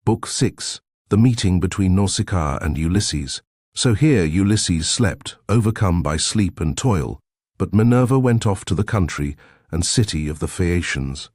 Book 6. The meeting between Nausicaa and Ulysses. So here Ulysses slept, overcome by sleep and toil, but Minerva went off to the country and city of the Phaeacians,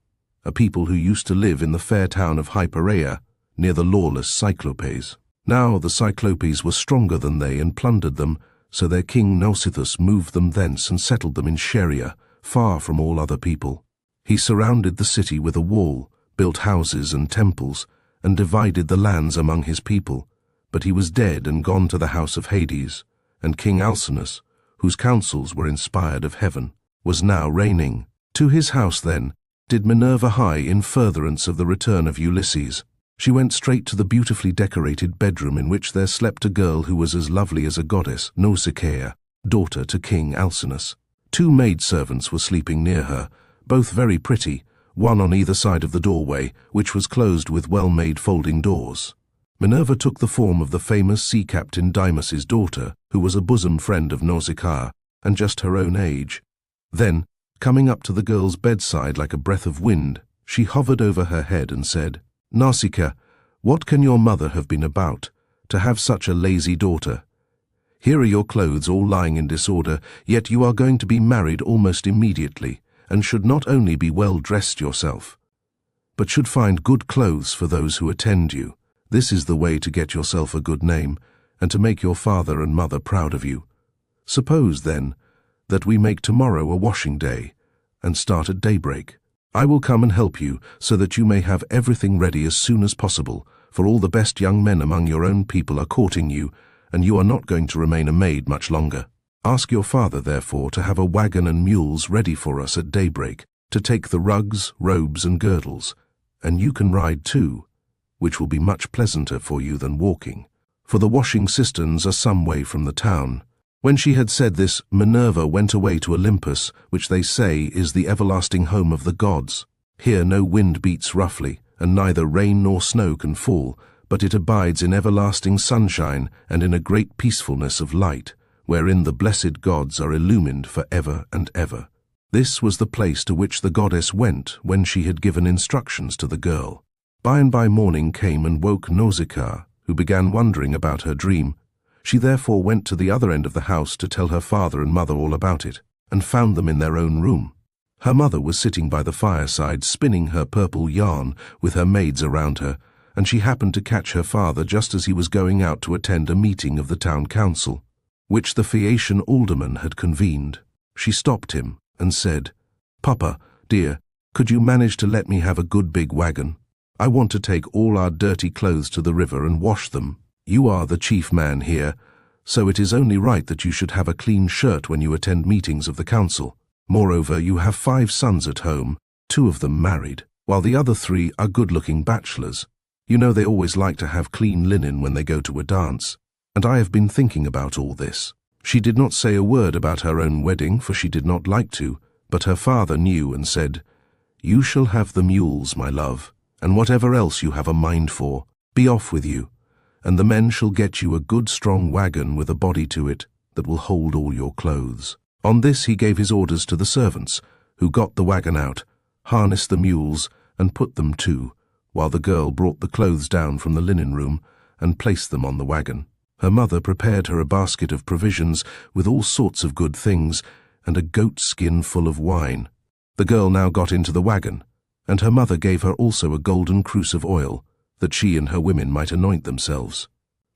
a people who used to live in the fair town of Hypereia, near the lawless Cyclopes. Now the Cyclopes were stronger than they and plundered them, so their king Nausithous moved them thence and settled them in Scheria, far from all other people. He surrounded the city with a wall, built houses and temples, and divided the lands among his people. But he was dead and gone to the house of Hades, and King Alcinous, whose counsels were inspired of heaven, was now reigning. To his house, then, did Minerva hie in furtherance of the return of Ulysses. She went straight to the beautifully decorated bedroom in which there slept a girl who was as lovely as a goddess, Nausicaa, daughter to King Alcinous. 2 maidservants were sleeping near her, both very pretty, one on either side of the doorway, which was closed with well-made folding doors. Minerva took the form of the famous sea captain Dymas's daughter, who was a bosom friend of Nausicaa, and just her own age. Then, coming up to the girl's bedside like a breath of wind, she hovered over her head and said, "Nausicaa, what can your mother have been about, to have such a lazy daughter? Here are your clothes all lying in disorder, yet you are going to be married almost immediately, and should not only be well dressed yourself, but should find good clothes for those who attend you. This is the way to get yourself a good name, and to make your father and mother proud of you. Suppose, then, that we make tomorrow a washing day, and start at daybreak. I will come and help you, so that you may have everything ready as soon as possible, for all the best young men among your own people are courting you, and you are not going to remain a maid much longer. Ask your father, therefore, to have a wagon and mules ready for us at daybreak, to take the rugs, robes, and girdles, and you can ride too, which will be much pleasanter for you than walking, for the washing cisterns are some way from the town." When she had said this, Minerva went away to Olympus, which they say is the everlasting home of the gods. Here no wind beats roughly, and neither rain nor snow can fall, but it abides in everlasting sunshine and in a great peacefulness of light, wherein the blessed gods are illumined for ever and ever. This was the place to which the goddess went when she had given instructions to the girl. By and by morning came and woke Nausicaa, who began wondering about her dream. She therefore went to the other end of the house to tell her father and mother all about it, and found them in their own room. Her mother was sitting by the fireside spinning her purple yarn with her maids around her, and she happened to catch her father just as he was going out to attend a meeting of the town council, which the Phaeacian alderman had convened. She stopped him and said, "Papa, dear, could you manage to let me have a good big wagon? I want to take all our dirty clothes to the river and wash them. You are the chief man here, so it is only right that you should have a clean shirt when you attend meetings of the council. Moreover, you have 5 sons at home, 2 of them married, while the other 3 are good-looking bachelors. You know they always like to have clean linen when they go to a dance. And I have been thinking about all this." She did not say a word about her own wedding, for she did not like to, but her father knew and said, "You shall have the mules, my love, and whatever else you have a mind for. Be off with you, and the men shall get you a good strong wagon with a body to it that will hold all your clothes." On this he gave his orders to the servants, who got the wagon out, harnessed the mules, and put them to, while the girl brought the clothes down from the linen room and placed them on the wagon. Her mother prepared her a basket of provisions with all sorts of good things, and a goat skin full of wine. The girl now got into the wagon, and her mother gave her also a golden cruse of oil, that she and her women might anoint themselves.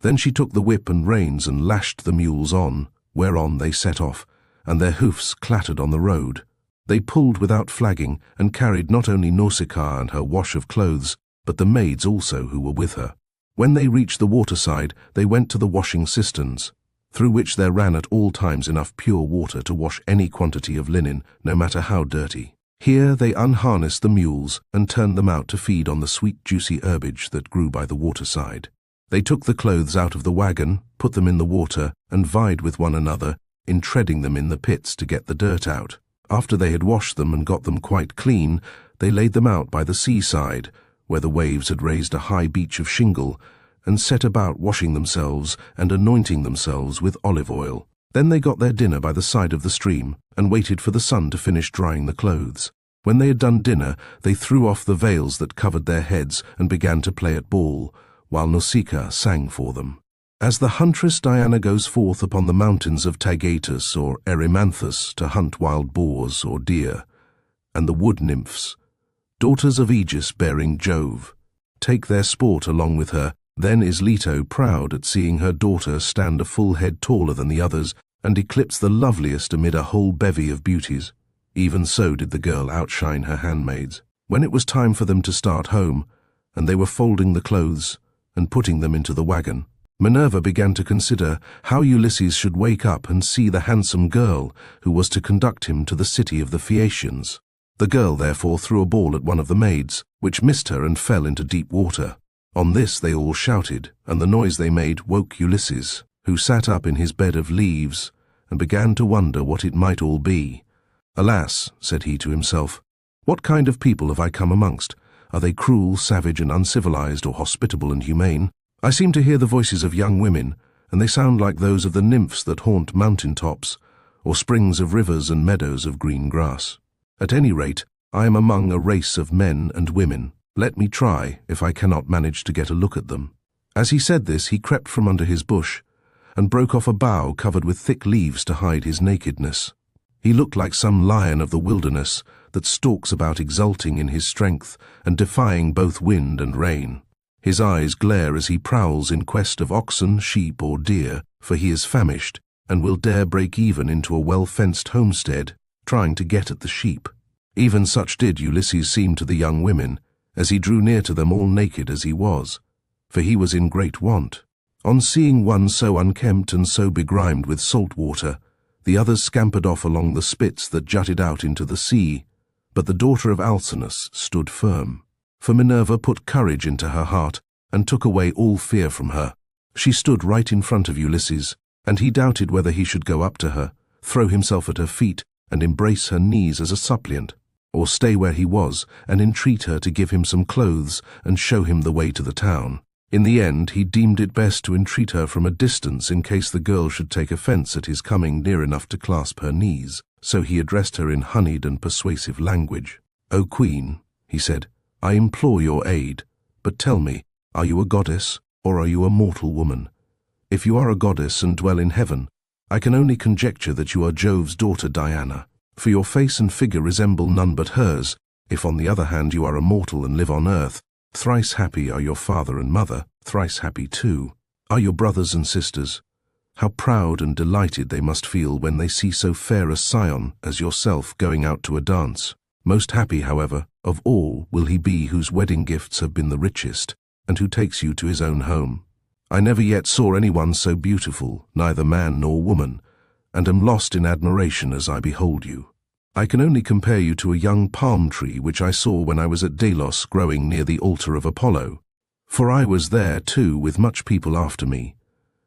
Then she took the whip and reins and lashed the mules on, whereon they set off, and their hoofs clattered on the road. They pulled without flagging, and carried not only Nausicaa and her wash of clothes, but the maids also who were with her. When they reached the waterside, they went to the washing cisterns, through which there ran at all times enough pure water to wash any quantity of linen, no matter how dirty. Here they unharnessed the mules and turned them out to feed on the sweet juicy herbage that grew by the waterside. They took the clothes out of the wagon, put them in the water, and vied with one another in treading them in the pits to get the dirt out. After they had washed them and got them quite clean, they laid them out by the seaside, where the waves had raised a high beach of shingle, and set about washing themselves and anointing themselves with olive oil. Then they got their dinner by the side of the stream, and waited for the sun to finish drying the clothes. When they had done dinner, they threw off the veils that covered their heads and began to play at ball, while Nausicaa sang for them. As the huntress Diana goes forth upon the mountains of Taygetus or Erymanthus to hunt wild boars or deer, and the wood nymphs, daughters of Aegis bearing Jove, take their sport along with her, then is Leto proud at seeing her daughter stand a full head taller than the others and eclipse the loveliest amid a whole bevy of beauties. Even so did the girl outshine her handmaids. When it was time for them to start home, and they were folding the clothes and putting them into the wagon, Minerva began to consider how Ulysses should wake up and see the handsome girl who was to conduct him to the city of the Phaeacians. The girl therefore threw a ball at one of the maids, which missed her and fell into deep water. On this they all shouted, and the noise they made woke Ulysses, who sat up in his bed of leaves and began to wonder what it might all be. "Alas," said he to himself, "what kind of people have I come amongst? Are they cruel, savage, and uncivilized, or hospitable and humane? I seem to hear the voices of young women, and they sound like those of the nymphs that haunt mountain tops, or springs of rivers and meadows of green grass. At any rate, I am among a race of men and women. Let me try if I cannot manage to get a look at them." As he said this, he crept from under his bush and broke off a bough covered with thick leaves to hide his nakedness. He looked like some lion of the wilderness that stalks about exulting in his strength and defying both wind and rain. His eyes glare as he prowls in quest of oxen, sheep, or deer, for he is famished and will dare break even into a well-fenced homestead, trying to get at the sheep. Even such did Ulysses seem to the young women, as he drew near to them all naked as he was, for he was in great want. On seeing one so unkempt and so begrimed with salt water, the others scampered off along the spits that jutted out into the sea, but the daughter of Alcinous stood firm. For Minerva put courage into her heart and took away all fear from her. She stood right in front of Ulysses, and he doubted whether he should go up to her, throw himself at her feet, and embrace her knees as a suppliant, or stay where he was and entreat her to give him some clothes and show him the way to the town. In the end, he deemed it best to entreat her from a distance in case the girl should take offense at his coming near enough to clasp her knees, so he addressed her in honeyed and persuasive language. "O Queen," he said, "I implore your aid, but tell me, are you a goddess or are you a mortal woman? If you are a goddess and dwell in heaven, I can only conjecture that you are Jove's daughter Diana, for your face and figure resemble none but hers. If on the other hand you are a mortal and live on earth, thrice happy are your father and mother, thrice happy too are your brothers and sisters. How proud and delighted they must feel when they see so fair a scion as yourself going out to a dance. Most happy, however, of all will he be whose wedding gifts have been the richest, and who takes you to his own home. I never yet saw anyone so beautiful, neither man nor woman, and am lost in admiration as I behold you. I can only compare you to a young palm tree which I saw when I was at Delos growing near the altar of Apollo. For I was there, too, with much people after me,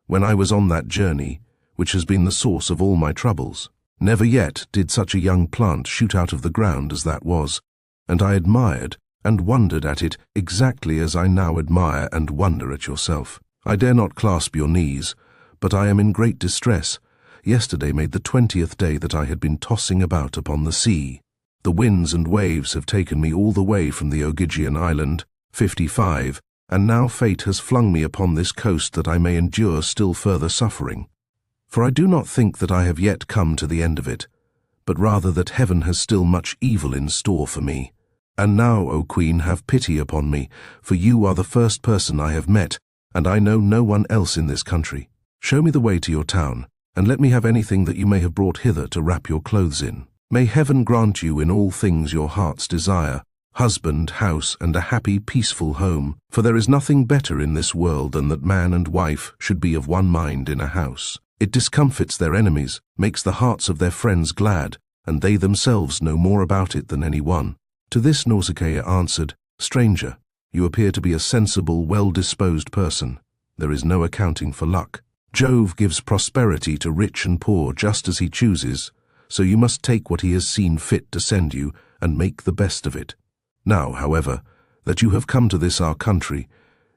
when I was on that journey, which has been the source of all my troubles. Never yet did such a young plant shoot out of the ground as that was, and I admired and wondered at it exactly as I now admire and wonder at yourself. I dare not clasp your knees, but I am in great distress. Yesterday made the 20th day that I had been tossing about upon the sea. The winds and waves have taken me all the way from the Ogygian island, 55, and now fate has flung me upon this coast that I may endure still further suffering. For I do not think that I have yet come to the end of it, but rather that heaven has still much evil in store for me. And now, O Queen, have pity upon me, for you are the first person I have met, and I know no one else in this country. Show me the way to your town, and let me have anything that you may have brought hither to wrap your clothes in. May heaven grant you in all things your heart's desire, husband, house, and a happy, peaceful home, for there is nothing better in this world than that man and wife should be of one mind in a house. It discomfits their enemies, makes the hearts of their friends glad, and they themselves know more about it than any one." To this Nausicaa answered, "Stranger, you appear to be a sensible, well-disposed person. There is no accounting for luck. Jove gives prosperity to rich and poor just as he chooses, so you must take what he has seen fit to send you and make the best of it. Now, however, that you have come to this our country,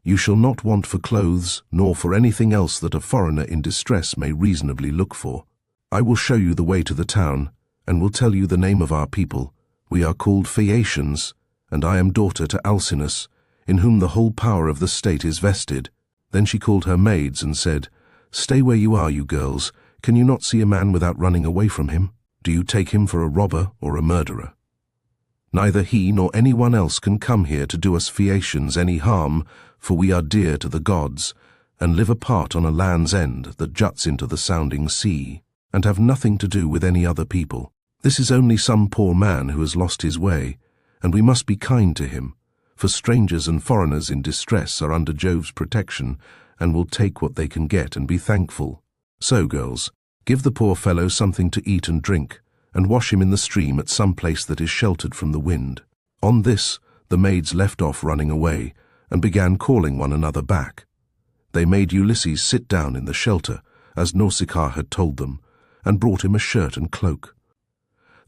you shall not want for clothes, nor for anything else that a foreigner in distress may reasonably look for. I will show you the way to the town, and will tell you the name of our people, We are called Phaeacians, and I am daughter to Alcinous, in whom the whole power of the state is vested." Then she called her maids and said, "Stay where you are, you girls. Can you not see a man without running away from him? Do you take him for a robber or a murderer? Neither he nor anyone else can come here to do us Phaeacians any harm, for we are dear to the gods, and live apart on a land's end that juts into the sounding sea, and have nothing to do with any other people. This is only some poor man who has lost his way, and we must be kind to him, for strangers and foreigners in distress are under Jove's protection, and will take what they can get and be thankful. So, girls, give the poor fellow something to eat and drink, and wash him in the stream at some place that is sheltered from the wind." On this, the maids left off running away, and began calling one another back. They made Ulysses sit down in the shelter, as Nausicaa had told them, and brought him a shirt and cloak.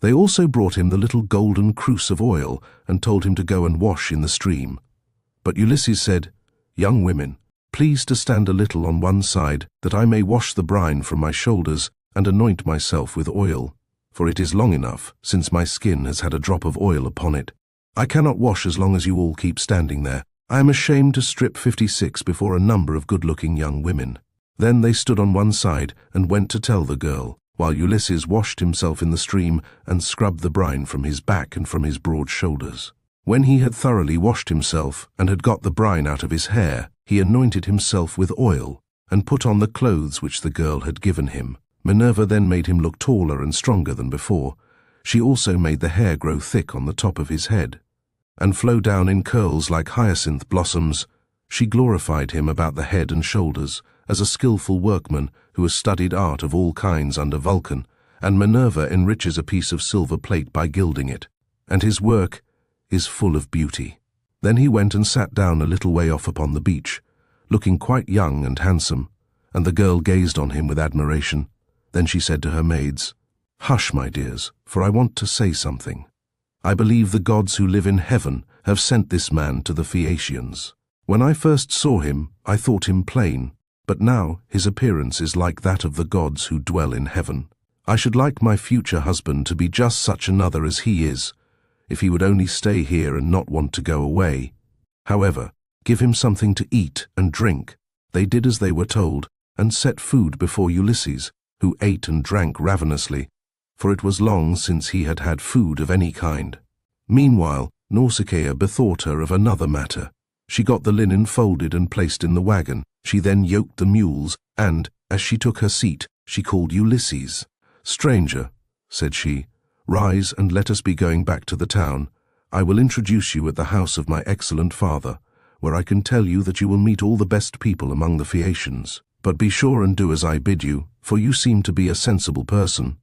They also brought him the little golden cruse of oil, and told him to go and wash in the stream. But Ulysses said, "Young women, please to stand a little on one side, that I may wash the brine from my shoulders, and anoint myself with oil. For it is long enough, since my skin has had a drop of oil upon it. I cannot wash as long as you all keep standing there. I am ashamed to strip 56 before a number of good-looking young women." Then they stood on one side and went to tell the girl, while Ulysses washed himself in the stream and scrubbed the brine from his back and from his broad shoulders. When he had thoroughly washed himself and had got the brine out of his hair, he anointed himself with oil and put on the clothes which the girl had given him. Minerva then made him look taller and stronger than before. She also made the hair grow thick on the top of his head, and flow down in curls like hyacinth blossoms. She glorified him about the head and shoulders, as a skillful workman who has studied art of all kinds under Vulcan, and Minerva enriches a piece of silver plate by gilding it, and his work is full of beauty. Then he went and sat down a little way off upon the beach, looking quite young and handsome, and the girl gazed on him with admiration. Then she said to her maids, "Hush, my dears, for I want to say something. I believe the gods who live in heaven have sent this man to the Phaeacians. When I first saw him, I thought him plain, but now his appearance is like that of the gods who dwell in heaven. I should like my future husband to be just such another as he is, if he would only stay here and not want to go away. However, give him something to eat and drink." They did as they were told, and set food before Ulysses, who ate and drank ravenously, for it was long since he had had food of any kind. Meanwhile, Nausicaa bethought her of another matter. She got the linen folded and placed in the wagon. She then yoked the mules, and, as she took her seat, she called Ulysses. "Stranger," said she, "rise and let us be going back to the town. I will introduce you at the house of my excellent father, where I can tell you that you will meet all the best people among the Phaeacians. But be sure and do as I bid you, for you seem to be a sensible person.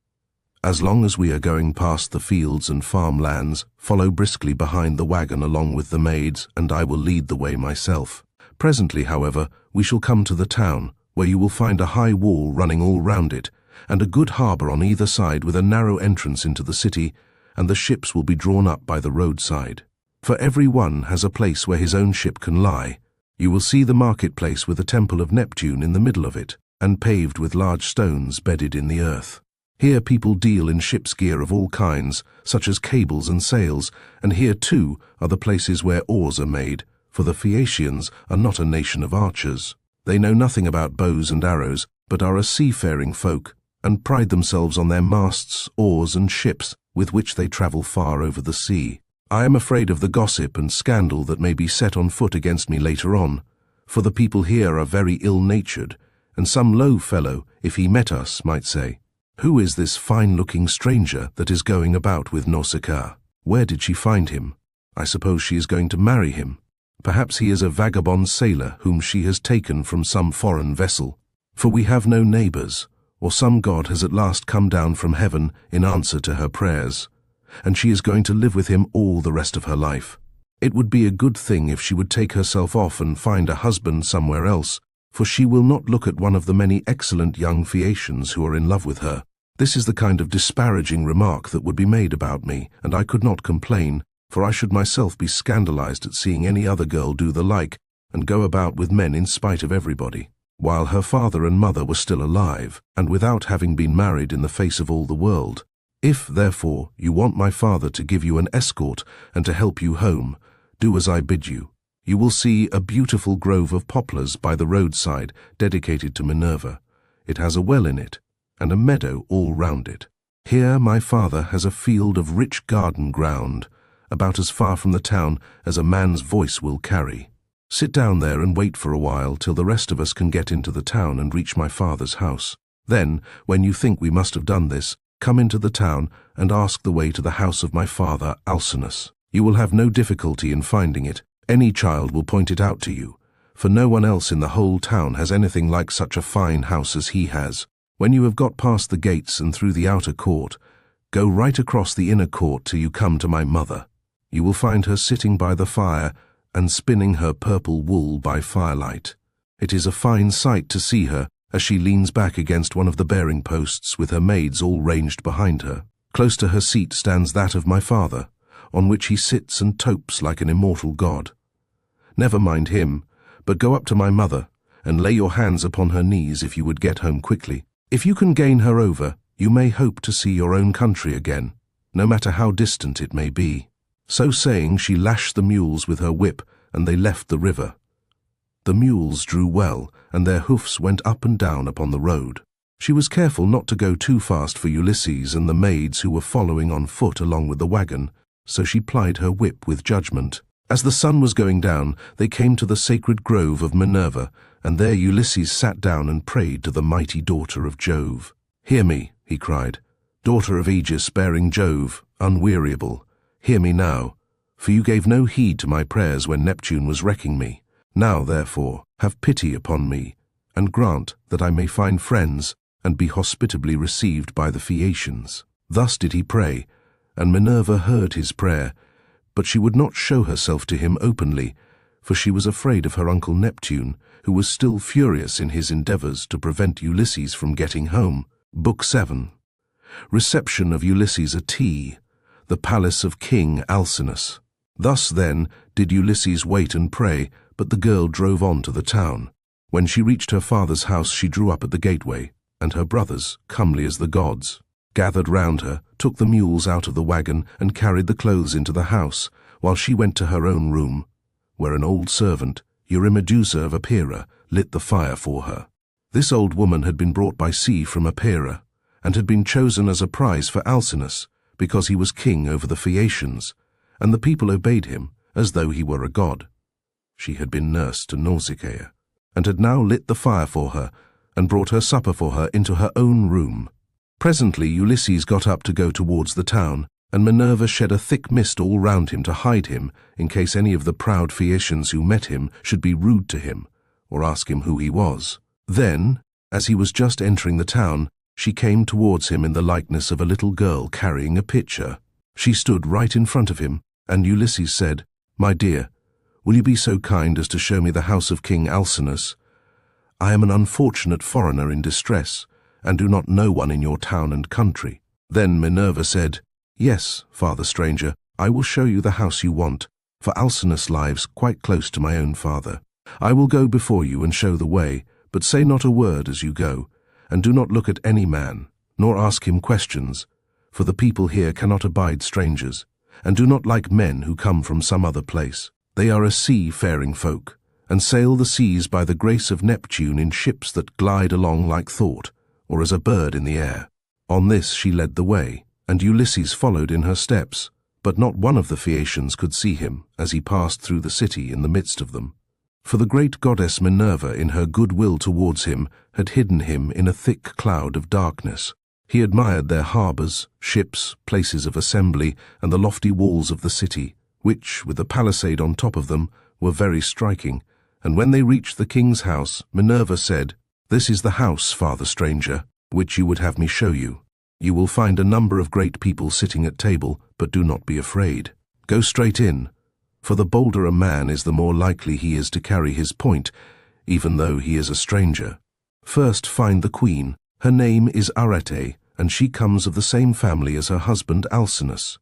As long as we are going past the fields and farmlands, follow briskly behind the wagon along with the maids, and I will lead the way myself. Presently, however, we shall come to the town, where you will find a high wall running all round it, and a good harbour on either side with a narrow entrance into the city, and the ships will be drawn up by the roadside. For every one has a place where his own ship can lie. You will see the marketplace with a temple of Neptune in the middle of it, and paved with large stones bedded in the earth. Here people deal in ship's gear of all kinds, such as cables and sails, and here too are the places where oars are made, for the Phaeacians are not a nation of archers. They know nothing about bows and arrows, but are a seafaring folk, and pride themselves on their masts, oars, and ships, with which they travel far over the sea. I am afraid of the gossip and scandal that may be set on foot against me later on, for the people here are very ill-natured, and some low fellow, if he met us, might say, 'Who is this fine-looking stranger that is going about with Nausicaa? Where did she find him? I suppose she is going to marry him. Perhaps he is a vagabond sailor whom she has taken from some foreign vessel. For we have no neighbours, or some god has at last come down from heaven in answer to her prayers, and she is going to live with him all the rest of her life. It would be a good thing if she would take herself off and find a husband somewhere else, for she will not look at one of the many excellent young Phaeacians who are in love with her.' This is the kind of disparaging remark that would be made about me, and I could not complain, for I should myself be scandalized at seeing any other girl do the like, and go about with men in spite of everybody, while her father and mother were still alive, and without having been married in the face of all the world. If, therefore, you want my father to give you an escort and to help you home, do as I bid you. You will see a beautiful grove of poplars by the roadside dedicated to Minerva. It has a well in it, and a meadow all round it. Here my father has a field of rich garden ground, about as far from the town as a man's voice will carry. Sit down there and wait for a while till the rest of us can get into the town and reach my father's house. Then, when you think we must have done this, come into the town and ask the way to the house of my father Alcinous. You will have no difficulty in finding it. Any child will point it out to you, for no one else in the whole town has anything like such a fine house as he has. When you have got past the gates and through the outer court, go right across the inner court till you come to my mother. You will find her sitting by the fire and spinning her purple wool by firelight. It is a fine sight to see her as she leans back against one of the bearing posts with her maids all ranged behind her. Close to her seat stands that of my father, on which he sits and topes like an immortal god. Never mind him, but go up to my mother and lay your hands upon her knees if you would get home quickly. If you can gain her over, you may hope to see your own country again, no matter how distant it may be. So saying, she lashed the mules with her whip, and they left the river. The mules drew well, and their hoofs went up and down upon the road. She was careful not to go too fast for Ulysses and the maids who were following on foot along with the wagon, so she plied her whip with judgment. As the sun was going down, they came to the sacred grove of Minerva, and there Ulysses sat down and prayed to the mighty daughter of Jove. "Hear me," he cried, "daughter of Aegis bearing Jove, unweariable. Hear me now, for you gave no heed to my prayers when Neptune was wrecking me. Now, therefore, have pity upon me, and grant that I may find friends and be hospitably received by the Phaeacians." Thus did he pray, and Minerva heard his prayer, but she would not show herself to him openly, for she was afraid of her uncle Neptune, who was still furious in his endeavors to prevent Ulysses from getting home. Book 7. Reception of Ulysses at tea, the palace of King Alcinous. Thus, then, did Ulysses wait and pray, but the girl drove on to the town. When she reached her father's house, she drew up at the gateway, and her brothers, comely as the gods, gathered round her, took the mules out of the wagon, and carried the clothes into the house, while she went to her own room, where an old servant, Eurymedusa of Epira, lit the fire for her. This old woman had been brought by sea from Epira, and had been chosen as a prize for Alcinous, because he was king over the Phaeacians, and the people obeyed him as though he were a god. She had been nurse to Nausicaa, and had now lit the fire for her, and brought her supper for her into her own room. Presently Ulysses got up to go towards the town, and Minerva shed a thick mist all round him to hide him, in case any of the proud Phaeacians who met him should be rude to him, or ask him who he was. Then, as he was just entering the town, she came towards him in the likeness of a little girl carrying a pitcher. She stood right in front of him, and Ulysses said, "My dear, will you be so kind as to show me the house of King Alcinous? I am an unfortunate foreigner in distress, and do not know one in your town and country." Then Minerva said, "Yes, father stranger, I will show you the house you want, for Alcinous lives quite close to my own father. I will go before you and show the way, but say not a word as you go, and do not look at any man, nor ask him questions, for the people here cannot abide strangers, and do not like men who come from some other place. They are a sea-faring folk, and sail the seas by the grace of Neptune in ships that glide along like thought, or as a bird in the air." On this she led the way, and Ulysses followed in her steps, but not one of the Phaeacians could see him as he passed through the city in the midst of them. For the great goddess Minerva, in her good will towards him, had hidden him in a thick cloud of darkness. He admired their harbours, ships, places of assembly, and the lofty walls of the city, which, with a palisade on top of them, were very striking, and when they reached the king's house, Minerva said, "This is the house, father stranger, which you would have me show you. You will find a number of great people sitting at table, but do not be afraid. Go straight in, for the bolder a man is, the more likely he is to carry his point, even though he is a stranger. First find the queen. Her name is Arete, and she comes of the same family as her husband Alcinous.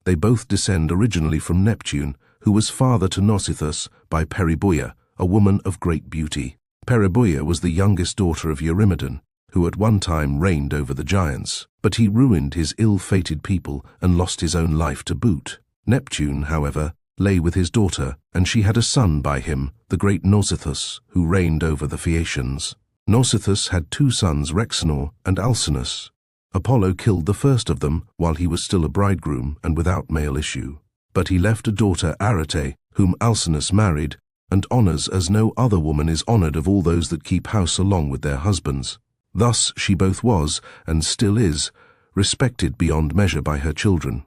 They both descend originally from Neptune, who was father to Nausithous by Periboea, a woman of great beauty. Periboea was the youngest daughter of Eurymedon. who at one time reigned over the giants, but he ruined his ill-fated people and lost his own life to boot. Neptune, however, lay with his daughter, and she had a son by him, the great Nausithous, who reigned over the Phaeacians. Nausithous had 2 sons, Rhexenor and Alcinous. Apollo killed the first of them while he was still a bridegroom and without male issue. But he left a daughter, Arete, whom Alcinous married, and honors as no other woman is honored of all those that keep house along with their husbands. Thus she both was, and still is, respected beyond measure by her children,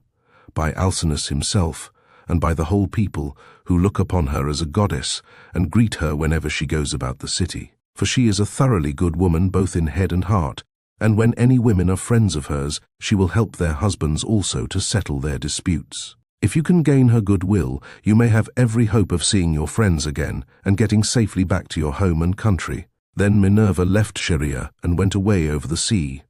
by Alcinous himself, and by the whole people, who look upon her as a goddess and greet her whenever she goes about the city. For she is a thoroughly good woman both in head and heart, and when any women are friends of hers, she will help their husbands also to settle their disputes. If you can gain her goodwill, you may have every hope of seeing your friends again and getting safely back to your home and country. Then Minerva left Scheria and went away over the sea.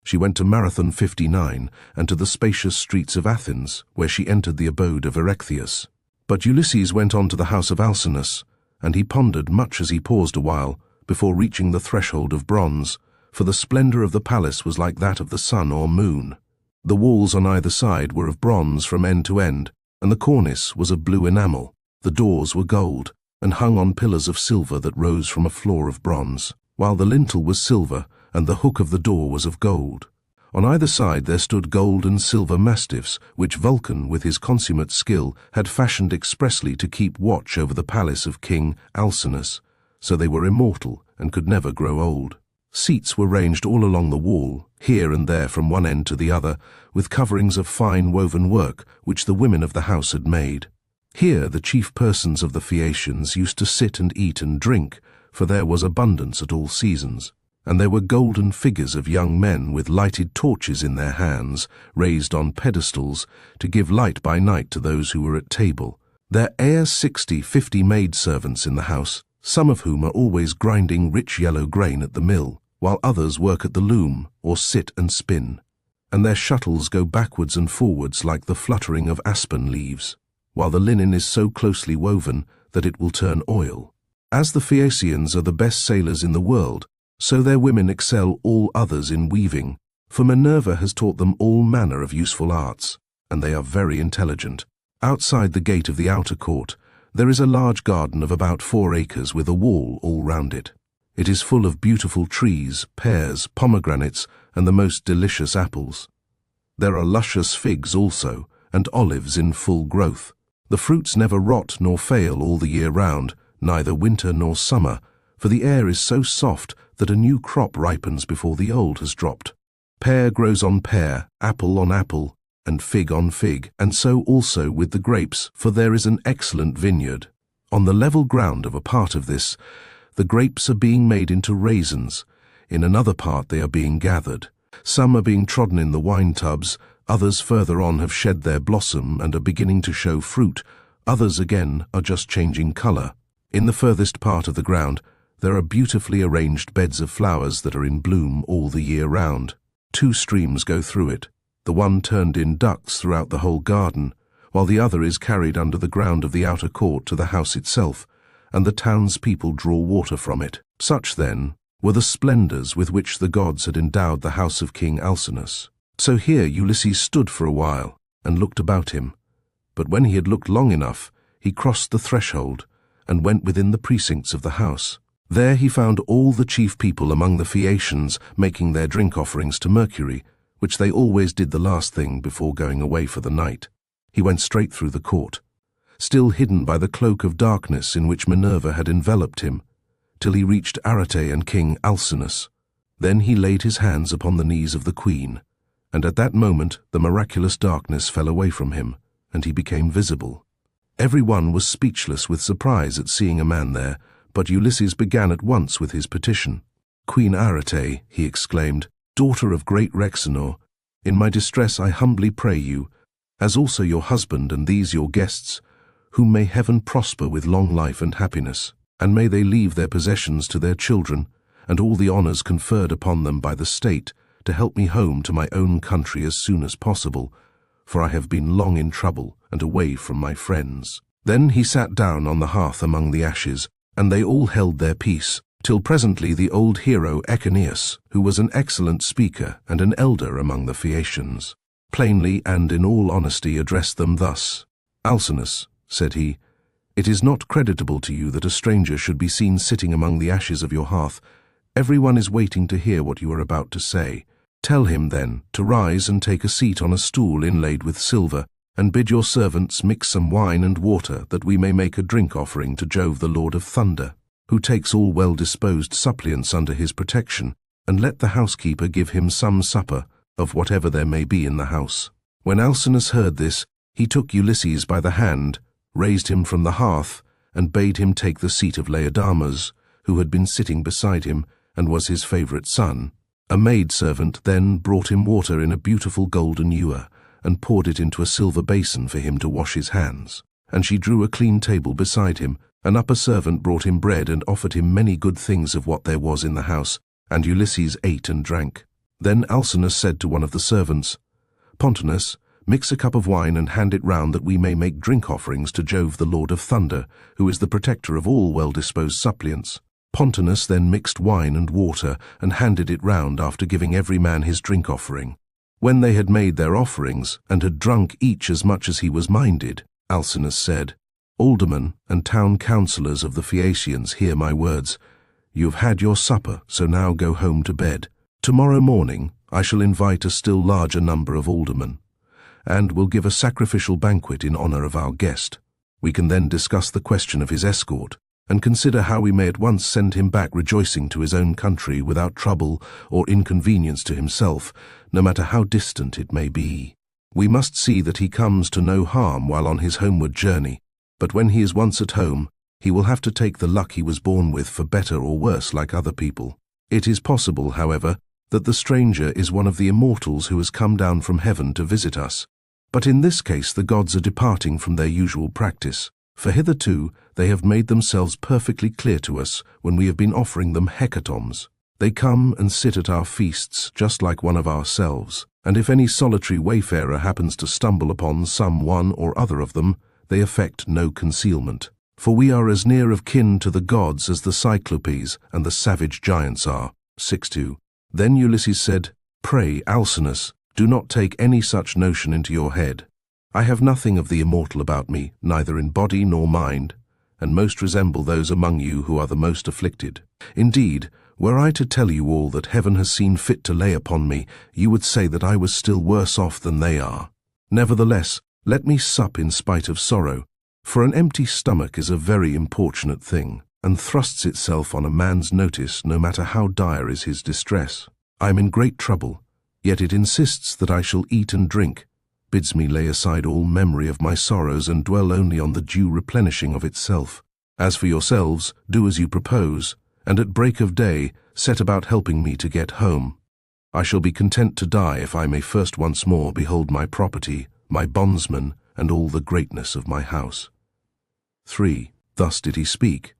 She went to Marathon 59 and to the spacious streets of Athens, where she entered the abode of Erechtheus. But Ulysses went on to the house of Alcinous, and he pondered much as he paused a while before reaching the threshold of bronze, for the splendor of the palace was like that of the sun or moon. The walls on either side were of bronze from end to end, and the cornice was of blue enamel. The doors were gold, and hung on pillars of silver that rose from a floor of bronze, while the lintel was silver, and the hook of the door was of gold. On either side there stood gold and silver mastiffs, which Vulcan, with his consummate skill, had fashioned expressly to keep watch over the palace of King Alcinous, so they were immortal and could never grow old. Seats were ranged all along the wall, here and there from one end to the other, with coverings of fine woven work which the women of the house had made. Here the chief persons of the Phaeacians used to sit and eat and drink, for there was abundance at all seasons. And there were golden figures of young men with lighted torches in their hands, raised on pedestals, to give light by night to those who were at table. There are 50 maidservants in the house, some of whom are always grinding rich yellow grain at the mill, while others work at the loom or sit and spin. And their shuttles go backwards and forwards like the fluttering of aspen leaves, while the linen is so closely woven that it will turn oil. As the Phaeacians are the best sailors in the world, so their women excel all others in weaving, for Minerva has taught them all manner of useful arts, and they are very intelligent. Outside the gate of the outer court, there is a large garden of about 4 acres with a wall all round it. It is full of beautiful trees, pears, pomegranates, and the most delicious apples. There are luscious figs also, and olives in full growth. The fruits never rot nor fail all the year round, neither winter nor summer, for the air is so soft that a new crop ripens before the old has dropped. Pear grows on pear, apple on apple, and fig on fig, and so also with the grapes, for there is an excellent vineyard. On the level ground of a part of this, the grapes are being made into raisins. In another part they are being gathered. Some are being trodden in the wine tubs, others further on have shed their blossom and are beginning to show fruit, others again are just changing color. In the furthest part of the ground, there are beautifully arranged beds of flowers that are in bloom all the year round. 2 streams go through it, the one turned in ducts throughout the whole garden, while the other is carried under the ground of the outer court to the house itself, and the townspeople draw water from it. Such, then, were the splendors with which the gods had endowed the house of King Alcinous. So here Ulysses stood for a while, and looked about him. But when he had looked long enough, he crossed the threshold, and went within the precincts of the house. There he found all the chief people among the Phaeacians making their drink offerings to Mercury, which they always did the last thing before going away for the night. He went straight through the court, still hidden by the cloak of darkness in which Minerva had enveloped him, till he reached Arete and King Alcinous. Then he laid his hands upon the knees of the queen, and at that moment the miraculous darkness fell away from him, and he became visible. Every one was speechless with surprise at seeing a man there, but Ulysses began at once with his petition. "Queen Arete," he exclaimed, "daughter of great Rhexenor, in my distress I humbly pray you, as also your husband and these your guests, whom may heaven prosper with long life and happiness, and may they leave their possessions to their children, and all the honors conferred upon them by the state, to help me home to my own country as soon as possible, for I have been long in trouble and away from my friends." Then he sat down on the hearth among the ashes, and they all held their peace, till presently the old hero Echeneus, who was an excellent speaker and an elder among the Phaeacians, plainly and in all honesty addressed them thus. "Alcinous," said he, "it is not creditable to you that a stranger should be seen sitting among the ashes of your hearth. Everyone is waiting to hear what you are about to say. Tell him, then, to rise and take a seat on a stool inlaid with silver, and bid your servants mix some wine and water, that we may make a drink offering to Jove the Lord of Thunder, who takes all well-disposed suppliants under his protection, and let the housekeeper give him some supper, of whatever there may be in the house." When Alcinous heard this, he took Ulysses by the hand, raised him from the hearth, and bade him take the seat of Laodamas, who had been sitting beside him, and was his favourite son. A maidservant then brought him water in a beautiful golden ewer, and poured it into a silver basin for him to wash his hands. And she drew a clean table beside him. An upper servant brought him bread and offered him many good things of what there was in the house, and Ulysses ate and drank. Then Alcinous said to one of the servants, "Pontonous, mix a cup of wine and hand it round, that we may make drink offerings to Jove the Lord of Thunder, who is the protector of all well-disposed suppliants." Pontonous then mixed wine and water and handed it round, after giving every man his drink offering. When they had made their offerings and had drunk each as much as he was minded, Alcinous said, "Aldermen and town councillors of the Phaeacians, hear my words. You have had your supper, so now go home to bed. Tomorrow morning I shall invite a still larger number of aldermen, and will give a sacrificial banquet in honour of our guest. We can then discuss the question of his escort, and consider how we may at once send him back rejoicing to his own country without trouble or inconvenience to himself, no matter how distant it may be. We must see that he comes to no harm while on his homeward journey, but when he is once at home, he will have to take the luck he was born with, for better or worse, like other people. It is possible, however, that the stranger is one of the immortals who has come down from heaven to visit us. But in this case the gods are departing from their usual practice, for hitherto they have made themselves perfectly clear to us when we have been offering them hecatombs. They come and sit at our feasts just like one of ourselves, and if any solitary wayfarer happens to stumble upon some one or other of them, they affect no concealment. For we are as near of kin to the gods as the Cyclopes and the savage giants are. 6:2. Then Ulysses said, "Pray, Alcinous, do not take any such notion into your head. I have nothing of the immortal about me, neither in body nor mind, and most resemble those among you who are the most afflicted. Indeed, were I to tell you all that heaven has seen fit to lay upon me, you would say that I was still worse off than they are. Nevertheless, let me sup in spite of sorrow, for an empty stomach is a very importunate thing, and thrusts itself on a man's notice no matter how dire is his distress. I am in great trouble, yet it insists that I shall eat and drink, bids me lay aside all memory of my sorrows and dwell only on the due replenishing of itself. As for yourselves, do as you propose, and at break of day set about helping me to get home. I shall be content to die if I may first once more behold my property, my bondsmen, and all the greatness of my house." 3. Thus did he speak.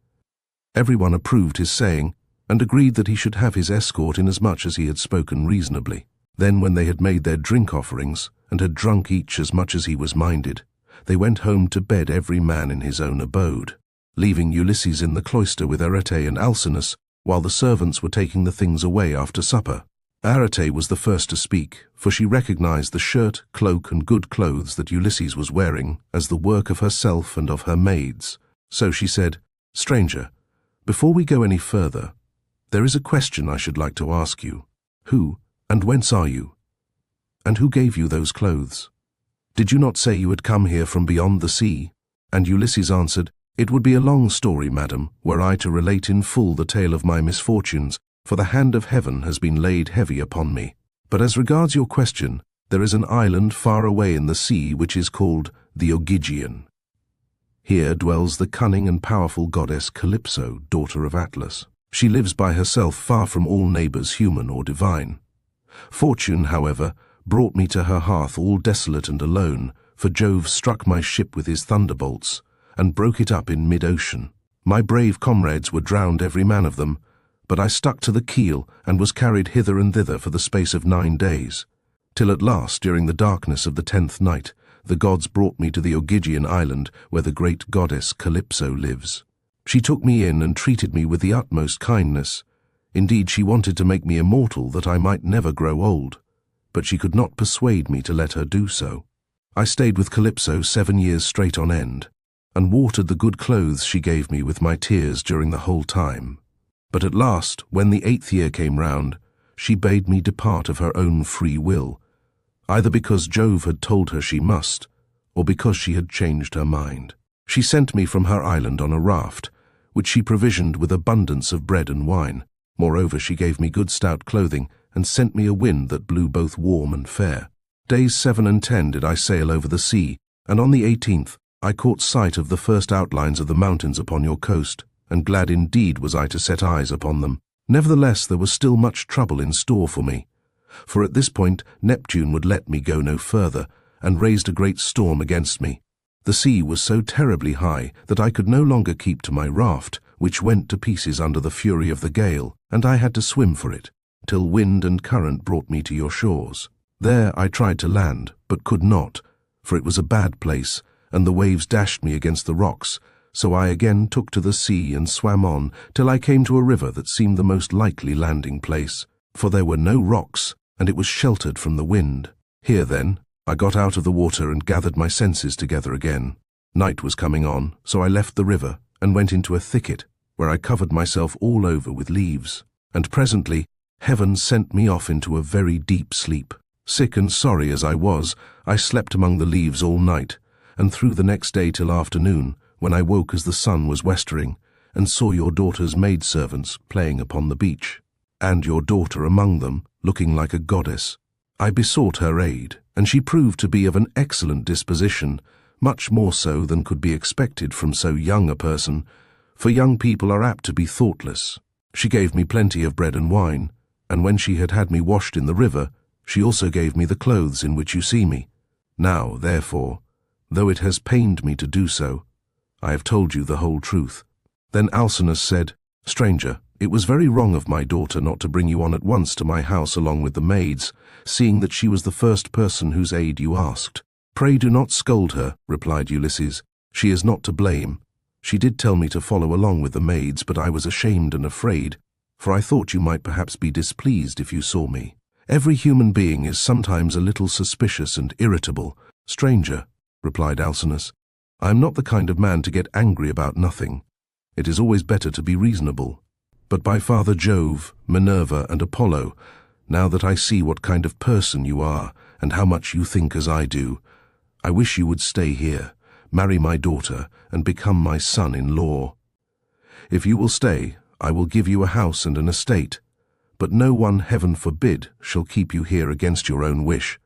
Everyone approved his saying, and agreed that he should have his escort inasmuch as he had spoken reasonably. Then when they had made their drink offerings, and had drunk each as much as he was minded, they went home to bed every man in his own abode, leaving Ulysses in the cloister with Arete and Alcinous, while the servants were taking the things away after supper. Arete was the first to speak, for she recognized the shirt, cloak, and good clothes that Ulysses was wearing as the work of herself and of her maids. So she said, "Stranger, before we go any further, there is a question I should like to ask you. Who and whence are you? And who gave you those clothes? Did you not say you had come here from beyond the sea?" And Ulysses answered, "It would be a long story, madam, were I to relate in full the tale of my misfortunes, for the hand of heaven has been laid heavy upon me. But as regards your question, there is an island far away in the sea which is called the Ogygian. Here dwells the cunning and powerful goddess Calypso, daughter of Atlas. She lives by herself, far from all neighbours, human or divine. Fortune, however, brought me to her hearth all desolate and alone, for Jove struck my ship with his thunderbolts, and broke it up in mid-ocean. My brave comrades were drowned every man of them, but I stuck to the keel and was carried hither and thither for the space of 9 days, till at last, during the darkness of the 10th night, the gods brought me to the Ogygian island, where the great goddess Calypso lives. She took me in and treated me with the utmost kindness. Indeed, she wanted to make me immortal that I might never grow old, but she could not persuade me to let her do so. I stayed with Calypso 7 years straight on end, and watered the good clothes she gave me with my tears during the whole time. But at last, when the 8th year came round, she bade me depart of her own free will, either because Jove had told her she must, or because she had changed her mind. She sent me from her island on a raft, which she provisioned with abundance of bread and wine. Moreover, she gave me good stout clothing, and sent me a wind that blew both warm and fair. Days 7 and 10 did I sail over the sea, and on the 18th I caught sight of the first outlines of the mountains upon your coast, and glad indeed was I to set eyes upon them. Nevertheless, there was still much trouble in store for me, for at this point Neptune would let me go no further, and raised a great storm against me. The sea was so terribly high that I could no longer keep to my raft, which went to pieces under the fury of the gale, and I had to swim for it, till wind and current brought me to your shores. There I tried to land, but could not, for it was a bad place, and the waves dashed me against the rocks, so I again took to the sea and swam on till I came to a river that seemed the most likely landing place, for there were no rocks, and it was sheltered from the wind. Here, then, I got out of the water and gathered my senses together again. Night was coming on, so I left the river and went into a thicket, where I covered myself all over with leaves, and presently heaven sent me off into a very deep sleep. Sick and sorry as I was, I slept among the leaves all night, and through the next day till afternoon, when I woke as the sun was westering, and saw your daughter's maidservants playing upon the beach, and your daughter among them, looking like a goddess. I besought her aid, and she proved to be of an excellent disposition, much more so than could be expected from so young a person, for young people are apt to be thoughtless. She gave me plenty of bread and wine, and when she had had me washed in the river, she also gave me the clothes in which you see me. Now, therefore, though it has pained me to do so, I have told you the whole truth. Then Alcinous said, Stranger, it was very wrong of my daughter not to bring you on at once to my house along with the maids, seeing that she was the first person whose aid you asked. Pray do not scold her, replied Ulysses. She is not to blame. She did tell me to follow along with the maids, but I was ashamed and afraid, for I thought you might perhaps be displeased if you saw me. Every human being is sometimes a little suspicious and irritable. Stranger, replied Alcinous, I am not the kind of man to get angry about nothing. It is always better to be reasonable. But by Father Jove, Minerva, and Apollo, now that I see what kind of person you are, and how much you think as I do, I wish you would stay here, marry my daughter, and become my son-in-law. If you will stay, I will give you a house and an estate, but no one, heaven forbid, shall keep you here against your own wish,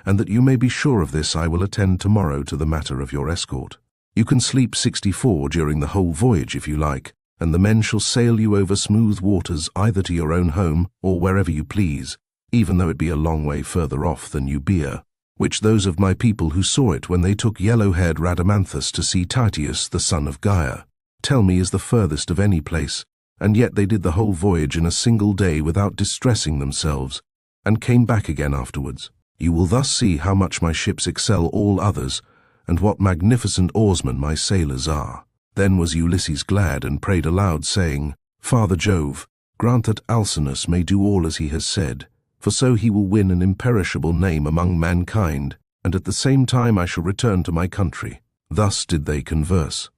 and that you may be sure of this, I will attend tomorrow to the matter of your escort. You can sleep 64 during the whole voyage if you like, and the men shall sail you over smooth waters either to your own home or wherever you please, even though it be a long way further off than Euboea, which those of my people who saw it when they took yellow-haired Rhadamanthus to see Tityus, the son of Gaia, tell me is the furthest of any place, and yet they did the whole voyage in a single day without distressing themselves, and came back again afterwards. You will thus see how much my ships excel all others, and what magnificent oarsmen my sailors are. Then was Ulysses glad and prayed aloud, saying, Father Jove, grant that Alcinous may do all as he has said, for so he will win an imperishable name among mankind, and at the same time I shall return to my country. Thus did they converse.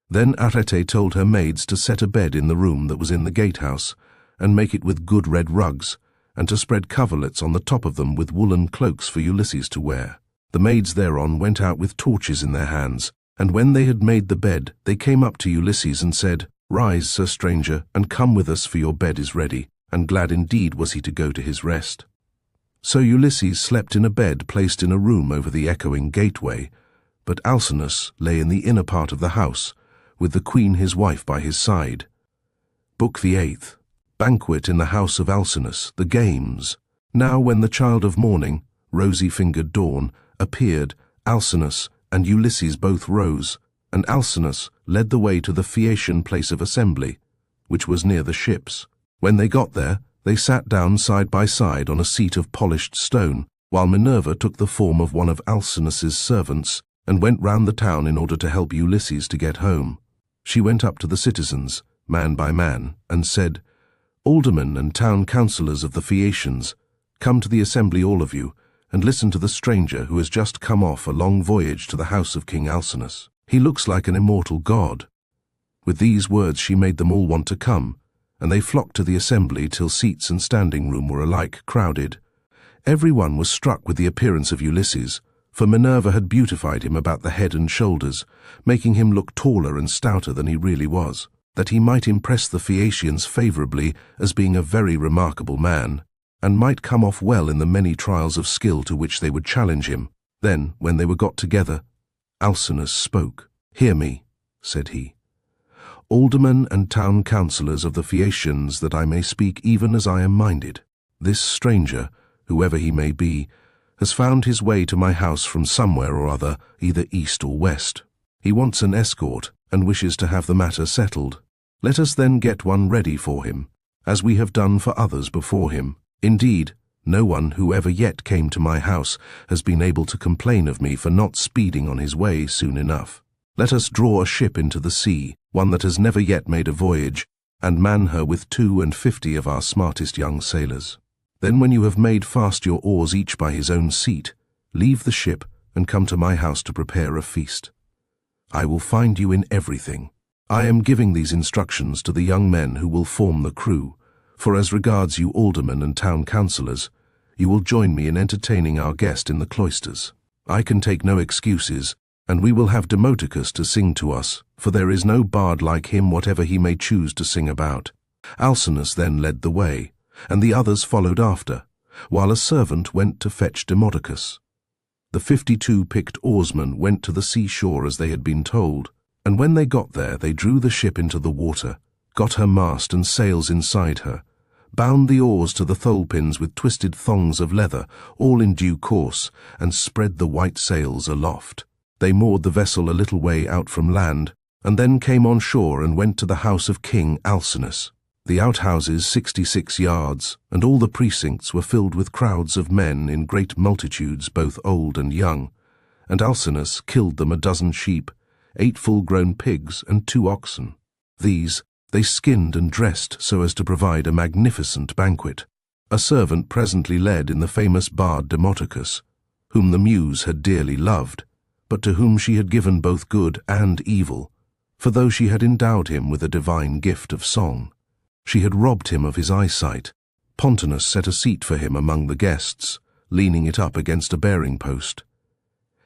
Then Arete told her maids to set a bed in the room that was in the gatehouse, and make it with good red rugs, and to spread coverlets on the top of them with woolen cloaks for Ulysses to wear. The maids thereon went out with torches in their hands, and when they had made the bed, they came up to Ulysses and said, Rise, Sir Stranger, and come with us, for your bed is ready. And glad indeed was he to go to his rest. So Ulysses slept in a bed placed in a room over the echoing gateway, but Alcinous lay in the inner part of the house, with the queen his wife by his side. Book the 8th. Banquet in the house of Alcinous, the games. Now when the child of morning, rosy-fingered dawn, appeared, Alcinous and Ulysses both rose, and Alcinous led the way to the Phaeacian place of assembly, which was near the ships. When they got there, they sat down side by side on a seat of polished stone, while Minerva took the form of one of Alcinous's servants and went round the town in order to help Ulysses to get home. She went up to the citizens, man by man, and said, "Aldermen and town councillors of the Phaeacians, come to the assembly all of you, and listen to the stranger who has just come off a long voyage to the house of King Alcinous. He looks like an immortal god." With these words she made them all want to come, and they flocked to the assembly till seats and standing room were alike crowded. Every one was struck with the appearance of Ulysses, for Minerva had beautified him about the head and shoulders, making him look taller and stouter than he really was, that he might impress the Phaeacians favourably as being a very remarkable man, and might come off well in the many trials of skill to which they would challenge him. Then, when they were got together, Alcinous spoke. "Hear me," said he, "aldermen and town councillors of the Phaeacians, that I may speak even as I am minded. This stranger, whoever he may be, has found his way to my house from somewhere or other, either east or west. He wants an escort, and wishes to have the matter settled. Let us then get one ready for him, as we have done for others before him. Indeed, no one who ever yet came to my house has been able to complain of me for not speeding on his way soon enough. Let us draw a ship into the sea, one that has never yet made a voyage, and man her with 52 of our smartest young sailors. Then when you have made fast your oars each by his own seat, leave the ship and come to my house to prepare a feast. I will find you in everything. I am giving these instructions to the young men who will form the crew, for as regards you aldermen and town councillors, you will join me in entertaining our guest in the cloisters. I can take no excuses, and we will have Demodocus to sing to us, for there is no bard like him whatever he may choose to sing about." Alcinous then led the way, and the others followed after, while a servant went to fetch Demodocus. The 52 picked oarsmen went to the seashore as they had been told, and when they got there they drew the ship into the water, got her mast and sails inside her, bound the oars to the thole-pins with twisted thongs of leather, all in due course, and spread the white sails aloft. They moored the vessel a little way out from land, and then came on shore and went to the house of King Alcinous. The outhouses 66 yards, and all the precincts were filled with crowds of men in great multitudes, both old and young, and Alcinous killed them 12 sheep, 8 full-grown pigs, and 2 oxen. These they skinned and dressed so as to provide a magnificent banquet. A servant presently led in the famous bard Demodocus, whom the muse had dearly loved, but to whom she had given both good and evil, for though she had endowed him with a divine gift of song, she had robbed him of his eyesight. Pontonous set a seat for him among the guests, leaning it up against a bearing-post.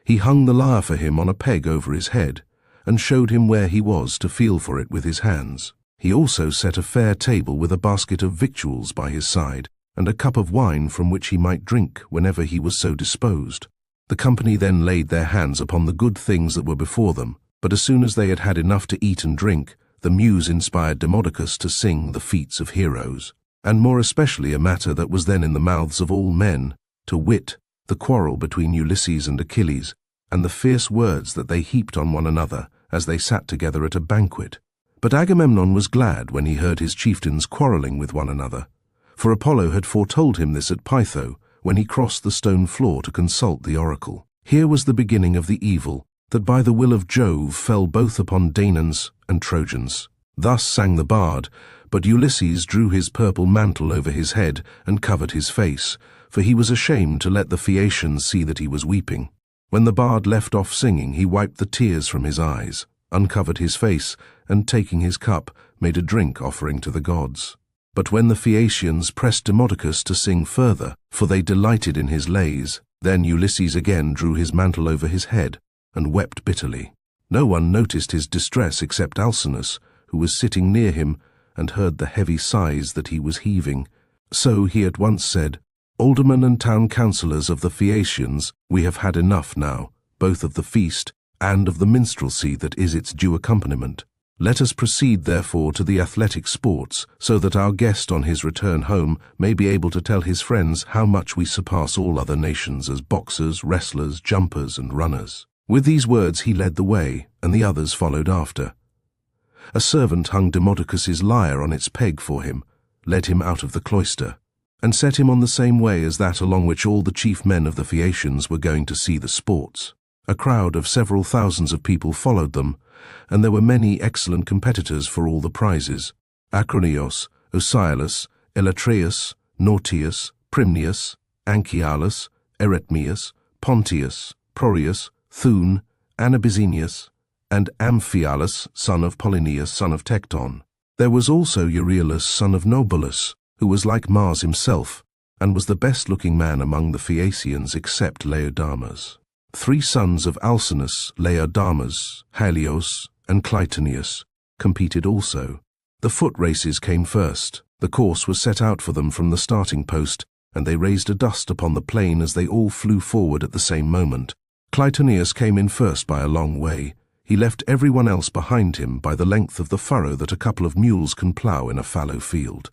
He hung the lyre for him on a peg over his head, and showed him where he was to feel for it with his hands. He also set a fair table with a basket of victuals by his side, and a cup of wine from which he might drink whenever he was so disposed. The company then laid their hands upon the good things that were before them, but as soon as they had had enough to eat and drink, the muse inspired Demodocus to sing the feats of heroes, and more especially a matter that was then in the mouths of all men, to wit, the quarrel between Ulysses and Achilles, and the fierce words that they heaped on one another as they sat together at a banquet. But Agamemnon was glad when he heard his chieftains quarrelling with one another, for Apollo had foretold him this at Pytho, when he crossed the stone floor to consult the oracle. Here was the beginning of the evil, that by the will of Jove fell both upon Danaans and Trojans. Thus sang the bard, but Ulysses drew his purple mantle over his head and covered his face, for he was ashamed to let the Phaeacians see that he was weeping. When the bard left off singing, he wiped the tears from his eyes, uncovered his face, and taking his cup, made a drink offering to the gods. But when the Phaeacians pressed Demodocus to sing further, for they delighted in his lays, then Ulysses again drew his mantle over his head, and wept bitterly. No one noticed his distress except Alcinous, who was sitting near him, and heard the heavy sighs that he was heaving. So he at once said, "Aldermen and town councillors of the Phaeacians, we have had enough now, both of the feast and of the minstrelsy that is its due accompaniment. Let us proceed therefore to the athletic sports, so that our guest on his return home may be able to tell his friends how much we surpass all other nations as boxers, wrestlers, jumpers, and runners." With these words he led the way, and the others followed after. A servant hung Demodocus's lyre on its peg for him, led him out of the cloister, and set him on the same way as that along which all the chief men of the Phaeacians were going to see the sports. A crowd of several thousands of people followed them, and there were many excellent competitors for all the prizes: Acroneos, Ocyalus, Elatreus, Nautius, Primnius, Anchialus, Eretmius, Pontius, Prorius, Thun, Anabizenius, and Amphialus, son of Polyneus, son of Tecton. There was also Euryalus, son of Nobalus, who was like Mars himself, and was the best-looking man among the Phaeacians except Laodamas. 3 sons of Alcinous, Laodamas, Halios, and Clytoneus, competed also. The foot races came first. The course was set out for them from the starting post, and they raised a dust upon the plain as they all flew forward at the same moment. Clytoneus came in first by a long way. He left everyone else behind him by the length of the furrow that a couple of mules can plough in a fallow field.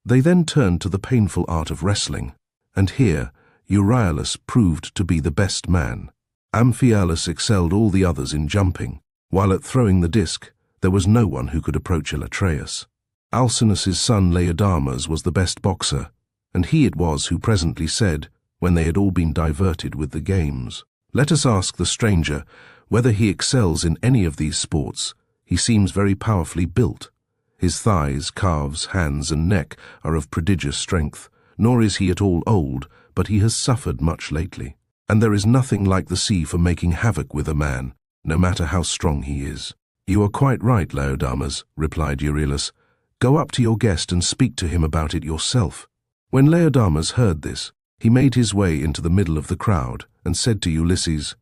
They then turned to the painful art of wrestling, and here Euryalus proved to be the best man. Amphialus excelled all the others in jumping, while at throwing the disc there was no one who could approach Elatreus. Alcinous's son Laodamas was the best boxer, and he it was who presently said, when they had all been diverted with the games, "Let us ask the stranger whether he excels in any of these sports. He seems very powerfully built. His thighs, calves, hands, and neck are of prodigious strength, nor is he at all old, but he has suffered much lately. And there is nothing like the sea for making havoc with a man, no matter how strong he is." "You are quite right, Laodamas," replied Euryalus. "Go up to your guest and speak to him about it yourself." When Laodamas heard this, he made his way into the middle of the crowd and said to Ulysses,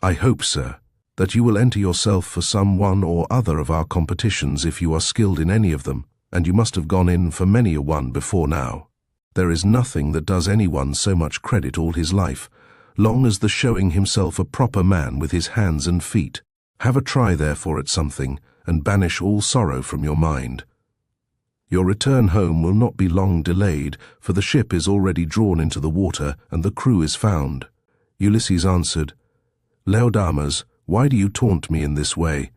"I hope, sir, that you will enter yourself for some one or other of our competitions if you are skilled in any of them, and you must have gone in for many a one before now. There is nothing that does anyone so much credit all his life, long as the showing himself a proper man with his hands and feet. Have a try therefore at something, and banish all sorrow from your mind. Your return home will not be long delayed, for the ship is already drawn into the water, and the crew is found." Ulysses answered, "Laodamas, why do you taunt me in this way?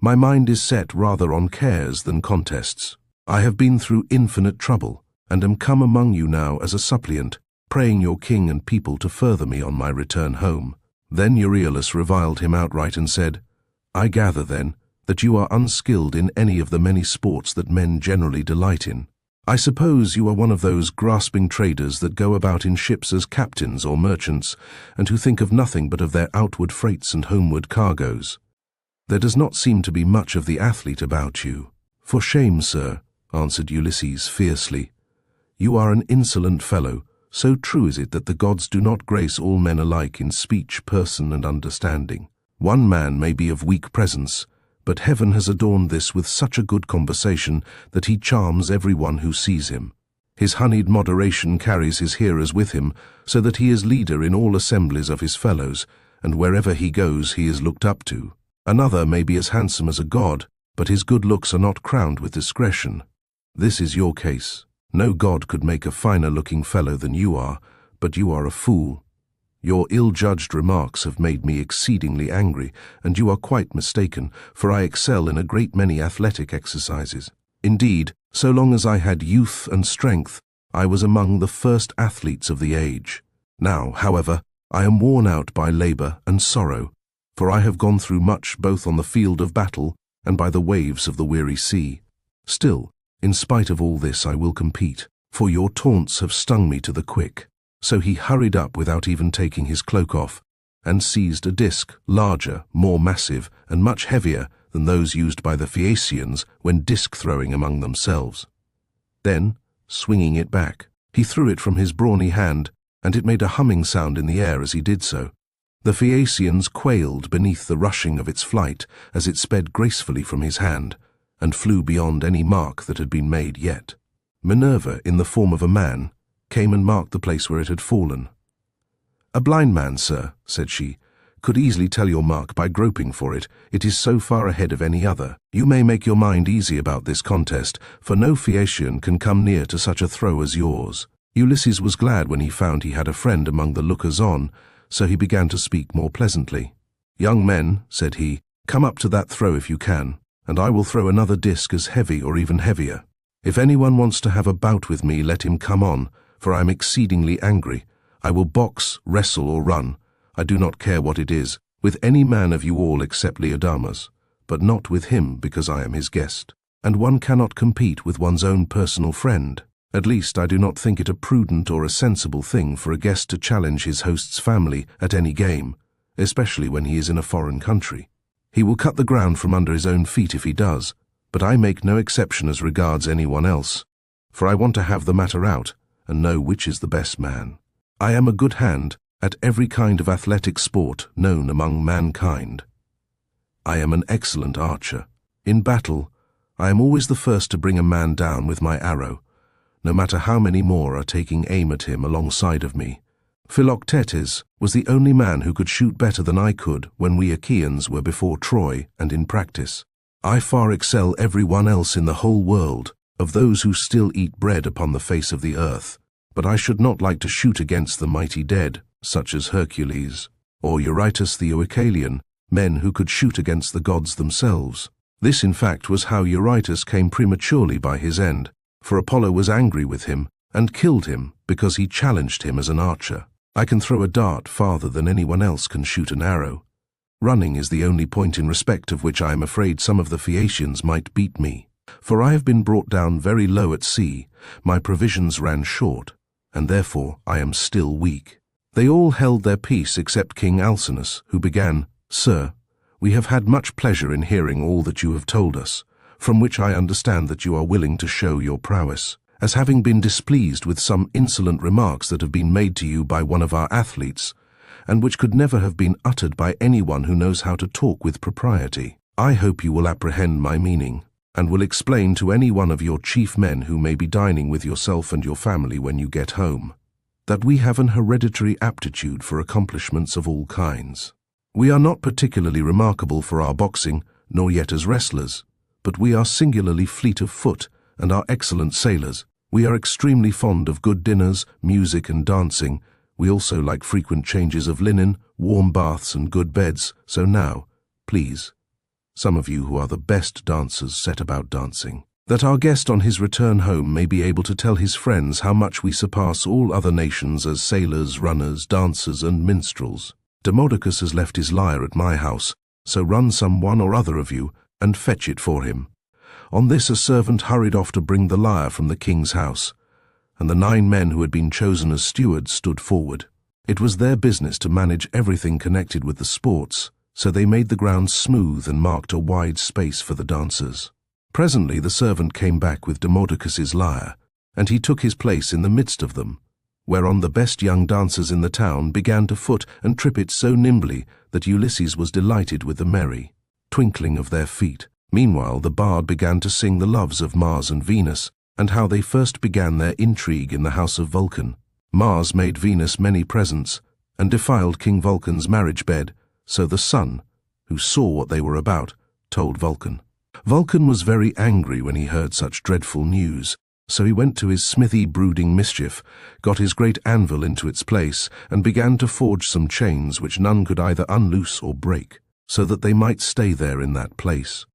My mind is set rather on cares than contests. I have been through infinite trouble, and am come among you now as a suppliant, praying your king and people to further me on my return home." Then Euryalus reviled him outright and said, "I gather, then, that you are unskilled in any of the many sports that men generally delight in. I suppose you are one of those grasping traders that go about in ships as captains or merchants, and who think of nothing but of their outward freights and homeward cargoes. There does not seem to be much of the athlete about you." "For shame, sir," answered Ulysses fiercely. "You are an insolent fellow. So true is it that the gods do not grace all men alike in speech, person, and understanding. One man may be of weak presence, but heaven has adorned this with such a good conversation that he charms every one who sees him. His honeyed moderation carries his hearers with him, so that he is leader in all assemblies of his fellows, and wherever he goes he is looked up to. Another may be as handsome as a god, but his good looks are not crowned with discretion. This is your case. No god could make a finer-looking fellow than you are, but you are a fool. Your ill-judged remarks have made me exceedingly angry, and you are quite mistaken, for I excel in a great many athletic exercises. Indeed, so long as I had youth and strength, I was among the first athletes of the age. Now, however, I am worn out by labor and sorrow, for I have gone through much both on the field of battle and by the waves of the weary sea. Still, in spite of all this, I will compete, for your taunts have stung me to the quick." So he hurried up without even taking his cloak off, and seized a disc, larger, more massive, and much heavier than those used by the Phaeacians when disc-throwing among themselves. Then, swinging it back, he threw it from his brawny hand, and it made a humming sound in the air as he did so. The Phaeacians quailed beneath the rushing of its flight as it sped gracefully from his hand, and flew beyond any mark that had been made yet. Minerva, in the form of a man, came and marked the place where it had fallen. "A blind man, sir," said she, "could easily tell your mark by groping for it. It is so far ahead of any other. You may make your mind easy about this contest, for no Phaeacian can come near to such a throw as yours." Ulysses was glad when he found he had a friend among the lookers-on, so he began to speak more pleasantly. "Young men," said he, "come up to that throw if you can, and I will throw another disc as heavy or even heavier. If anyone wants to have a bout with me, let him come on, for I am exceedingly angry. I will box, wrestle, or run, I do not care what it is, with any man of you all except Laodamas. but not with him because I am his guest. And one cannot compete with one's own personal friend. At least I do not think it a prudent or a sensible thing for a guest to challenge his host's family at any game, especially when he is in a foreign country. He will cut the ground from under his own feet if he does, but I make no exception as regards anyone else, for I want to have the matter out and know which is the best man. I am a good hand at every kind of athletic sport known among mankind. I am an excellent archer. In battle, I am always the first to bring a man down with my arrow, no matter how many more are taking aim at him alongside of me. Philoctetes was the only man who could shoot better than I could when we Achaeans were before Troy and in practice. I far excel everyone else in the whole world, of those who still eat bread upon the face of the earth, but I should not like to shoot against the mighty dead, such as Hercules, or Eurytus the Oechalian, men who could shoot against the gods themselves. This in fact was how Eurytus came prematurely by his end, for Apollo was angry with him and killed him because he challenged him as an archer. I can throw a dart farther than anyone else can shoot an arrow. Running is the only point in respect of which I am afraid some of the Phaeacians might beat me, for I have been brought down very low at sea, my provisions ran short, and therefore I am still weak. They all held their peace except King Alcinous, who began, "Sir, we have had much pleasure in hearing all that you have told us, from which I understand that you are willing to show your prowess, as having been displeased with some insolent remarks that have been made to you by one of our athletes, and which could never have been uttered by anyone who knows how to talk with propriety. I hope you will apprehend my meaning, and will explain to any one of your chief men who may be dining with yourself and your family when you get home, that we have an hereditary aptitude for accomplishments of all kinds. We are not particularly remarkable for our boxing, nor yet as wrestlers, but we are singularly fleet of foot and are excellent sailors. We are extremely fond of good dinners, music and dancing. We also like frequent changes of linen, warm baths and good beds. So now, please, some of you who are the best dancers set about dancing, that our guest on his return home may be able to tell his friends how much we surpass all other nations as sailors, runners, dancers and minstrels. Demodocus has left his lyre at my house, so run some one or other of you and fetch it for him." On this a servant hurried off to bring the lyre from the king's house, and the 9 men who had been chosen as stewards stood forward. It was their business to manage everything connected with the sports, so they made the ground smooth and marked a wide space for the dancers. Presently the servant came back with Demodocus's lyre, and he took his place in the midst of them, whereon the best young dancers in the town began to foot and trip it so nimbly that Ulysses was delighted with the merry twinkling of their feet. Meanwhile the bard began to sing the loves of Mars and Venus, and how they first began their intrigue in the house of Vulcan. Mars made Venus many presents, and defiled King Vulcan's marriage bed, so the sun, who saw what they were about, told Vulcan. Vulcan was very angry when he heard such dreadful news, so he went to his smithy brooding mischief, got his great anvil into its place, and began to forge some chains which none could either unloose or break, so that they might stay there in that place.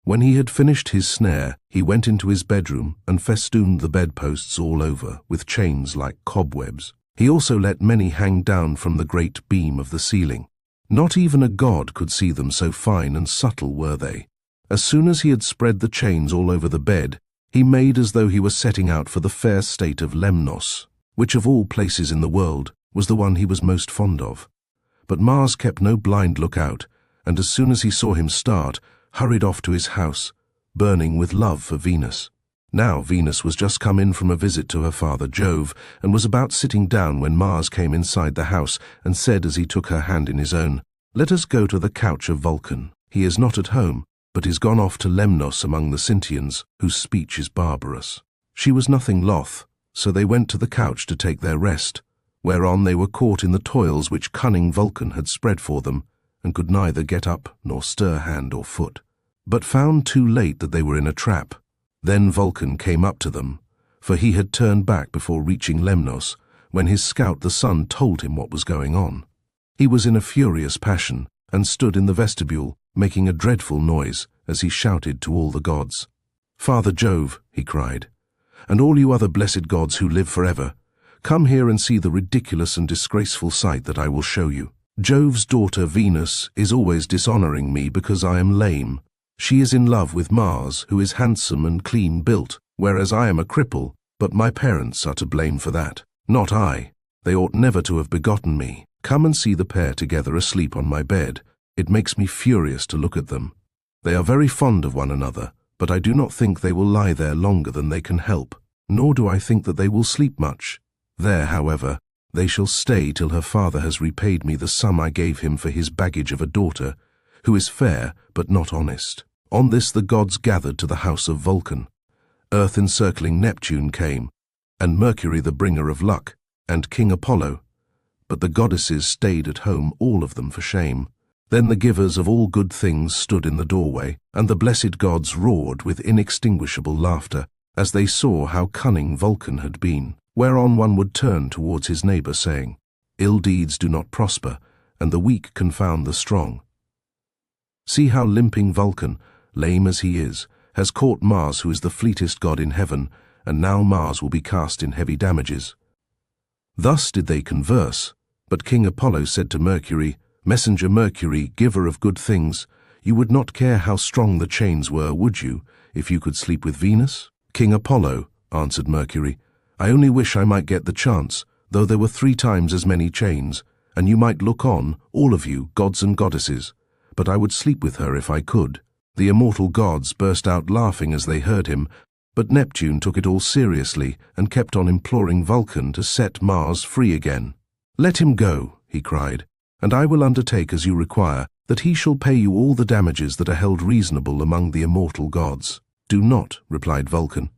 When he had finished his snare, he went into his bedroom and festooned the bedposts all over with chains like cobwebs. He also let many hang down from the great beam of the ceiling. Not even a god could see them, so fine and subtle were they. As soon as he had spread the chains all over the bed, he made as though he was setting out for the fair state of Lemnos, which of all places in the world was the one he was most fond of. But Mars kept no blind lookout, and as soon as he saw him start, hurried off to his house, burning with love for Venus. Now Venus was just come in from a visit to her father Jove, and was about sitting down when Mars came inside the house and said as he took her hand in his own, "Let us go to the couch of Vulcan. He is not at home, but is gone off to Lemnos among the Sintians, whose speech is barbarous." She was nothing loth, so they went to the couch to take their rest, whereon they were caught in the toils which cunning Vulcan had spread for them, and could neither get up nor stir hand or foot, but found too late that they were in a trap. Then Vulcan came up to them, for he had turned back before reaching Lemnos, when his scout the sun told him what was going on. He was in a furious passion, and stood in the vestibule, making a dreadful noise, as he shouted to all the gods. "Father Jove," he cried, "and all you other blessed gods who live forever, come here and see the ridiculous and disgraceful sight that I will show you." Jove's daughter Venus is always dishonoring me because I am lame. She is in love with Mars, who is handsome and clean built, whereas I am a cripple, but my parents are to blame for that. Not I. They ought never to have begotten me. Come and see the pair together asleep on my bed. It makes me furious to look at them. They are very fond of one another, but I do not think they will lie there longer than they can help, nor do I think that they will sleep much. There, however, they shall stay till her father has repaid me the sum I gave him for his baggage of a daughter, who is fair but not honest. On this the gods gathered to the house of Vulcan. Earth-encircling Neptune came, and Mercury the bringer of luck, and King Apollo. But the goddesses stayed at home, all of them for shame. Then the givers of all good things stood in the doorway, and the blessed gods roared with inextinguishable laughter, as they saw how cunning Vulcan had been. Whereon one would turn towards his neighbor, saying, "Ill deeds do not prosper, and the weak confound the strong." See how limping Vulcan, lame as he is, has caught Mars, who is the fleetest god in heaven, and now Mars will be cast in heavy damages. Thus did they converse, but King Apollo said to Mercury, "Messenger Mercury, giver of good things, you would not care how strong the chains were, would you, if you could sleep with Venus?" "King Apollo," answered Mercury, "I only wish I might get the chance, though there were 3 times as many chains, and you might look on, all of you, gods and goddesses, but I would sleep with her if I could." The immortal gods burst out laughing as they heard him, but Neptune took it all seriously and kept on imploring Vulcan to set Mars free again. "Let him go," he cried, "and I will undertake, as you require, that he shall pay you all the damages that are held reasonable among the immortal gods." "Do not," replied Vulcan.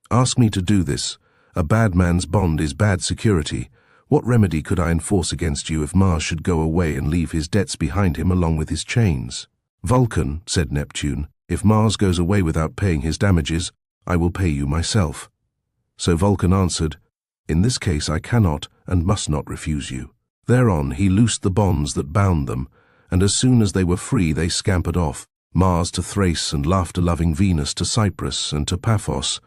"Ask me to do this. A bad man's bond is bad security. What remedy could I enforce against you if Mars should go away and leave his debts behind him along with his chains?" "Vulcan," said Neptune, "if Mars goes away without paying his damages, I will pay you myself." So Vulcan answered, "In this case I cannot and must not refuse you." Thereon he loosed the bonds that bound them, and as soon as they were free they scampered off, Mars to Thrace and laughter-loving Venus to Cyprus and to Paphos,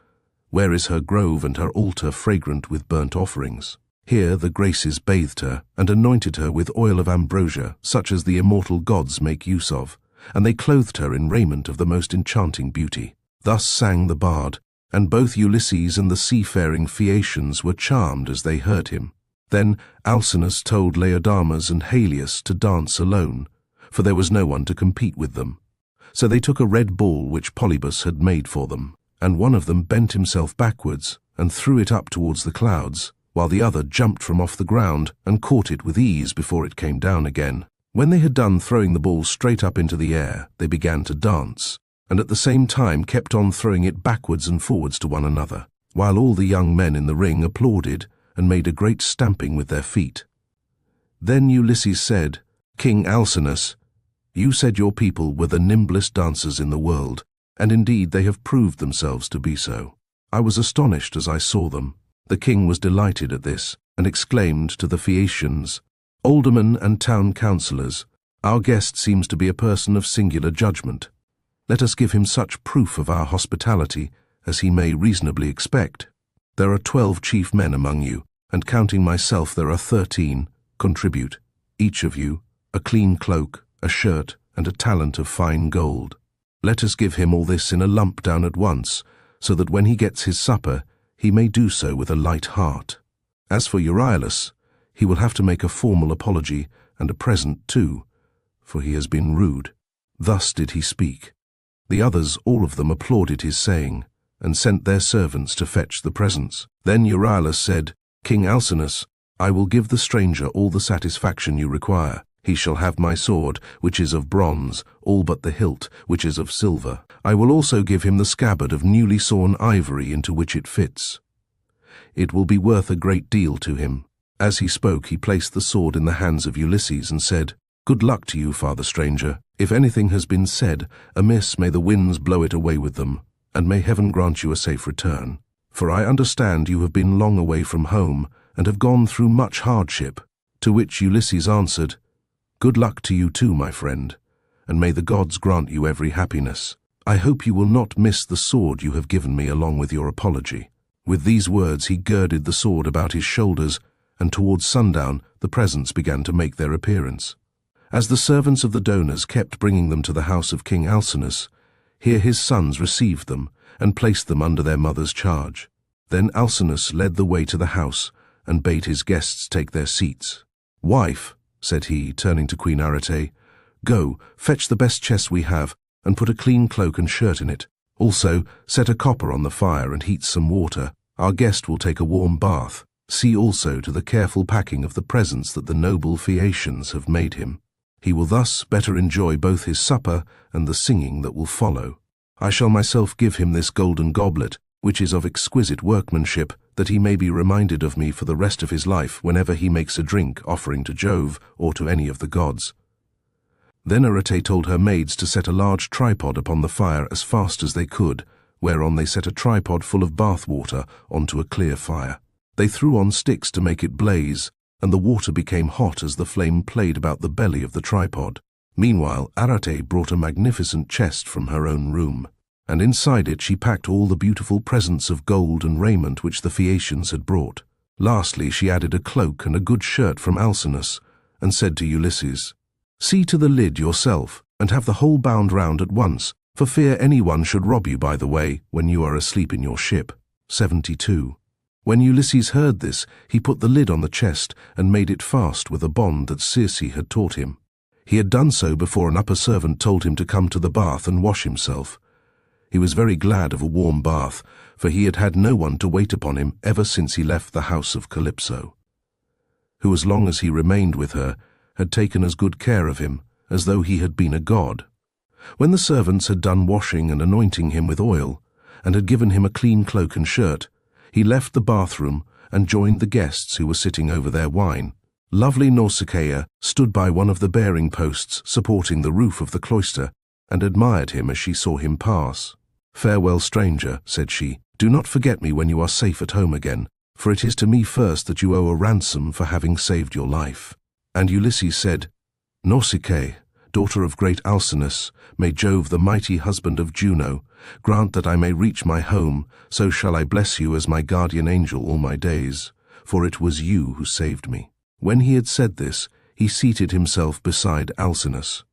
where is her grove and her altar fragrant with burnt offerings. Here the Graces bathed her and anointed her with oil of ambrosia, such as the immortal gods make use of, and they clothed her in raiment of the most enchanting beauty. Thus sang the bard, and both Ulysses and the seafaring Phaeacians were charmed as they heard him. Then Alcinous told Laodamas and Helios to dance alone, for there was no one to compete with them. So they took a red ball which Polybus had made for them, and one of them bent himself backwards and threw it up towards the clouds, while the other jumped from off the ground and caught it with ease before it came down again. When they had done throwing the ball straight up into the air, they began to dance, and at the same time kept on throwing it backwards and forwards to one another, while all the young men in the ring applauded and made a great stamping with their feet. Then Ulysses said, "King Alcinous, you said your people were the nimblest dancers in the world, and indeed they have proved themselves to be so. I was astonished as I saw them." The king was delighted at this, and exclaimed to the Phaeacians, "Aldermen and town councillors, our guest seems to be a person of singular judgment. Let us give him such proof of our hospitality as he may reasonably expect. There are 12 chief men among you, and counting myself there are 13. Contribute, each of you, a clean cloak, a shirt, and a talent of fine gold. Let us give him all this in a lump down at once, so that when he gets his supper, he may do so with a light heart. As for Euryalus, he will have to make a formal apology and a present too, for he has been rude." Thus did he speak. The others, all of them, applauded his saying, and sent their servants to fetch the presents. Then Euryalus said, "King Alcinous, I will give the stranger all the satisfaction you require. He shall have my sword, which is of bronze, all but the hilt, which is of silver. I will also give him the scabbard of newly sawn ivory into which it fits. It will be worth a great deal to him." As he spoke, he placed the sword in the hands of Ulysses and said, "Good luck to you, father stranger. If anything has been said amiss, may the winds blow it away with them, and may heaven grant you a safe return. For I understand you have been long away from home, and have gone through much hardship." To which Ulysses answered, "Good luck to you too, my friend, and may the gods grant you every happiness. I hope you will not miss the sword you have given me along with your apology." With these words he girded the sword about his shoulders, and towards sundown the presents began to make their appearance. As the servants of the donors kept bringing them to the house of King Alcinous, here his sons received them and placed them under their mother's charge. Then Alcinous led the way to the house and bade his guests take their seats. "Wife," said he, turning to Queen Arete, "go, fetch the best chest we have, and put a clean cloak and shirt in it. Also, set a copper on the fire and heat some water. Our guest will take a warm bath. See also to the careful packing of the presents that the noble Phaeacians have made him. He will thus better enjoy both his supper and the singing that will follow. I shall myself give him this golden goblet, which is of exquisite workmanship, that he may be reminded of me for the rest of his life whenever he makes a drink offering to Jove or to any of the gods." Then Arete told her maids to set a large tripod upon the fire as fast as they could, whereon they set a tripod full of bath water onto a clear fire. They threw on sticks to make it blaze, and the water became hot as the flame played about the belly of the tripod. Meanwhile, Arete brought a magnificent chest from her own room, and inside it she packed all the beautiful presents of gold and raiment which the Phaeacians had brought. Lastly, she added a cloak and a good shirt from Alcinous, and said to Ulysses, "See to the lid yourself, and have the whole bound round at once, for fear anyone should rob you by the way, when you are asleep in your ship." 72. When Ulysses heard this, he put the lid on the chest and made it fast with a bond that Circe had taught him. He had done so before an upper servant told him to come to the bath and wash himself. He was very glad of a warm bath, for he had had no one to wait upon him ever since he left the house of Calypso, who, as long as he remained with her, had taken as good care of him as though he had been a god. When the servants had done washing and anointing him with oil, and had given him a clean cloak and shirt, he left the bathroom and joined the guests who were sitting over their wine. Lovely Nausicaa stood by one of the bearing posts supporting the roof of the cloister, and admired him as she saw him pass. "Farewell, stranger," said she. "Do not forget me when you are safe at home again, for it is to me first that you owe a ransom for having saved your life." And Ulysses said, "Nausicaa, daughter of great Alcinous, may Jove, the mighty husband of Juno, grant that I may reach my home, so shall I bless you as my guardian angel all my days, for it was you who saved me." When he had said this, he seated himself beside Alcinous.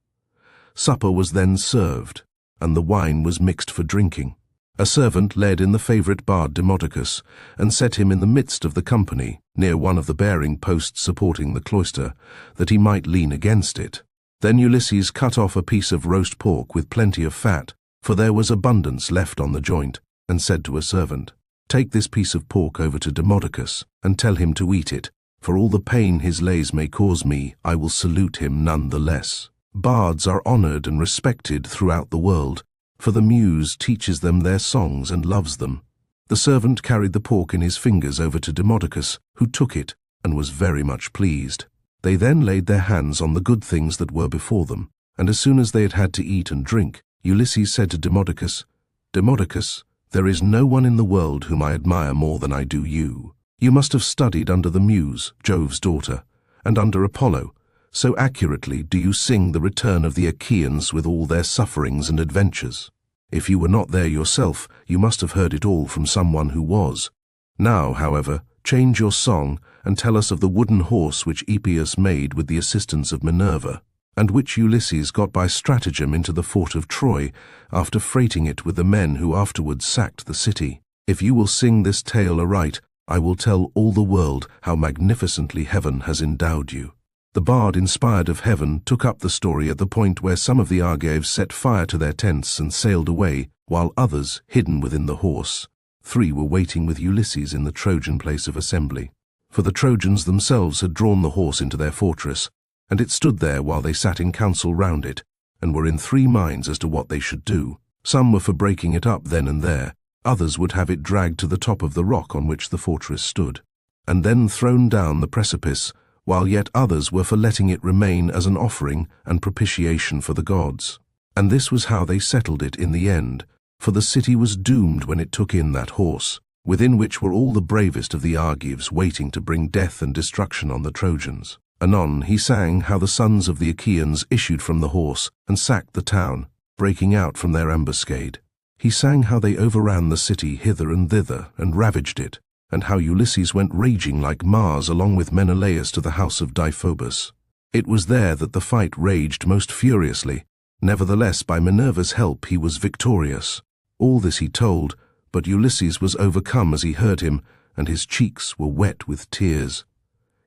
Supper was then served, and the wine was mixed for drinking. A servant led in the favourite bard Demodocus, and set him in the midst of the company, near one of the bearing posts supporting the cloister, that he might lean against it. Then Ulysses cut off a piece of roast pork with plenty of fat, for there was abundance left on the joint, and said to a servant, "Take this piece of pork over to Demodocus, and tell him to eat it. For all the pain his lays may cause me, I will salute him none the less." Bards are honoured and respected throughout the world, for the muse teaches them their songs and loves them. The servant carried the pork in his fingers over to Demodocus, who took it and was very much pleased. They then laid their hands on the good things that were before them, and as soon as they had had to eat and drink, Ulysses said to Demodocus, "Demodocus, there is no one in the world whom I admire more than I do you. You must have studied under the Muse, Jove's daughter, and under Apollo. So accurately do you sing the return of the Achaeans with all their sufferings and adventures. If you were not there yourself, you must have heard it all from someone who was. Now, however, change your song and tell us of the wooden horse which Epeus made with the assistance of Minerva, and which Ulysses got by stratagem into the fort of Troy, after freighting it with the men who afterwards sacked the city. If you will sing this tale aright, I will tell all the world how magnificently heaven has endowed you." The bard, inspired of heaven, took up the story at the point where some of the Argives set fire to their tents and sailed away, while others, hidden within the horse, 3 were waiting with Ulysses in the Trojan place of assembly. For the Trojans themselves had drawn the horse into their fortress, and it stood there while they sat in council round it, and were in 3 minds as to what they should do. Some were for breaking it up then and there, others would have it dragged to the top of the rock on which the fortress stood, and then thrown down the precipice, while yet others were for letting it remain as an offering and propitiation for the gods. And this was how they settled it in the end, for the city was doomed when it took in that horse, within which were all the bravest of the Argives waiting to bring death and destruction on the Trojans. Anon he sang how the sons of the Achaeans issued from the horse and sacked the town, breaking out from their ambuscade. He sang how they overran the city hither and thither and ravaged it, and how Ulysses went raging like Mars along with Menelaus to the house of Deiphobus. It was there that the fight raged most furiously. Nevertheless, by Minerva's help, he was victorious. All this he told, but Ulysses was overcome as he heard him, and his cheeks were wet with tears.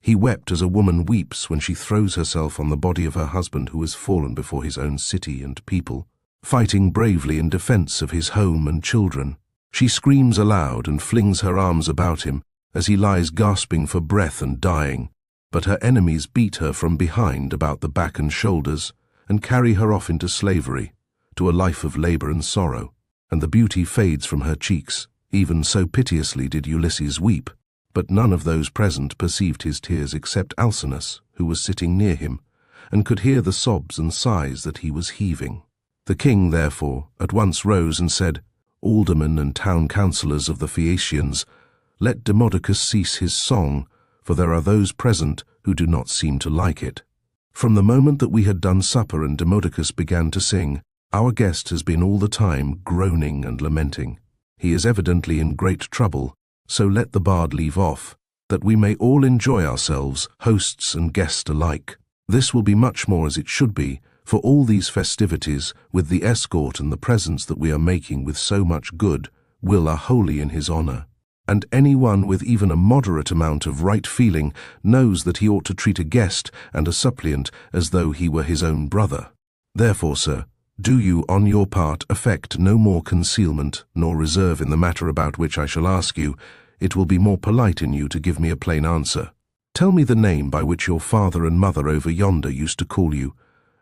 He wept as a woman weeps when she throws herself on the body of her husband who has fallen before his own city and people, fighting bravely in defense of his home and children. She screams aloud and flings her arms about him as he lies gasping for breath and dying, but her enemies beat her from behind about the back and shoulders and carry her off into slavery, to a life of labor and sorrow, and the beauty fades from her cheeks. Even so piteously did Ulysses weep, but none of those present perceived his tears except Alcinous, who was sitting near him, and could hear the sobs and sighs that he was heaving. The king, therefore, at once rose and said, "Aldermen and town councillors of the Phaeacians, let Demodocus cease his song, for there are those present who do not seem to like it." From the moment that we had done supper and Demodocus began to sing, our guest has been all the time groaning and lamenting. He is evidently in great trouble, so let the bard leave off, that we may all enjoy ourselves, hosts and guests alike. This will be much more as it should be, for all these festivities, with the escort and the presents that we are making with so much good, will are wholly in his honor. And anyone with even a moderate amount of right feeling knows that he ought to treat a guest and a suppliant as though he were his own brother. Therefore, sir, do you, on your part, affect no more concealment nor reserve in the matter about which I shall ask you. It will be more polite in you to give me a plain answer. Tell me the name by which your father and mother over yonder used to call you,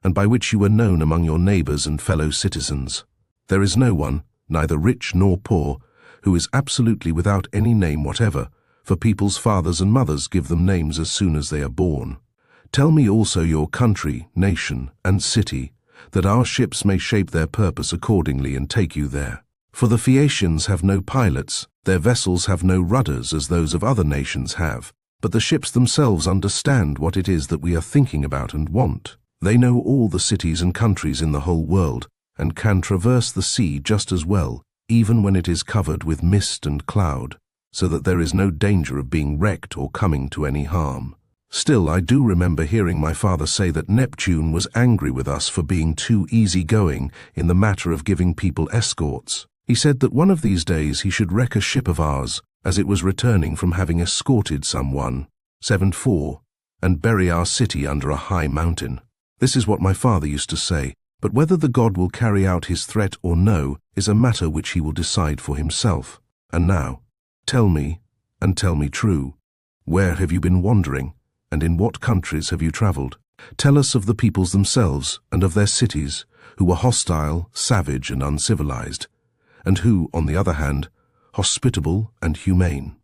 and by which you were known among your neighbors and fellow citizens. There is no one, neither rich nor poor, who is absolutely without any name whatever, for people's fathers and mothers give them names as soon as they are born. Tell me also your country, nation, and city, that our ships may shape their purpose accordingly and take you there. For the Phaeacians have no pilots, their vessels have no rudders as those of other nations have, but the ships themselves understand what it is that we are thinking about and want. They know all the cities and countries in the whole world, and can traverse the sea just as well, even when it is covered with mist and cloud, so that there is no danger of being wrecked or coming to any harm. Still, I do remember hearing my father say that Neptune was angry with us for being too easy-going in the matter of giving people escorts. He said that one of these days he should wreck a ship of ours, as it was returning from having escorted someone, 7-4, and bury our city under a high mountain. This is what my father used to say, but whether the god will carry out his threat or no is a matter which he will decide for himself. And now, tell me, and tell me true, where have you been wandering, and in what countries have you traveled? Tell us of the peoples themselves and of their cities, who were hostile, savage, and uncivilized, and who, on the other hand, hospitable and humane.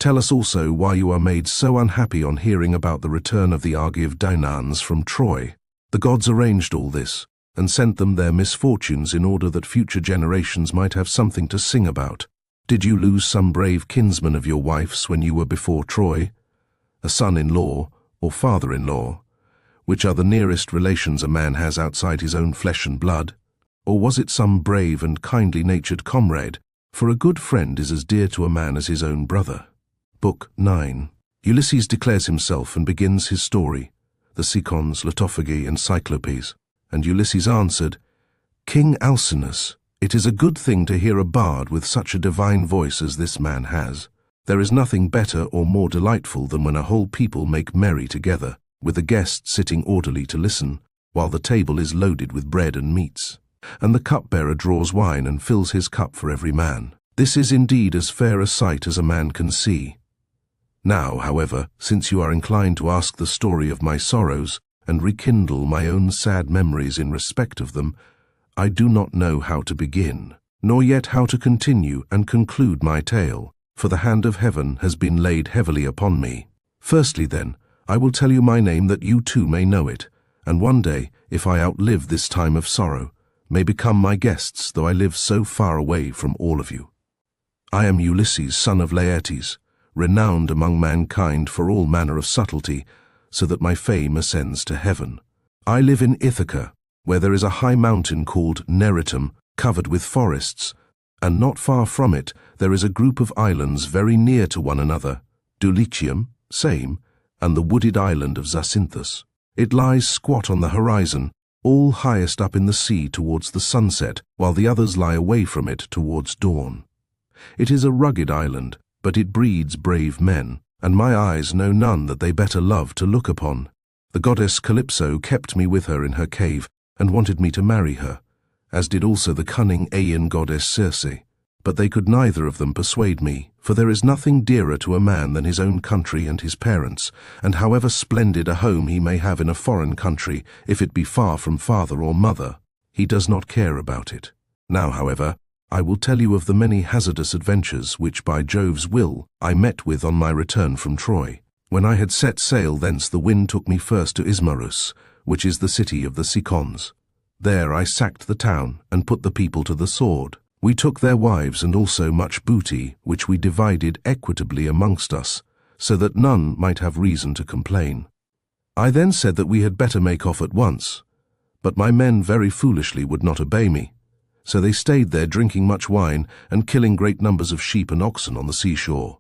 Tell us also why you are made so unhappy on hearing about the return of the Argive Dainans from Troy. The gods arranged all this, and sent them their misfortunes in order that future generations might have something to sing about. Did you lose some brave kinsman of your wife's when you were before Troy? A son-in-law or father-in-law, which are the nearest relations a man has outside his own flesh and blood? Or was it some brave and kindly-natured comrade? For a good friend is as dear to a man as his own brother. Book 9. Ulysses declares himself and begins his story, the Cicons, Latophagi, and Cyclopes. And Ulysses answered, "King Alcinous, it is a good thing to hear a bard with such a divine voice as this man has. There is nothing better or more delightful than when a whole people make merry together, with a guest sitting orderly to listen, while the table is loaded with bread and meats, and the cupbearer draws wine and fills his cup for every man. This is indeed as fair a sight as a man can see. Now, however, since you are inclined to ask the story of my sorrows, and rekindle my own sad memories in respect of them, I do not know how to begin, nor yet how to continue and conclude my tale, for the hand of heaven has been laid heavily upon me. Firstly, then, I will tell you my name that you too may know it, and one day, if I outlive this time of sorrow, may become my guests, though I live so far away from all of you. I am Ulysses, son of Laertes, renowned among mankind for all manner of subtlety, so that my fame ascends to heaven. I live in Ithaca, where there is a high mountain called Neritum, covered with forests, and not far from it there is a group of islands very near to one another, Dulichium, same, and the wooded island of Zacynthus. It lies squat on the horizon, all highest up in the sea towards the sunset, while the others lie away from it towards dawn. It is a rugged island, but it breeds brave men, and my eyes know none that they better love to look upon. The goddess Calypso kept me with her in her cave, and wanted me to marry her, as did also the cunning Aeaean goddess Circe. But they could neither of them persuade me, for there is nothing dearer to a man than his own country and his parents, and however splendid a home he may have in a foreign country, if it be far from father or mother, he does not care about it. Now, however, I will tell you of the many hazardous adventures which, by Jove's will, I met with on my return from Troy. When I had set sail thence, the wind took me first to Ismarus, which is the city of the Cicons. There I sacked the town, and put the people to the sword. We took their wives and also much booty, which we divided equitably amongst us, so that none might have reason to complain. I then said that we had better make off at once, but my men very foolishly would not obey me. So they stayed there drinking much wine and killing great numbers of sheep and oxen on the seashore.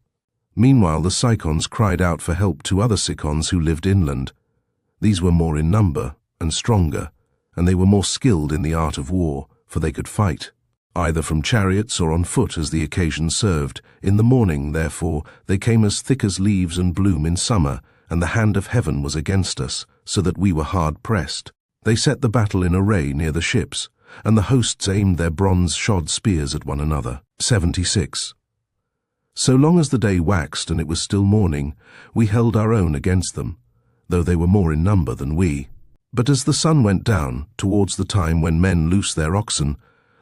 Meanwhile the Cicons cried out for help to other Cicons who lived inland. These were more in number and stronger, and they were more skilled in the art of war, for they could fight, either from chariots or on foot as the occasion served. In the morning, therefore, they came as thick as leaves and bloom in summer, and the hand of heaven was against us, so that we were hard pressed. They set the battle in array near the ships, and the hosts aimed their bronze-shod spears at one another. 76. So long as the day waxed and it was still morning, we held our own against them, though they were more in number than we. But as the sun went down, towards the time when men loose their oxen,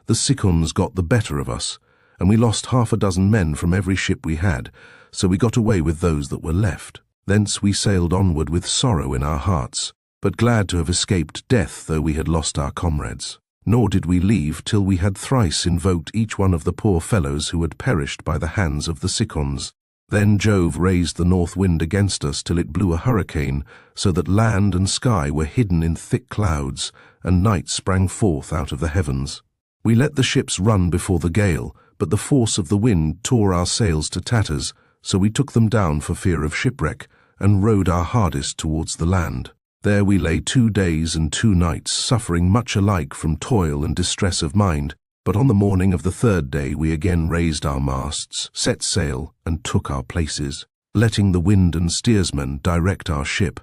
the Cicons got the better of us, and we lost 6 men from every ship we had, so we got away with those that were left. Thence we sailed onward with sorrow in our hearts, but glad to have escaped death, though we had lost our comrades. Nor did we leave till we had thrice invoked each one of the poor fellows who had perished by the hands of the Cicons. Then Jove raised the north wind against us till it blew a hurricane, so that land and sky were hidden in thick clouds, and night sprang forth out of the heavens. We let the ships run before the gale, but the force of the wind tore our sails to tatters, so we took them down for fear of shipwreck, and rowed our hardest towards the land. There we lay 2 days and 2 nights, suffering much alike from toil and distress of mind, but on the morning of the 3rd day we again raised our masts, set sail, and took our places, letting the wind and steersman direct our ship.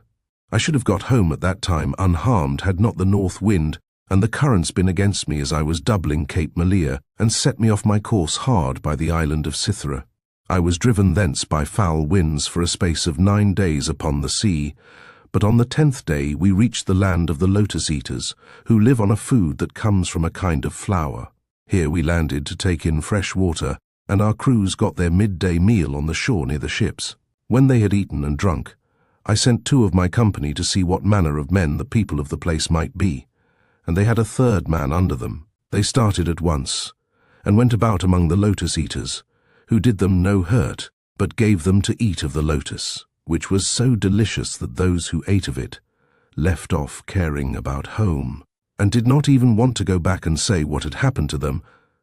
I should have got home at that time unharmed had not the north wind and the currents been against me as I was doubling Cape Malea, and set me off my course hard by the island of Cythera. I was driven thence by foul winds for a space of 9 days upon the sea, but on the 10th day we reached the land of the lotus-eaters, who live on a food that comes from a kind of flower. Here we landed to take in fresh water, and our crews got their midday meal on the shore near the ships. When they had eaten and drunk, I sent 2 of my company to see what manner of men the people of the place might be, and they had a 3rd man under them. They started at once, and went about among the lotus-eaters, who did them no hurt, but gave them to eat of the lotus, which was so delicious that those who ate of it left off caring about home, and did not even want to go back and say what had happened to them,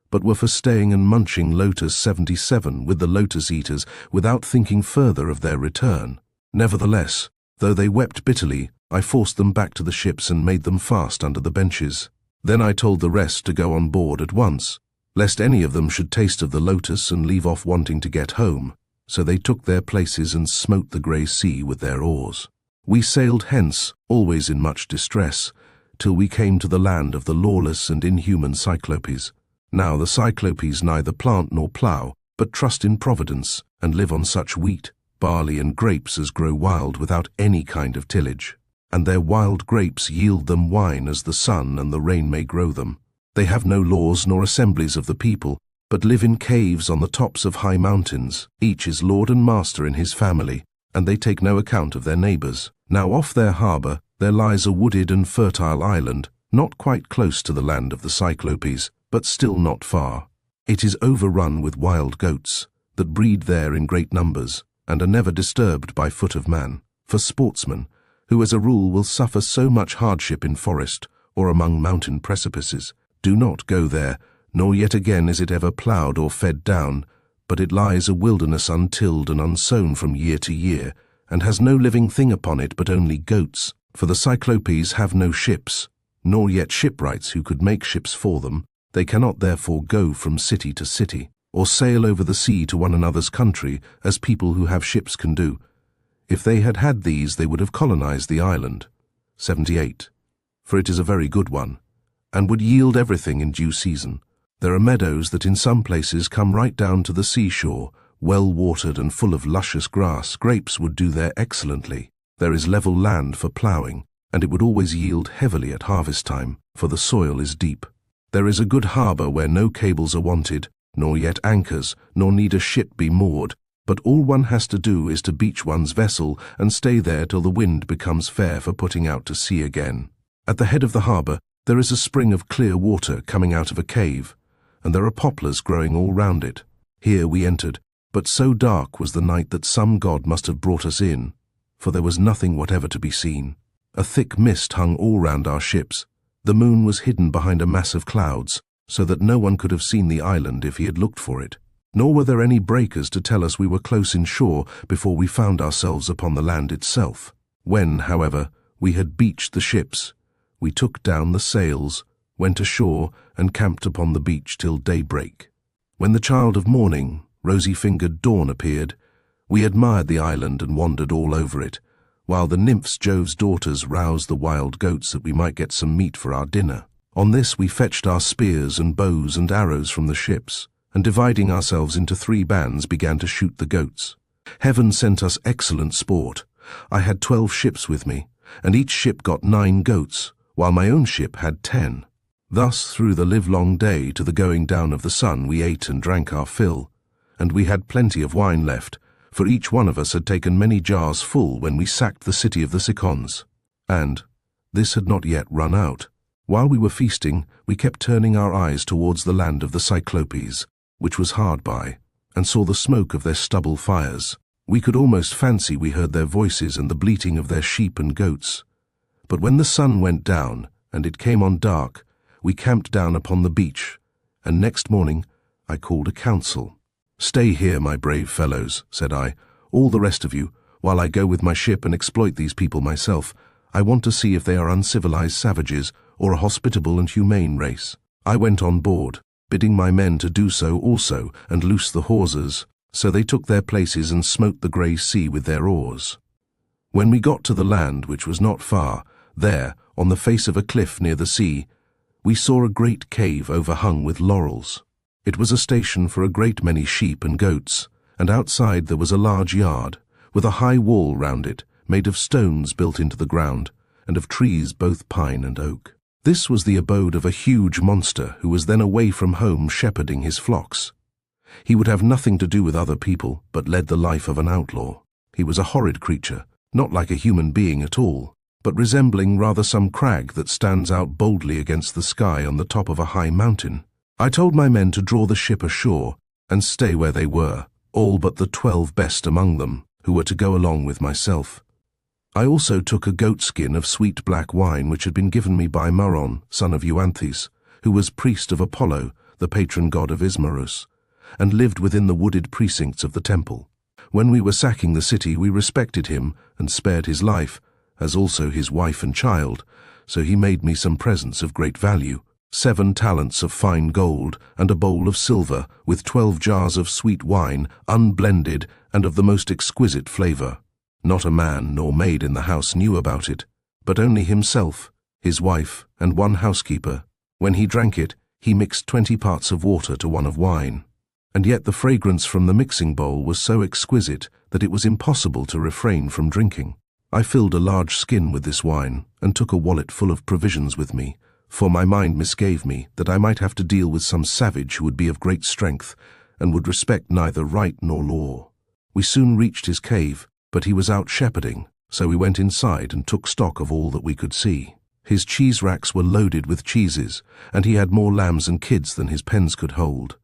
but were for staying and munching lotus 77 with the lotus-eaters without thinking further of their return. Nevertheless, though they wept bitterly, I forced them back to the ships and made them fast under the benches. Then I told the rest to go on board at once, lest any of them should taste of the lotus and leave off wanting to get home. So they took their places and smote the grey sea with their oars. We sailed hence, always in much distress, till we came to the land of the lawless and inhuman Cyclopes. Now the Cyclopes neither plant nor plough, but trust in Providence, and live on such wheat, barley and grapes as grow wild without any kind of tillage. And their wild grapes yield them wine as the sun and the rain may grow them. They have no laws nor assemblies of the people, but live in caves on the tops of high mountains. Each is lord and master in his family, and they take no account of their neighbours. Now off their harbour there lies a wooded and fertile island, not quite close to the land of the Cyclopes, but still not far. It is overrun with wild goats, that breed there in great numbers, and are never disturbed by foot of man. For sportsmen, who as a rule will suffer so much hardship in forest or among mountain precipices, do not go there, nor yet again is it ever ploughed or fed down, but it lies a wilderness untilled and unsown from year to year, and has no living thing upon it but only goats. For the Cyclopes have no ships, nor yet shipwrights who could make ships for them. They cannot therefore go from city to city, or sail over the sea to one another's country, as people who have ships can do. If they had had these, they would have colonized the island. 78. For it is a very good one, and would yield everything in due season. There are meadows that in some places come right down to the seashore, well watered and full of luscious grass. Grapes would do there excellently. There is level land for ploughing, and it would always yield heavily at harvest time, for the soil is deep. There is a good harbour where no cables are wanted, nor yet anchors, nor need a ship be moored, but all one has to do is to beach one's vessel and stay there till the wind becomes fair for putting out to sea again. At the head of the harbour there is a spring of clear water coming out of a cave, and there are poplars growing all round it. Here we entered, but so dark was the night that some god must have brought us in, for there was nothing whatever to be seen. A thick mist hung all round our ships. The moon was hidden behind a mass of clouds, so that no one could have seen the island if he had looked for it. Nor were there any breakers to tell us we were close inshore before we found ourselves upon the land itself. When, however, we had beached the ships, we took down the sails, went ashore, and camped upon the beach till daybreak. When the child of morning, rosy-fingered dawn, appeared, we admired the island and wandered all over it, while the nymphs Jove's daughters roused the wild goats that we might get some meat for our dinner. On this we fetched our spears and bows and arrows from the ships, and dividing ourselves into 3 bands began to shoot the goats. Heaven sent us excellent sport. I had 12 ships with me, and each ship got 9 goats, while my own ship had 10. Thus through the livelong day to the going down of the sun we ate and drank our fill, and we had plenty of wine left, for each one of us had taken many jars full when we sacked the city of the Cicons. And this had not yet run out. While we were feasting, we kept turning our eyes towards the land of the Cyclopes, which was hard by, and saw the smoke of their stubble fires. We could almost fancy we heard their voices and the bleating of their sheep and goats. But when the sun went down, and it came on dark, we camped down upon the beach, and next morning I called a council. "Stay here, my brave fellows," said I, "all the rest of you, while I go with my ship and exploit these people myself. I want to see if they are uncivilized savages or a hospitable and humane race." I went on board, bidding my men to do so also and loose the hawsers, so they took their places and smote the grey sea with their oars. When we got to the land, which was not far, there, on the face of a cliff near the sea, we saw a great cave overhung with laurels. It was a station for a great many sheep and goats, and outside there was a large yard, with a high wall round it, made of stones built into the ground, and of trees both pine and oak. This was the abode of a huge monster who was then away from home shepherding his flocks. He would have nothing to do with other people, but led the life of an outlaw. He was a horrid creature, not like a human being at all, but resembling rather some crag that stands out boldly against the sky on the top of a high mountain. I told my men to draw the ship ashore and stay where they were, all but the 12 best among them, who were to go along with myself. I also took a goatskin of sweet black wine which had been given me by Maron, son of Euanthes, who was priest of Apollo, the patron god of Ismarus, and lived within the wooded precincts of the temple. When we were sacking the city, we respected him and spared his life, as also his wife and child, so he made me some presents of great value, 7 talents of fine gold and a bowl of silver, with 12 jars of sweet wine, unblended and of the most exquisite flavour. Not a man nor maid in the house knew about it, but only himself, his wife, and 1 housekeeper. When he drank it, he mixed 20 parts of water to 1 of wine. And yet the fragrance from the mixing bowl was so exquisite that it was impossible to refrain from drinking. I filled a large skin with this wine, and took a wallet full of provisions with me, for my mind misgave me that I might have to deal with some savage who would be of great strength, and would respect neither right nor law. We soon reached his cave, but he was out shepherding, so we went inside and took stock of all that we could see. His cheese racks were loaded with cheeses, and he had more lambs and kids than his pens could hold.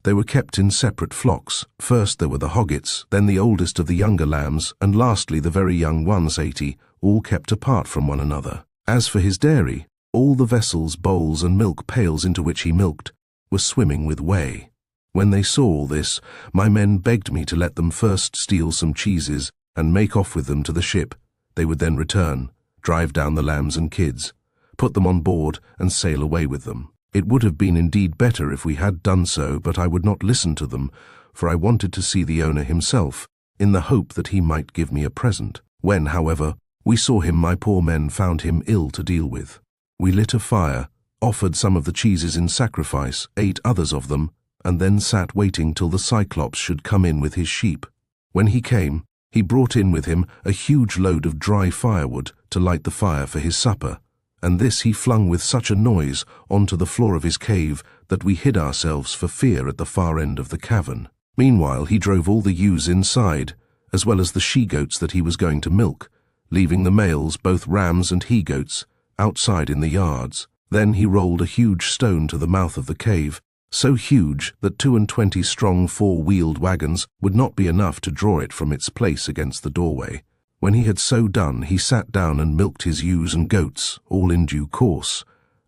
They were kept in separate flocks. First there were the hoggets, then the oldest of the younger lambs, and lastly the very young ones, 80, all kept apart from one another. As for his dairy, all the vessels, bowls, and milk pails into which he milked were swimming with whey. When they saw all this, my men begged me to let them first steal some cheeses and make off with them to the ship. They would then return, drive down the lambs and kids, put them on board and sail away with them. It would have been indeed better if we had done so, but I would not listen to them, for I wanted to see the owner himself, in the hope that he might give me a present. When, however, we saw him, my poor men found him ill to deal with. We lit a fire, offered some of the cheeses in sacrifice, ate others of them, and then sat waiting till the Cyclops should come in with his sheep. When he came, he brought in with him a huge load of dry firewood to light the fire for his supper, and this he flung with such a noise onto the floor of his cave that we hid ourselves for fear at the far end of the cavern. Meanwhile he drove all the ewes inside, as well as the she-goats that he was going to milk, leaving the males, both rams and he-goats, outside in the yards. Then he rolled a huge stone to the mouth of the cave, so huge that 22 strong 4-wheeled wagons would not be enough to draw it from its place against the doorway. When he had so done, he sat down and milked his ewes and goats, all in due course,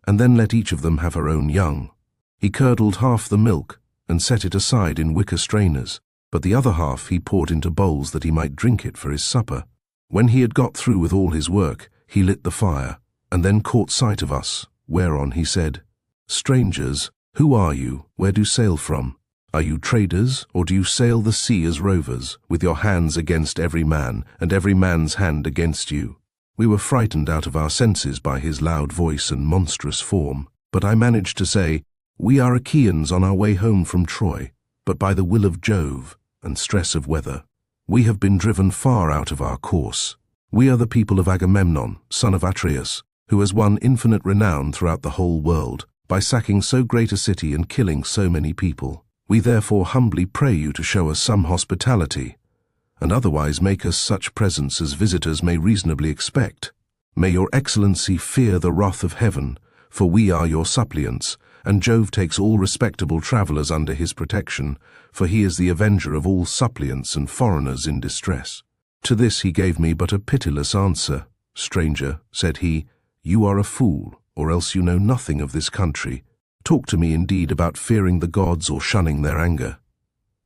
and then let each of them have her own young. He curdled half the milk and set it aside in wicker strainers, but the other half he poured into bowls that he might drink it for his supper. When he had got through with all his work, he lit the fire, and then caught sight of us, whereon he said, "Strangers, who are you? Where do you sail from? Are you traders, or do you sail the sea as rovers, with your hands against every man, and every man's hand against you?" We were frightened out of our senses by his loud voice and monstrous form, but I managed to say, "We are Achaeans on our way home from Troy, but by the will of Jove and stress of weather, we have been driven far out of our course. We are the people of Agamemnon, son of Atreus, who has won infinite renown throughout the whole world, by sacking so great a city and killing so many people. We therefore humbly pray you to show us some hospitality, and otherwise make us such presents as visitors may reasonably expect. May your excellency fear the wrath of heaven, for we are your suppliants, and Jove takes all respectable travellers under his protection, for he is the avenger of all suppliants and foreigners in distress." To this he gave me but a pitiless answer. "Stranger," said he, "you are a fool, or else you know nothing of this country. Talk to me indeed about fearing the gods or shunning their anger.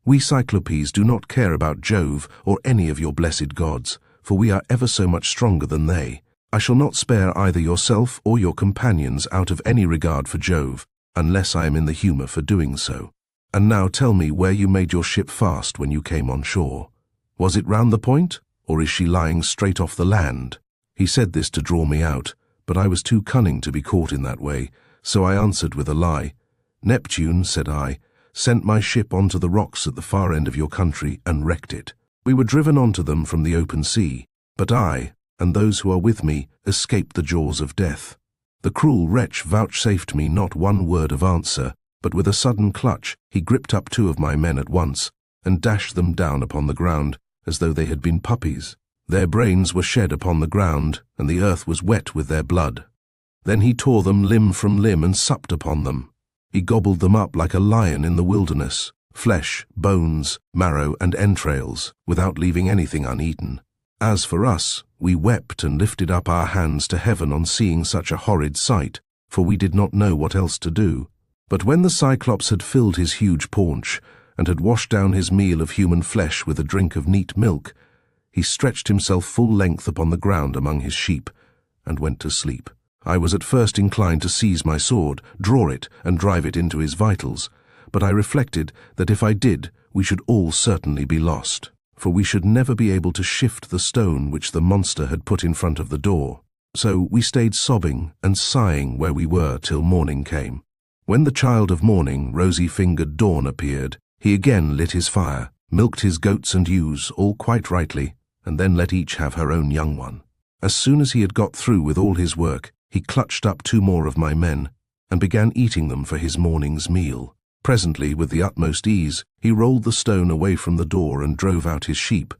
We Cyclopes do not care about Jove or any of your blessed gods, for we are ever so much stronger than they. I shall not spare either yourself or your companions out of any regard for Jove, unless I am in the humour for doing so. And now tell me where you made your ship fast when you came on shore. Was it round the point, or is she lying straight off the land?" He said this to draw me out, but I was too cunning to be caught in that way, so I answered with a lie. "Neptune," said I, "sent my ship onto the rocks at the far end of your country and wrecked it. We were driven onto them from the open sea, but I, and those who are with me, escaped the jaws of death." The cruel wretch vouchsafed me not one word of answer, but with a sudden clutch he gripped up 2 of my men at once, and dashed them down upon the ground, as though they had been puppies. Their brains were shed upon the ground, and the earth was wet with their blood. Then he tore them limb from limb and supped upon them. He gobbled them up like a lion in the wilderness, flesh, bones, marrow, and entrails, without leaving anything uneaten. As for us, we wept and lifted up our hands to heaven on seeing such a horrid sight, for we did not know what else to do. But when the Cyclops had filled his huge paunch, and had washed down his meal of human flesh with a drink of neat milk, he stretched himself full length upon the ground among his sheep, and went to sleep. I was at first inclined to seize my sword, draw it, and drive it into his vitals, but I reflected that if I did, we should all certainly be lost, for we should never be able to shift the stone which the monster had put in front of the door. So we stayed sobbing and sighing where we were till morning came. When the child of morning, rosy-fingered Dawn, appeared, he again lit his fire, milked his goats and ewes, all quite rightly, and then let each have her own young one. As soon as he had got through with all his work, he clutched up 2 more of my men, and began eating them for his morning's meal. Presently, with the utmost ease, he rolled the stone away from the door and drove out his sheep,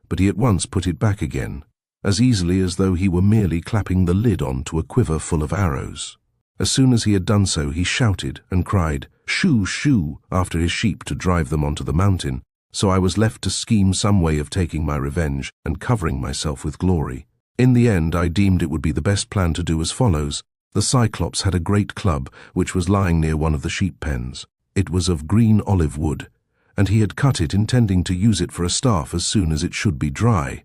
but he at once put it back again, as easily as though he were merely clapping the lid on to a quiver full of arrows. As soon as he had done so, he shouted and cried, "Shoo, shoo," after his sheep to drive them onto the mountain, so I was left to scheme some way of taking my revenge and covering myself with glory. In the end, I deemed it would be the best plan to do as follows. The Cyclops had a great club which was lying near one of the sheep pens. It was of green olive wood, and he had cut it intending to use it for a staff as soon as it should be dry.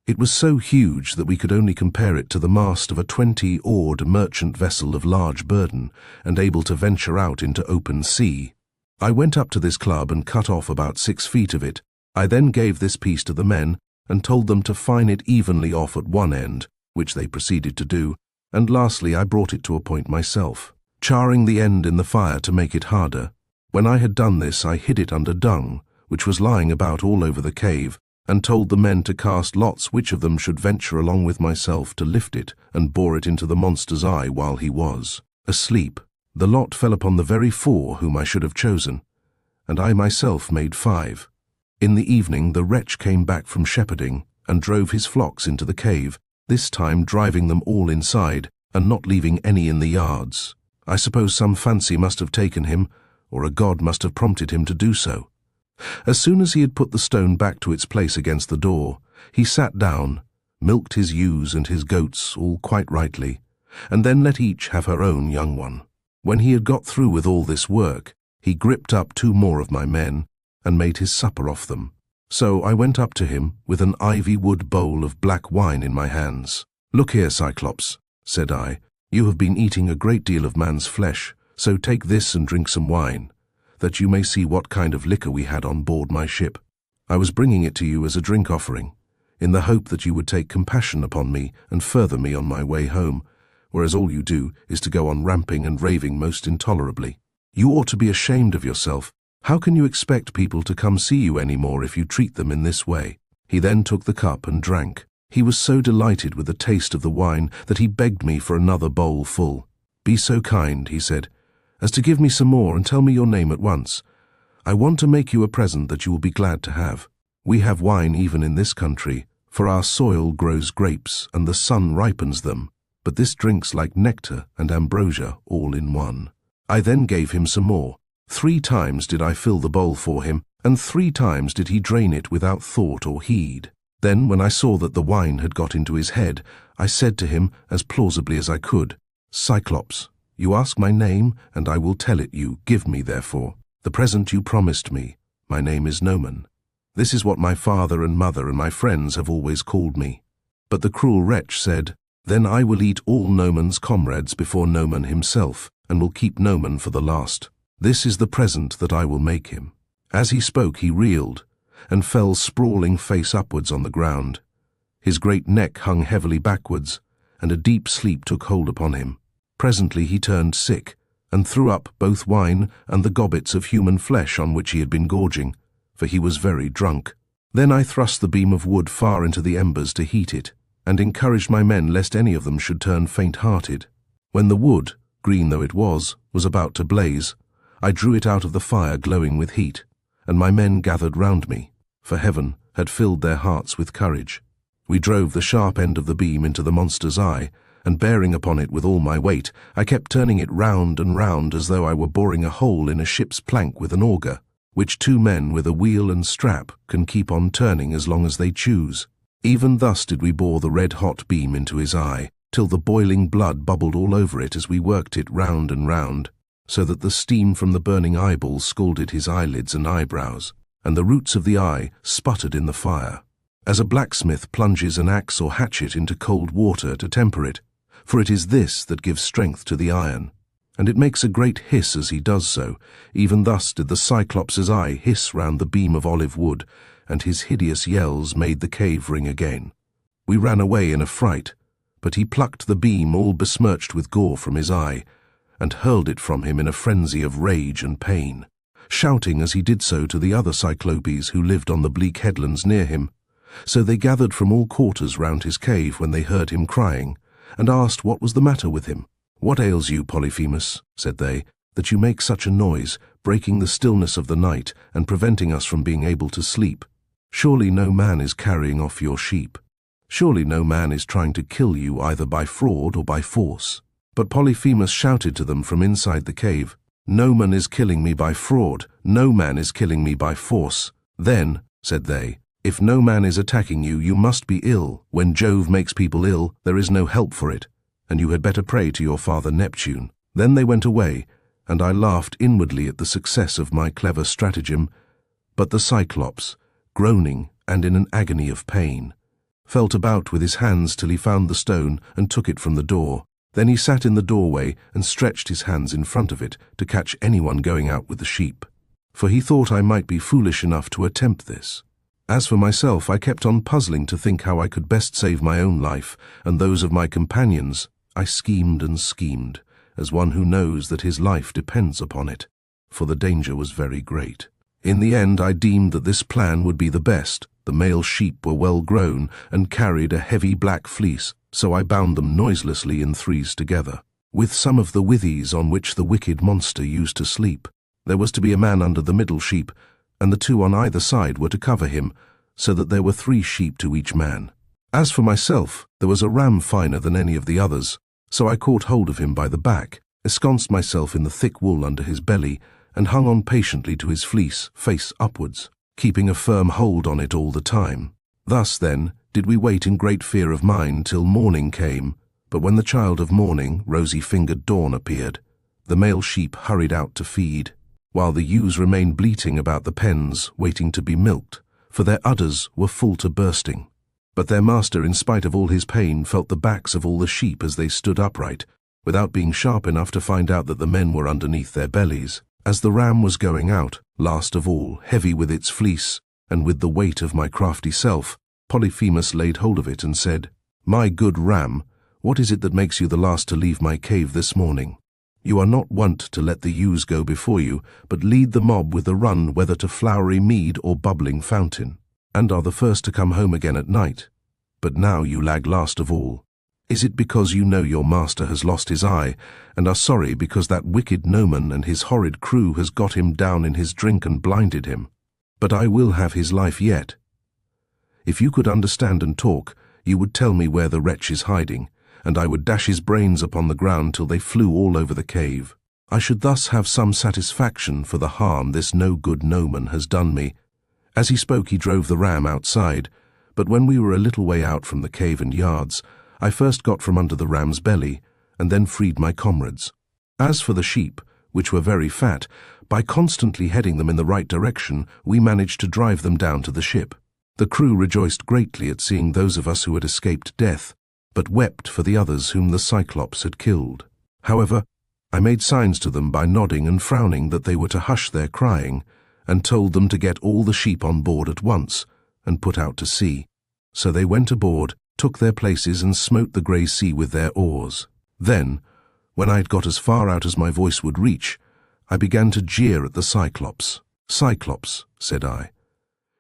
It was so huge that we could only compare it to the mast of a 20-oared merchant vessel of large burden and able to venture out into open sea. I went up to this club and cut off about 6 feet of it. I then gave this piece to the men and told them to fine it evenly off at one end, which they proceeded to do, and lastly I brought it to a point myself, charring the end in the fire to make it harder. When I had done this, I hid it under dung, which was lying about all over the cave, and told the men to cast lots which of them should venture along with myself to lift it and bore it into the monster's eye while he was asleep. The lot fell upon the very 4 whom I should have chosen, and I myself made 5. In the evening the wretch came back from shepherding and drove his flocks into the cave, this time driving them all inside and not leaving any in the yards. I suppose some fancy must have taken him, or a god must have prompted him to do so. As soon as he had put the stone back to its place against the door, he sat down, milked his ewes and his goats all quite rightly, and then let each have her own young one. When he had got through with all this work, he gripped up 2 more of my men and made his supper off them. So I went up to him with an ivy-wood bowl of black wine in my hands. "Look here, Cyclops," said I, "you have been eating a great deal of man's flesh, so take this and drink some wine, that you may see what kind of liquor we had on board my ship. I was bringing it to you as a drink offering, in the hope that you would take compassion upon me and further me on my way home, whereas all you do is to go on ramping and raving most intolerably. You ought to be ashamed of yourself. How can you expect people to come see you any more if you treat them in this way?" He then took the cup and drank. He was so delighted with the taste of the wine that he begged me for another bowl full. "Be so kind," he said, "as to give me some more and tell me your name at once. I want to make you a present that you will be glad to have. We have wine even in this country, for our soil grows grapes and the sun ripens them, but this drinks like nectar and ambrosia all in one." I then gave him some more. 3 times did I fill the bowl for him, and 3 times did he drain it without thought or heed. Then, when I saw that the wine had got into his head, I said to him, as plausibly as I could, "Cyclops, you ask my name, and I will tell it you. Give me, therefore, the present you promised me. My name is Noman. This is what my father and mother and my friends have always called me." But the cruel wretch said, "Then I will eat all Noman's comrades before Noman himself, and will keep Noman for the last. This is the present that I will make him." As he spoke, he reeled, and fell sprawling face upwards on the ground. His great neck hung heavily backwards, and a deep sleep took hold upon him. Presently he turned sick, and threw up both wine and the gobbets of human flesh on which he had been gorging, for he was very drunk. Then I thrust the beam of wood far into the embers to heat it, and encouraged my men lest any of them should turn faint-hearted. When the wood, green though it was about to blaze, I drew it out of the fire glowing with heat, and my men gathered round me, for heaven had filled their hearts with courage. We drove the sharp end of the beam into the monster's eye, and bearing upon it with all my weight, I kept turning it round and round as though I were boring a hole in a ship's plank with an auger, which 2 men with a wheel and strap can keep on turning as long as they choose. Even thus did we bore the red-hot beam into his eye, till the boiling blood bubbled all over it as we worked it round and round, so that the steam from the burning eyeballs scalded his eyelids and eyebrows, and the roots of the eye sputtered in the fire. As a blacksmith plunges an axe or hatchet into cold water to temper it, for it is this that gives strength to the iron, and it makes a great hiss as he does so, even thus did the Cyclops' eye hiss round the beam of olive wood, and his hideous yells made the cave ring again. We ran away in a fright, but he plucked the beam all besmirched with gore from his eye, and hurled it from him in a frenzy of rage and pain, shouting as he did so to the other Cyclopes who lived on the bleak headlands near him. So they gathered from all quarters round his cave when they heard him crying, and asked what was the matter with him. "What ails you, Polyphemus," said they, "that you make such a noise, breaking the stillness of the night and preventing us from being able to sleep? Surely no man is carrying off your sheep. Surely no man is trying to kill you either by fraud or by force." But Polyphemus shouted to them from inside the cave, "No man is killing me by fraud, no man is killing me by force." "Then," said they, "if no man is attacking you, you must be ill. When Jove makes people ill, there is no help for it, and you had better pray to your father Neptune." Then they went away, and I laughed inwardly at the success of my clever stratagem, but the Cyclops, groaning and in an agony of pain, felt about with his hands till he found the stone and took it from the door. Then he sat in the doorway and stretched his hands in front of it to catch anyone going out with the sheep, for he thought I might be foolish enough to attempt this. As for myself, I kept on puzzling to think how I could best save my own life and those of my companions. I schemed and schemed, as one who knows that his life depends upon it, for the danger was very great. In the end, I deemed that this plan would be the best. The male sheep were well grown and carried a heavy black fleece, so I bound them noiselessly in threes together, with some of the withies on which the wicked monster used to sleep. There was to be a man under the middle sheep, and the two on either side were to cover him, so that there were 3 sheep to each man. As for myself, there was a ram finer than any of the others, so I caught hold of him by the back, ensconced myself in the thick wool under his belly, and hung on patiently to his fleece, face upwards, keeping a firm hold on it all the time. Thus, then, did we wait in great fear of mind till morning came. But when the child of morning, rosy-fingered dawn, appeared, the male sheep hurried out to feed, while the ewes remained bleating about the pens, waiting to be milked, for their udders were full to bursting. But their master, in spite of all his pain, felt the backs of all the sheep as they stood upright, without being sharp enough to find out that the men were underneath their bellies. As the ram was going out, last of all, heavy with its fleece, and with the weight of my crafty self, Polyphemus laid hold of it and said, "My good ram, what is it that makes you the last to leave my cave this morning? You are not wont to let the ewes go before you, but lead the mob with a run whether to flowery mead or bubbling fountain, and are the first to come home again at night. But now you lag last of all. Is it because you know your master has lost his eye, and are sorry because that wicked gnomon and his horrid crew has got him down in his drink and blinded him? But I will have his life yet. If you could understand and talk, you would tell me where the wretch is hiding, and I would dash his brains upon the ground till they flew all over the cave. I should thus have some satisfaction for the harm this no-good gnomon has done me." As he spoke, he drove the ram outside, but when we were a little way out from the cave and yards, I first got from under the ram's belly, and then freed my comrades. As for the sheep, which were very fat, by constantly heading them in the right direction, we managed to drive them down to the ship. The crew rejoiced greatly at seeing those of us who had escaped death, but wept for the others whom the Cyclops had killed. However, I made signs to them by nodding and frowning that they were to hush their crying, and told them to get all the sheep on board at once, and put out to sea. So they went aboard, took their places, and smote the grey sea with their oars. Then, when I had got as far out as my voice would reach, I began to jeer at the Cyclops. "Cyclops," said I,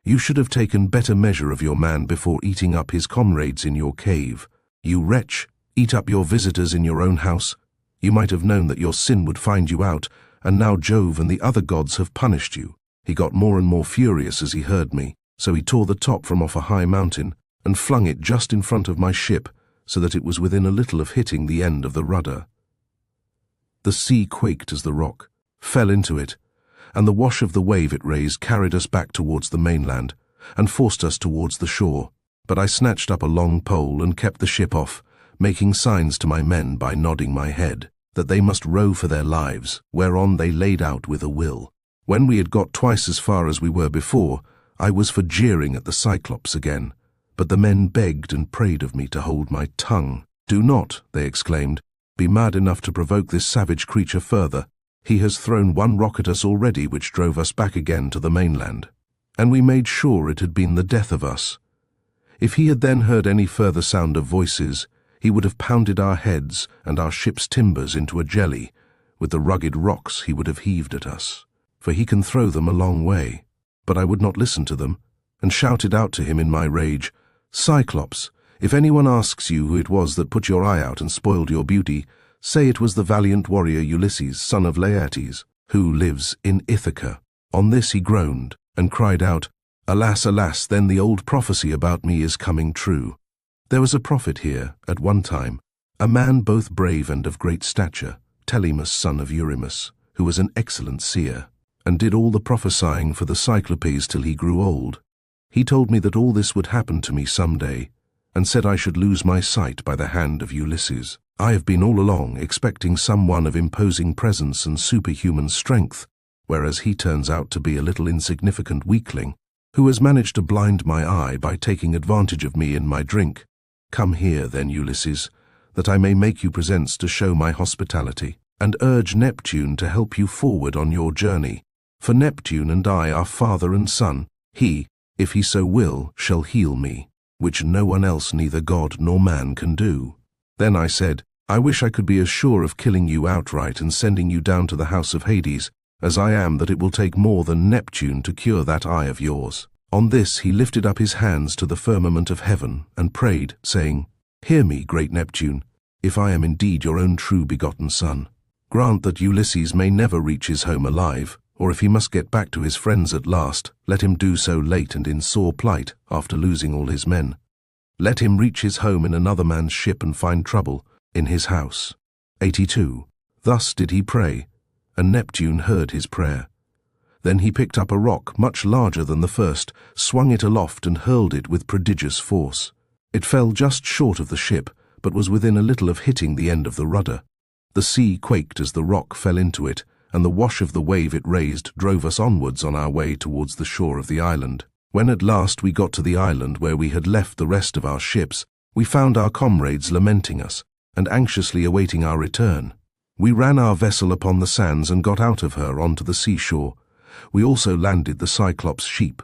"you should have taken better measure of your man before eating up his comrades in your cave. You wretch, eat up your visitors in your own house. You might have known that your sin would find you out, and now Jove and the other gods have punished you." He got more and more furious as he heard me, so he tore the top from off a high mountain and flung it just in front of my ship, so that it was within a little of hitting the end of the rudder. The sea quaked as the rock fell into it, and the wash of the wave it raised carried us back towards the mainland and forced us towards the shore. But I snatched up a long pole and kept the ship off, making signs to my men by nodding my head that they must row for their lives, whereon they laid out with a will. When we had got twice as far as we were before, I was for jeering at the Cyclops again, but the men begged and prayed of me to hold my tongue. "Do not," they exclaimed, "be mad enough to provoke this savage creature further. He has thrown one rock at us already, which drove us back again to the mainland, and we made sure it had been the death of us. If he had then heard any further sound of voices, he would have pounded our heads and our ship's timbers into a jelly, with the rugged rocks he would have heaved at us, for he can throw them a long way." But I would not listen to them, and shouted out to him in my rage, "Cyclops, if anyone asks you who it was that put your eye out and spoiled your beauty, say it was the valiant warrior Ulysses, son of Laertes, who lives in Ithaca." On this he groaned, and cried out, "Alas, alas, then the old prophecy about me is coming true. There was a prophet here, at one time, a man both brave and of great stature, Telemus, son of Eurymus, who was an excellent seer, and did all the prophesying for the Cyclopes till he grew old. He told me that all this would happen to me some day, and said I should lose my sight by the hand of Ulysses. I have been all along expecting someone of imposing presence and superhuman strength, whereas he turns out to be a little insignificant weakling, who has managed to blind my eye by taking advantage of me in my drink. Come here, then, Ulysses, that I may make you presents to show my hospitality, and urge Neptune to help you forward on your journey. For Neptune and I are father and son. He, if he so will, shall heal me, which no one else, neither god nor man, can do." Then I said, "I wish I could be as sure of killing you outright and sending you down to the house of Hades, as I am that it will take more than Neptune to cure that eye of yours." On this he lifted up his hands to the firmament of heaven and prayed, saying, "Hear me, great Neptune, if I am indeed your own true begotten son. Grant that Ulysses may never reach his home alive, or if he must get back to his friends at last, let him do so late and in sore plight after losing all his men. Let him reach his home in another man's ship and find trouble in his house." 82. Thus did he pray, and Neptune heard his prayer. Then he picked up a rock much larger than the first, swung it aloft and hurled it with prodigious force. It fell just short of the ship, but was within a little of hitting the end of the rudder. The sea quaked as the rock fell into it, and the wash of the wave it raised drove us onwards on our way towards the shore of the island. When at last we got to the island where we had left the rest of our ships, we found our comrades lamenting us, and anxiously awaiting our return. We ran our vessel upon the sands and got out of her onto the seashore. We also landed the Cyclops sheep,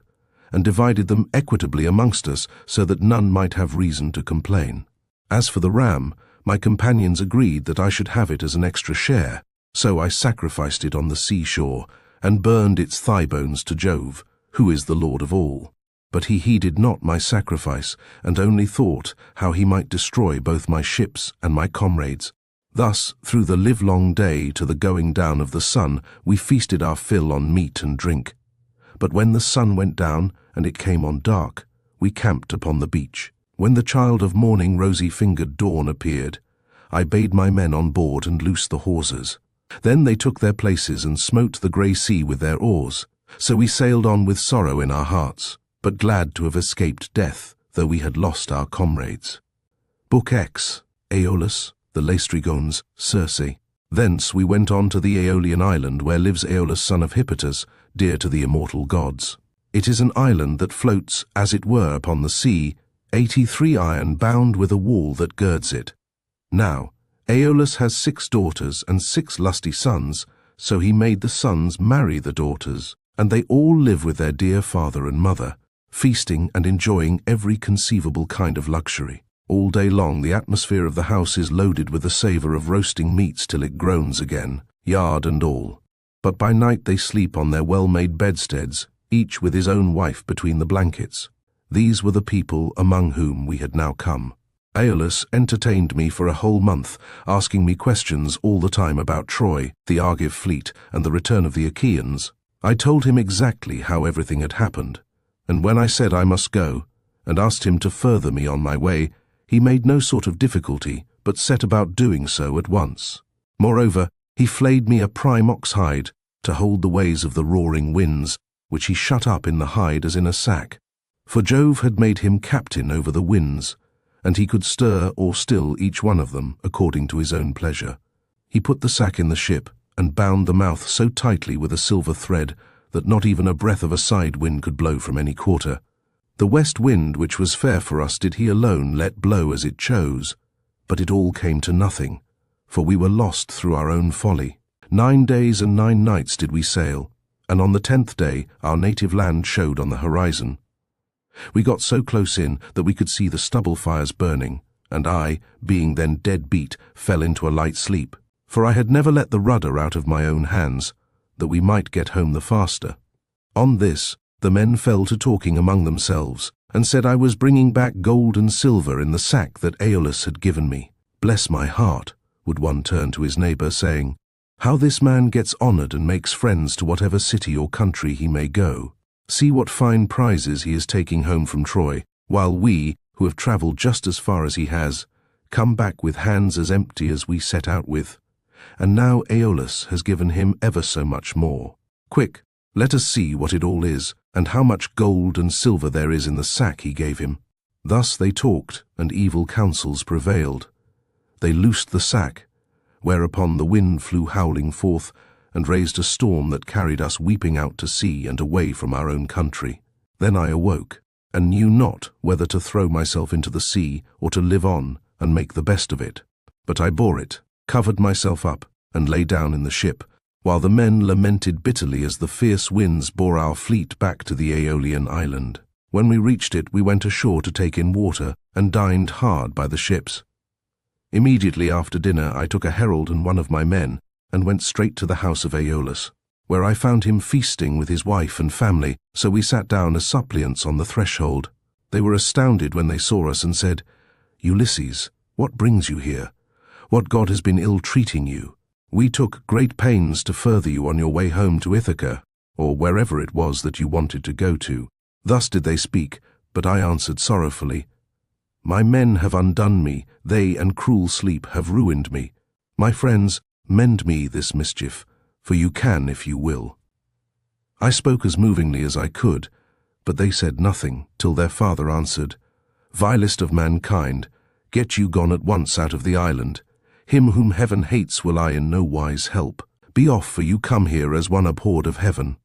and divided them equitably amongst us so that none might have reason to complain. As for the ram, my companions agreed that I should have it as an extra share, so I sacrificed it on the seashore, and burned its thigh bones to Jove, who is the Lord of all. But he heeded not my sacrifice, and only thought how he might destroy both my ships and my comrades. Thus, through the livelong day to the going down of the sun, we feasted our fill on meat and drink. But when the sun went down, and it came on dark, we camped upon the beach. When the child of morning, rosy-fingered dawn, appeared, I bade my men on board and loose the hawsers. Then they took their places and smote the grey sea with their oars. So we sailed on with sorrow in our hearts, but glad to have escaped death, though we had lost our comrades. Book X. Aeolus, the Laestrygons, Circe. Thence we went on to the Aeolian island where lives Aeolus son of Hippotas, dear to the immortal gods. It is an island that floats, as it were, upon the sea, 83 iron bound with a wall that girds it. Now, Aeolus has 6 daughters and 6 lusty sons, so he made the sons marry the daughters, and they all live with their dear father and mother, feasting and enjoying every conceivable kind of luxury. All day long the atmosphere of the house is loaded with the savour of roasting meats till it groans again, yard and all. But by night they sleep on their well-made bedsteads, each with his own wife between the blankets. These were the people among whom we had now come. Aeolus entertained me for a whole month, asking me questions all the time about Troy, the Argive fleet, and the return of the Achaeans. I told him exactly how everything had happened, and when I said I must go, and asked him to further me on my way, he made no sort of difficulty, but set about doing so at once. Moreover, he flayed me a prime ox hide, to hold the ways of the roaring winds, which he shut up in the hide as in a sack. For Jove had made him captain over the winds, and he could stir or still each one of them according to his own pleasure. He put the sack in the ship, and bound the mouth so tightly with a silver thread that not even a breath of a side wind could blow from any quarter. The west wind, which was fair for us, did he alone let blow as it chose, but it all came to nothing, for we were lost through our own folly. 9 days and 9 nights did we sail, and on the 10th day our native land showed on the horizon. We got so close in that we could see the stubble fires burning, and I, being then dead beat, fell into a light sleep. For I had never let the rudder out of my own hands, that we might get home the faster. On this, the men fell to talking among themselves, and said I was bringing back gold and silver in the sack that Aeolus had given me. Bless my heart, would one turn to his neighbour, saying, how this man gets honoured and makes friends to whatever city or country he may go. See what fine prizes he is taking home from Troy, while we, who have travelled just as far as he has, come back with hands as empty as we set out with. And now Aeolus has given him ever so much more. Quick, let us see what it all is, and how much gold and silver there is in the sack he gave him. Thus they talked, and evil counsels prevailed. They loosed the sack, whereupon the wind flew howling forth, and raised a storm that carried us weeping out to sea and away from our own country. Then I awoke, and knew not whether to throw myself into the sea or to live on and make the best of it. But I bore it, covered myself up, and lay down in the ship, while the men lamented bitterly as the fierce winds bore our fleet back to the Aeolian island. When we reached it, we went ashore to take in water, and dined hard by the ships. Immediately after dinner I took a herald and one of my men, and went straight to the house of Aeolus, where I found him feasting with his wife and family, so we sat down as suppliants on the threshold. They were astounded when they saw us and said, "Ulysses, what brings you here? What god has been ill-treating you? We took great pains to further you on your way home to Ithaca, or wherever it was that you wanted to go to." Thus did they speak, but I answered sorrowfully, "My men have undone me, they and cruel sleep have ruined me. My friends, mend me this mischief, for you can if you will." I spoke as movingly as I could, but they said nothing, till their father answered, "Vilest of mankind, get you gone at once out of the island. Him whom heaven hates will I in no wise help. Be off, for you come here as one abhorred of heaven."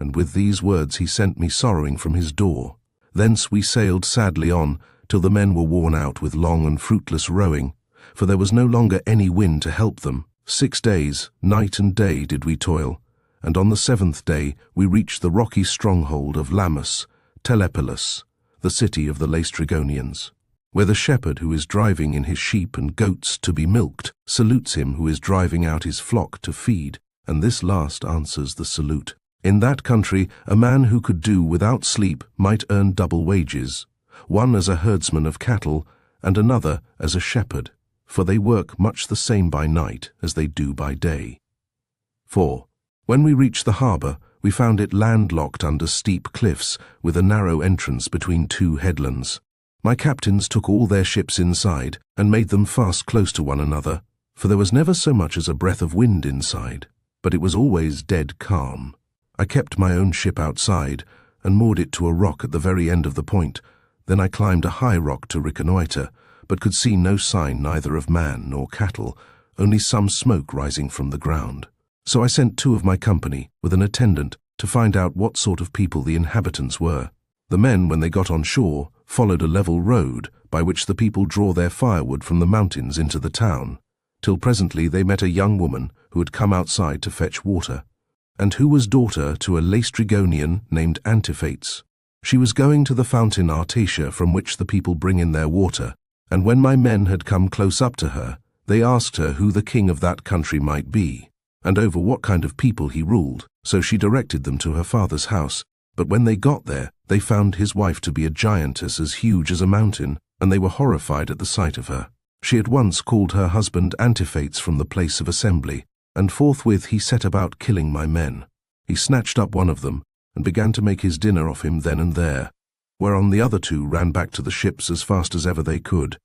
And with these words he sent me sorrowing from his door. Thence we sailed sadly on, till the men were worn out with long and fruitless rowing, for there was no longer any wind to help them. 6 days, night and day, did we toil, and on the 7th day we reached the rocky stronghold of Lamus, Perilous, the city of the Laestrygonians, where the shepherd who is driving in his sheep and goats to be milked salutes him who is driving out his flock to feed, and this last answers the salute. In that country, a man who could do without sleep might earn double wages, one as a herdsman of cattle, and another as a shepherd, for they work much the same by night as they do by day. 4. When we reached the harbour, we found it landlocked under steep cliffs, with a narrow entrance between 2 headlands. My captains took all their ships inside, and made them fast close to one another, for there was never so much as a breath of wind inside, but it was always dead calm. I kept my own ship outside, and moored it to a rock at the very end of the point. Then I climbed a high rock to reconnoitre, but could see no sign neither of man nor cattle, only some smoke rising from the ground. So I sent 2 of my company, with an attendant, to find out what sort of people the inhabitants were. The men, when they got on shore, followed a level road, by which the people draw their firewood from the mountains into the town, till presently they met a young woman who had come outside to fetch water, and who was daughter to a Laestrygonian named Antiphates. She was going to the fountain Artacia from which the people bring in their water, and when my men had come close up to her, they asked her who the king of that country might be, and over what kind of people he ruled. So she directed them to her father's house, but when they got there, they found his wife to be a giantess as huge as a mountain, and they were horrified at the sight of her. She at once called her husband Antiphates from the place of assembly, and forthwith he set about killing my men. He snatched up one of them, and began to make his dinner off him then and there, whereon the other 2 ran back to the ships as fast as ever they could.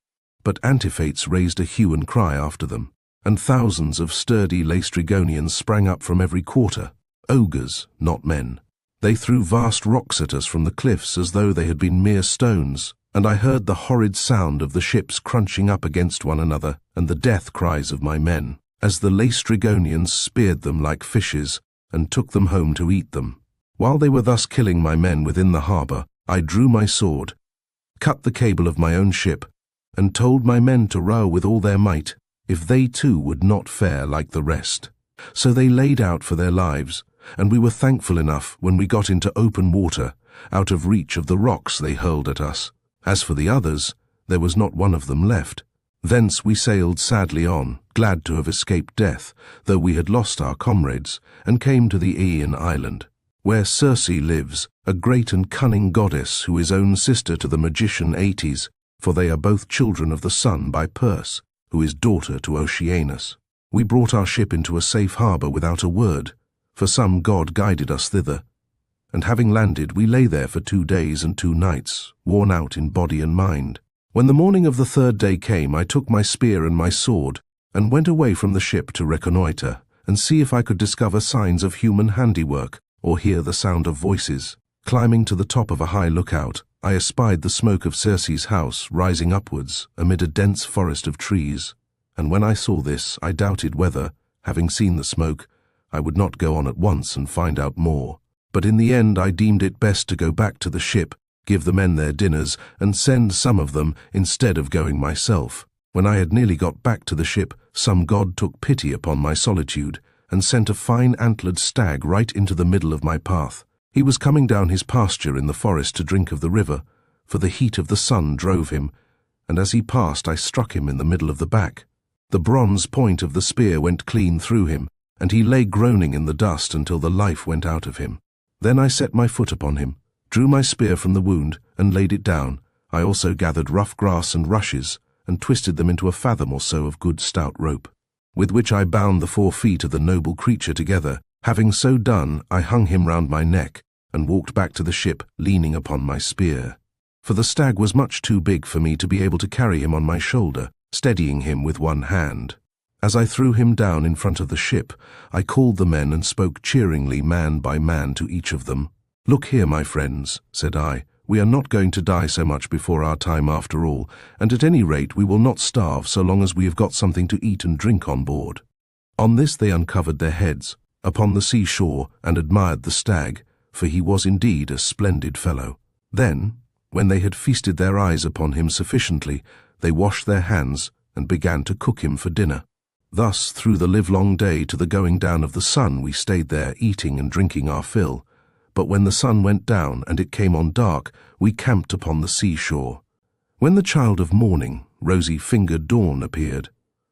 But Antiphates raised a hue and cry after them, and thousands of sturdy Laestrygonians sprang up from every quarter, ogres, not men. They threw vast rocks at us from the cliffs as though they had been mere stones, and I heard the horrid sound of the ships crunching up against one another, and the death cries of my men, as the Laestrygonians speared them like fishes, and took them home to eat them. While they were thus killing my men within the harbour, I drew my sword, cut the cable of my own ship, and told my men to row with all their might, if they too would not fare like the rest. So they laid out for their lives, and we were thankful enough when we got into open water, out of reach of the rocks they hurled at us. As for the others, there was not one of them left. Thence we sailed sadly on, glad to have escaped death, though we had lost our comrades, and came to the Aeaean island, where Circe lives, a great and cunning goddess who is own sister to the magician Aeetes, for they are both children of the sun by Perse, who is daughter to Oceanus. We brought our ship into a safe harbour without a word, for some god guided us thither, and having landed we lay there for 2 days and 2 nights, worn out in body and mind. When the morning of the 3rd day came, I took my spear and my sword, and went away from the ship to reconnoitre, and see if I could discover signs of human handiwork, or hear the sound of voices. Climbing to the top of a high lookout, I espied the smoke of Circe's house rising upwards amid a dense forest of trees, and when I saw this, I doubted whether, having seen the smoke, I would not go on at once and find out more. But in the end I deemed it best to go back to the ship, give the men their dinners, and send some of them instead of going myself. When I had nearly got back to the ship, some god took pity upon my solitude, and sent a fine antlered stag right into the middle of my path. He was coming down his pasture in the forest to drink of the river, for the heat of the sun drove him, and as he passed I struck him in the middle of the back. The bronze point of the spear went clean through him, and he lay groaning in the dust until the life went out of him. Then I set my foot upon him, drew my spear from the wound, and laid it down. I also gathered rough grass and rushes, and twisted them into a fathom or so of good stout rope, with which I bound the 4 feet of the noble creature together. Having so done, I hung him round my neck, and walked back to the ship, leaning upon my spear. For the stag was much too big for me to be able to carry him on my shoulder, steadying him with one hand. As I threw him down in front of the ship, I called the men and spoke cheeringly man by man to each of them. "Look here, my friends," said I, "we are not going to die so much before our time after all, and at any rate we will not starve so long as we have got something to eat and drink on board." On this they uncovered their heads upon the seashore and admired the stag, for he was indeed a splendid fellow. Then, when they had feasted their eyes upon him sufficiently, they washed their hands and began to cook him for dinner. Thus, through the livelong day to the going down of the sun, we stayed there eating and drinking our fill. But when the sun went down and it came on dark, we camped upon the seashore. When the child of morning, rosy-fingered dawn, appeared,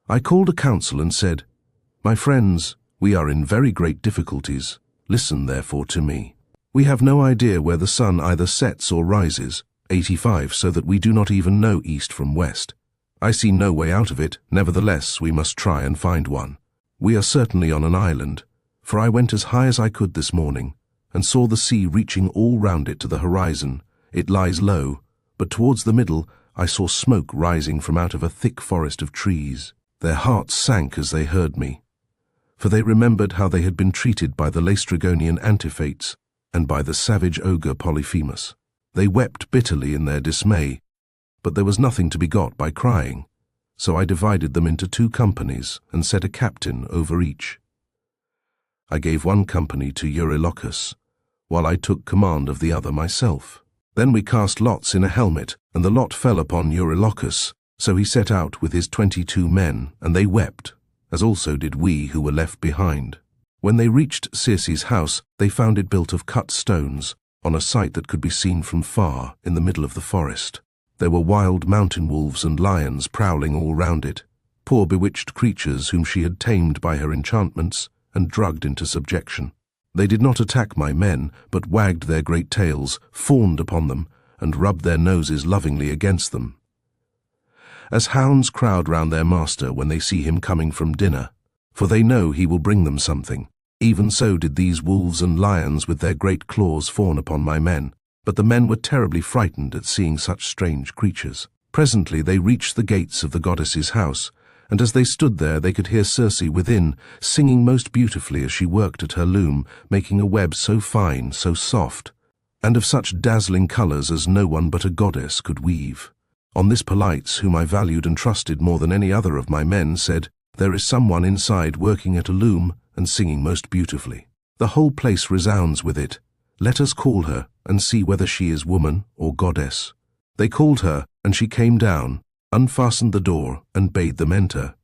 I called a council and said, "My friends, we are in very great difficulties. Listen therefore to me. We have no idea where the sun either sets or rises, 85, so that we do not even know east from west. I see no way out of it, nevertheless we must try and find one. We are certainly on an island, for I went as high as I could this morning, and saw the sea reaching all round it to the horizon. It lies low, but towards the middle I saw smoke rising from out of a thick forest of trees. Their hearts sank as they heard me, for they remembered how they had been treated by the Laestrygonian Antiphates and by the savage ogre Polyphemus. They wept bitterly in their dismay, but there was nothing to be got by crying, so I divided them into 2 companies and set a captain over each. I gave one company to Eurylochus, while I took command of the other myself. Then we cast lots in a helmet, and the lot fell upon Eurylochus, so he set out with his 22 men, and they wept, as also did we who were left behind. When they reached Circe's house, they found it built of cut stones, on a site that could be seen from far in the middle of the forest. There were wild mountain wolves and lions prowling all round it, poor bewitched creatures whom she had tamed by her enchantments and drugged into subjection. They did not attack my men, but wagged their great tails, fawned upon them, and rubbed their noses lovingly against them, as hounds crowd round their master when they see him coming from dinner, for they know he will bring them something. Even so did these wolves and lions with their great claws fawn upon my men, but the men were terribly frightened at seeing such strange creatures. Presently they reached the gates of the goddess's house, and as they stood there they could hear Circe within, singing most beautifully as she worked at her loom, making a web so fine, so soft, and of such dazzling colours as no one but a goddess could weave. On this Polites, whom I valued and trusted more than any other of my men, said, "There is someone inside working at a loom and singing most beautifully. The whole place resounds with it. Let us call her and see whether she is woman or goddess." They called her, and she came down, unfastened the door, and bade them enter.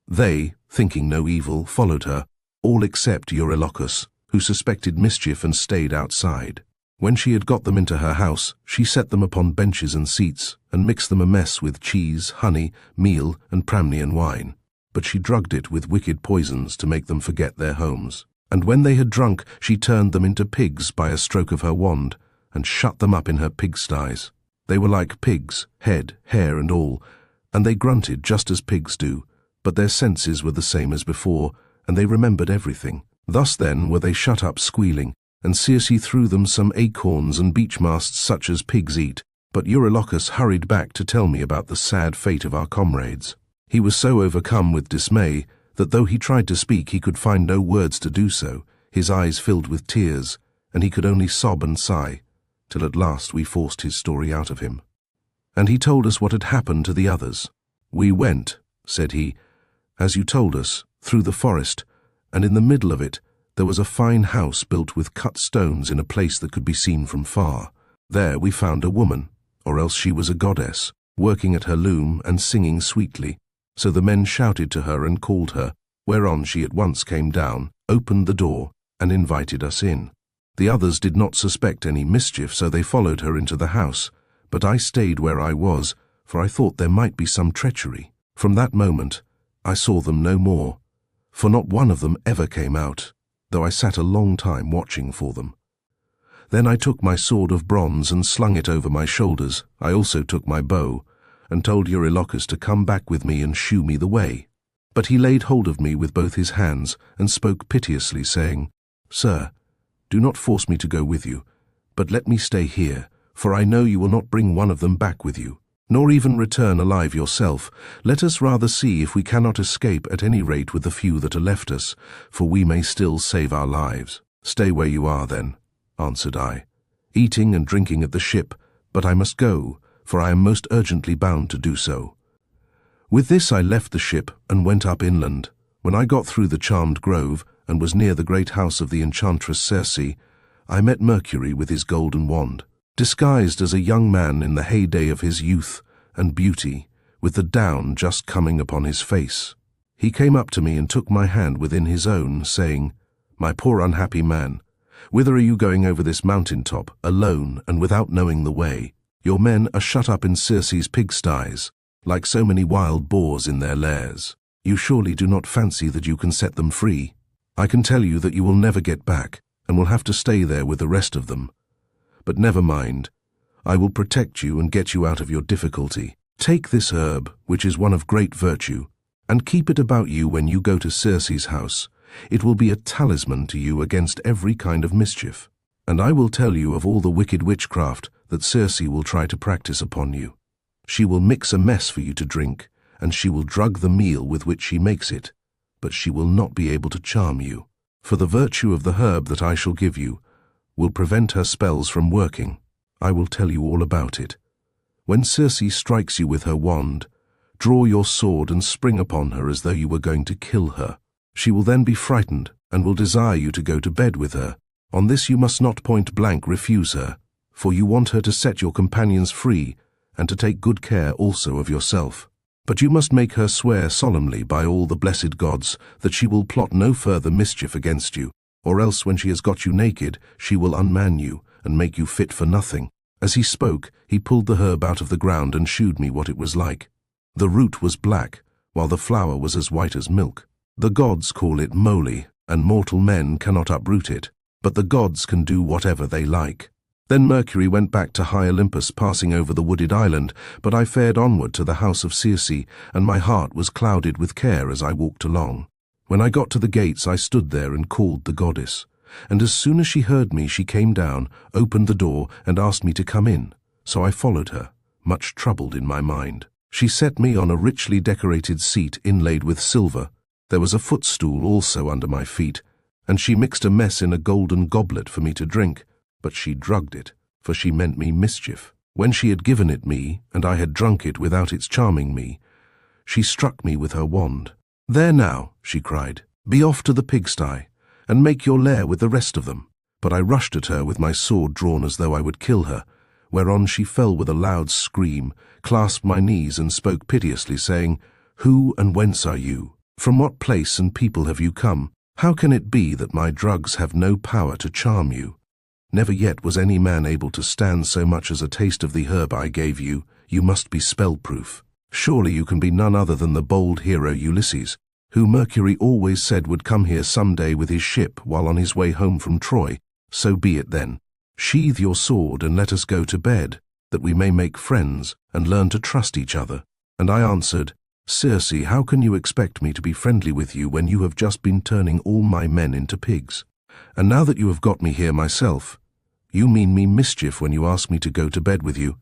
They, thinking no evil, followed her, all except Eurylochus, who suspected mischief and stayed outside. When she had got them into her house, she set them upon benches and seats, and mixed them a mess with cheese, honey, meal, and Pramnian wine. But she drugged it with wicked poisons to make them forget their homes. And when they had drunk, she turned them into pigs by a stroke of her wand, and shut them up in her pigsties. They were like pigs, head, hair, and all, and they grunted just as pigs do, but their senses were the same as before, and they remembered everything. Thus then were they shut up squealing, and Circe threw them some acorns and beechmasts such as pigs eat. But Eurylochus hurried back to tell me about the sad fate of our comrades. He was so overcome with dismay that though he tried to speak he could find no words to do so, his eyes filled with tears, and he could only sob and sigh, till at last we forced his story out of him. And he told us what had happened to the others. "We went," said he, "as you told us, through the forest, and in the middle of it there was a fine house built with cut stones in a place that could be seen from far. There we found a woman, or else she was a goddess, working at her loom and singing sweetly. So the men shouted to her and called her, whereon she at once came down, opened the door, and invited us in. The others did not suspect any mischief, so they followed her into the house, but I stayed where I was, for I thought there might be some treachery. From that moment, I saw them no more, for not one of them ever came out, though I sat a long time watching for them. Then I took my sword of bronze and slung it over my shoulders. I also took my bow, and told Eurylochus to come back with me and shew me the way. But he laid hold of me with both his hands, and spoke piteously, saying, "Sir, do not force me to go with you, but let me stay here, for I know you will not bring one of them back with you, nor even return alive yourself. Let us rather see if we cannot escape at any rate with the few that are left us, for we may still save our lives." "Stay where you are, then," answered I, "eating and drinking at the ship, but I must go, for I am most urgently bound to do so." With this I left the ship and went up inland. When I got through the charmed grove, and was near the great house of the enchantress Circe, I met Mercury with his golden wand, disguised as a young man in the heyday of his youth and beauty, with the down just coming upon his face. He came up to me and took my hand within his own, saying, "My poor unhappy man, whither are you going over this mountain top, alone and without knowing the way? Your men are shut up in Circe's pigsties, like so many wild boars in their lairs. You surely do not fancy that you can set them free? I can tell you that you will never get back, and will have to stay there with the rest of them. But never mind, I will protect you and get you out of your difficulty. Take this herb, which is one of great virtue, and keep it about you when you go to Circe's house. It will be a talisman to you against every kind of mischief. And I will tell you of all the wicked witchcraft that Circe will try to practice upon you. She will mix a mess for you to drink, and she will drug the meal with which she makes it, but she will not be able to charm you. For the virtue of the herb that I shall give you will prevent her spells from working. I will tell you all about it. When Circe strikes you with her wand, draw your sword and spring upon her as though you were going to kill her. She will then be frightened and will desire you to go to bed with her. On this you must not point blank refuse her, for you want her to set your companions free and to take good care also of yourself. But you must make her swear solemnly by all the blessed gods that she will plot no further mischief against you, or else when she has got you naked, she will unman you and make you fit for nothing." As he spoke, he pulled the herb out of the ground and shewed me what it was like. The root was black, while the flower was as white as milk. The gods call it moly, and mortal men cannot uproot it, but the gods can do whatever they like. Then Mercury went back to high Olympus, passing over the wooded island, but I fared onward to the house of Circe, and my heart was clouded with care as I walked along. When I got to the gates, I stood there and called the goddess, and as soon as she heard me, she came down, opened the door, and asked me to come in. So I followed her, much troubled in my mind. She set me on a richly decorated seat inlaid with silver. There was a footstool also under my feet, and she mixed a mess in a golden goblet for me to drink, but she drugged it, for she meant me mischief. When she had given it me, and I had drunk it without its charming me, she struck me with her wand. "There now," she cried, "be off to the pigsty, and make your lair with the rest of them." But I rushed at her with my sword drawn as though I would kill her, whereon she fell with a loud scream, clasped my knees, and spoke piteously, saying, "Who and whence are you? From what place and people have you come? How can it be that my drugs have no power to charm you? Never yet was any man able to stand so much as a taste of the herb I gave you. You must be spell-proof. Surely you can be none other than the bold hero Ulysses, who Mercury always said would come here some day with his ship while on his way home from Troy. So be it then. Sheathe your sword and let us go to bed, that we may make friends and learn to trust each other." And I answered, "Circe, how can you expect me to be friendly with you when you have just been turning all my men into pigs? And now that you have got me here myself, you mean me mischief when you ask me to go to bed with you,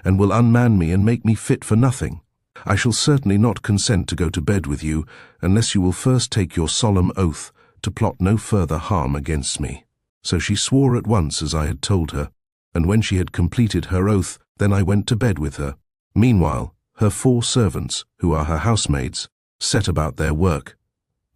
and will unman me and make me fit for nothing. I shall certainly not consent to go to bed with you unless you will first take your solemn oath to plot no further harm against me." So she swore at once as I had told her, and when she had completed her oath, then I went to bed with her. Meanwhile, her 4 servants, who are her housemaids, set about their work.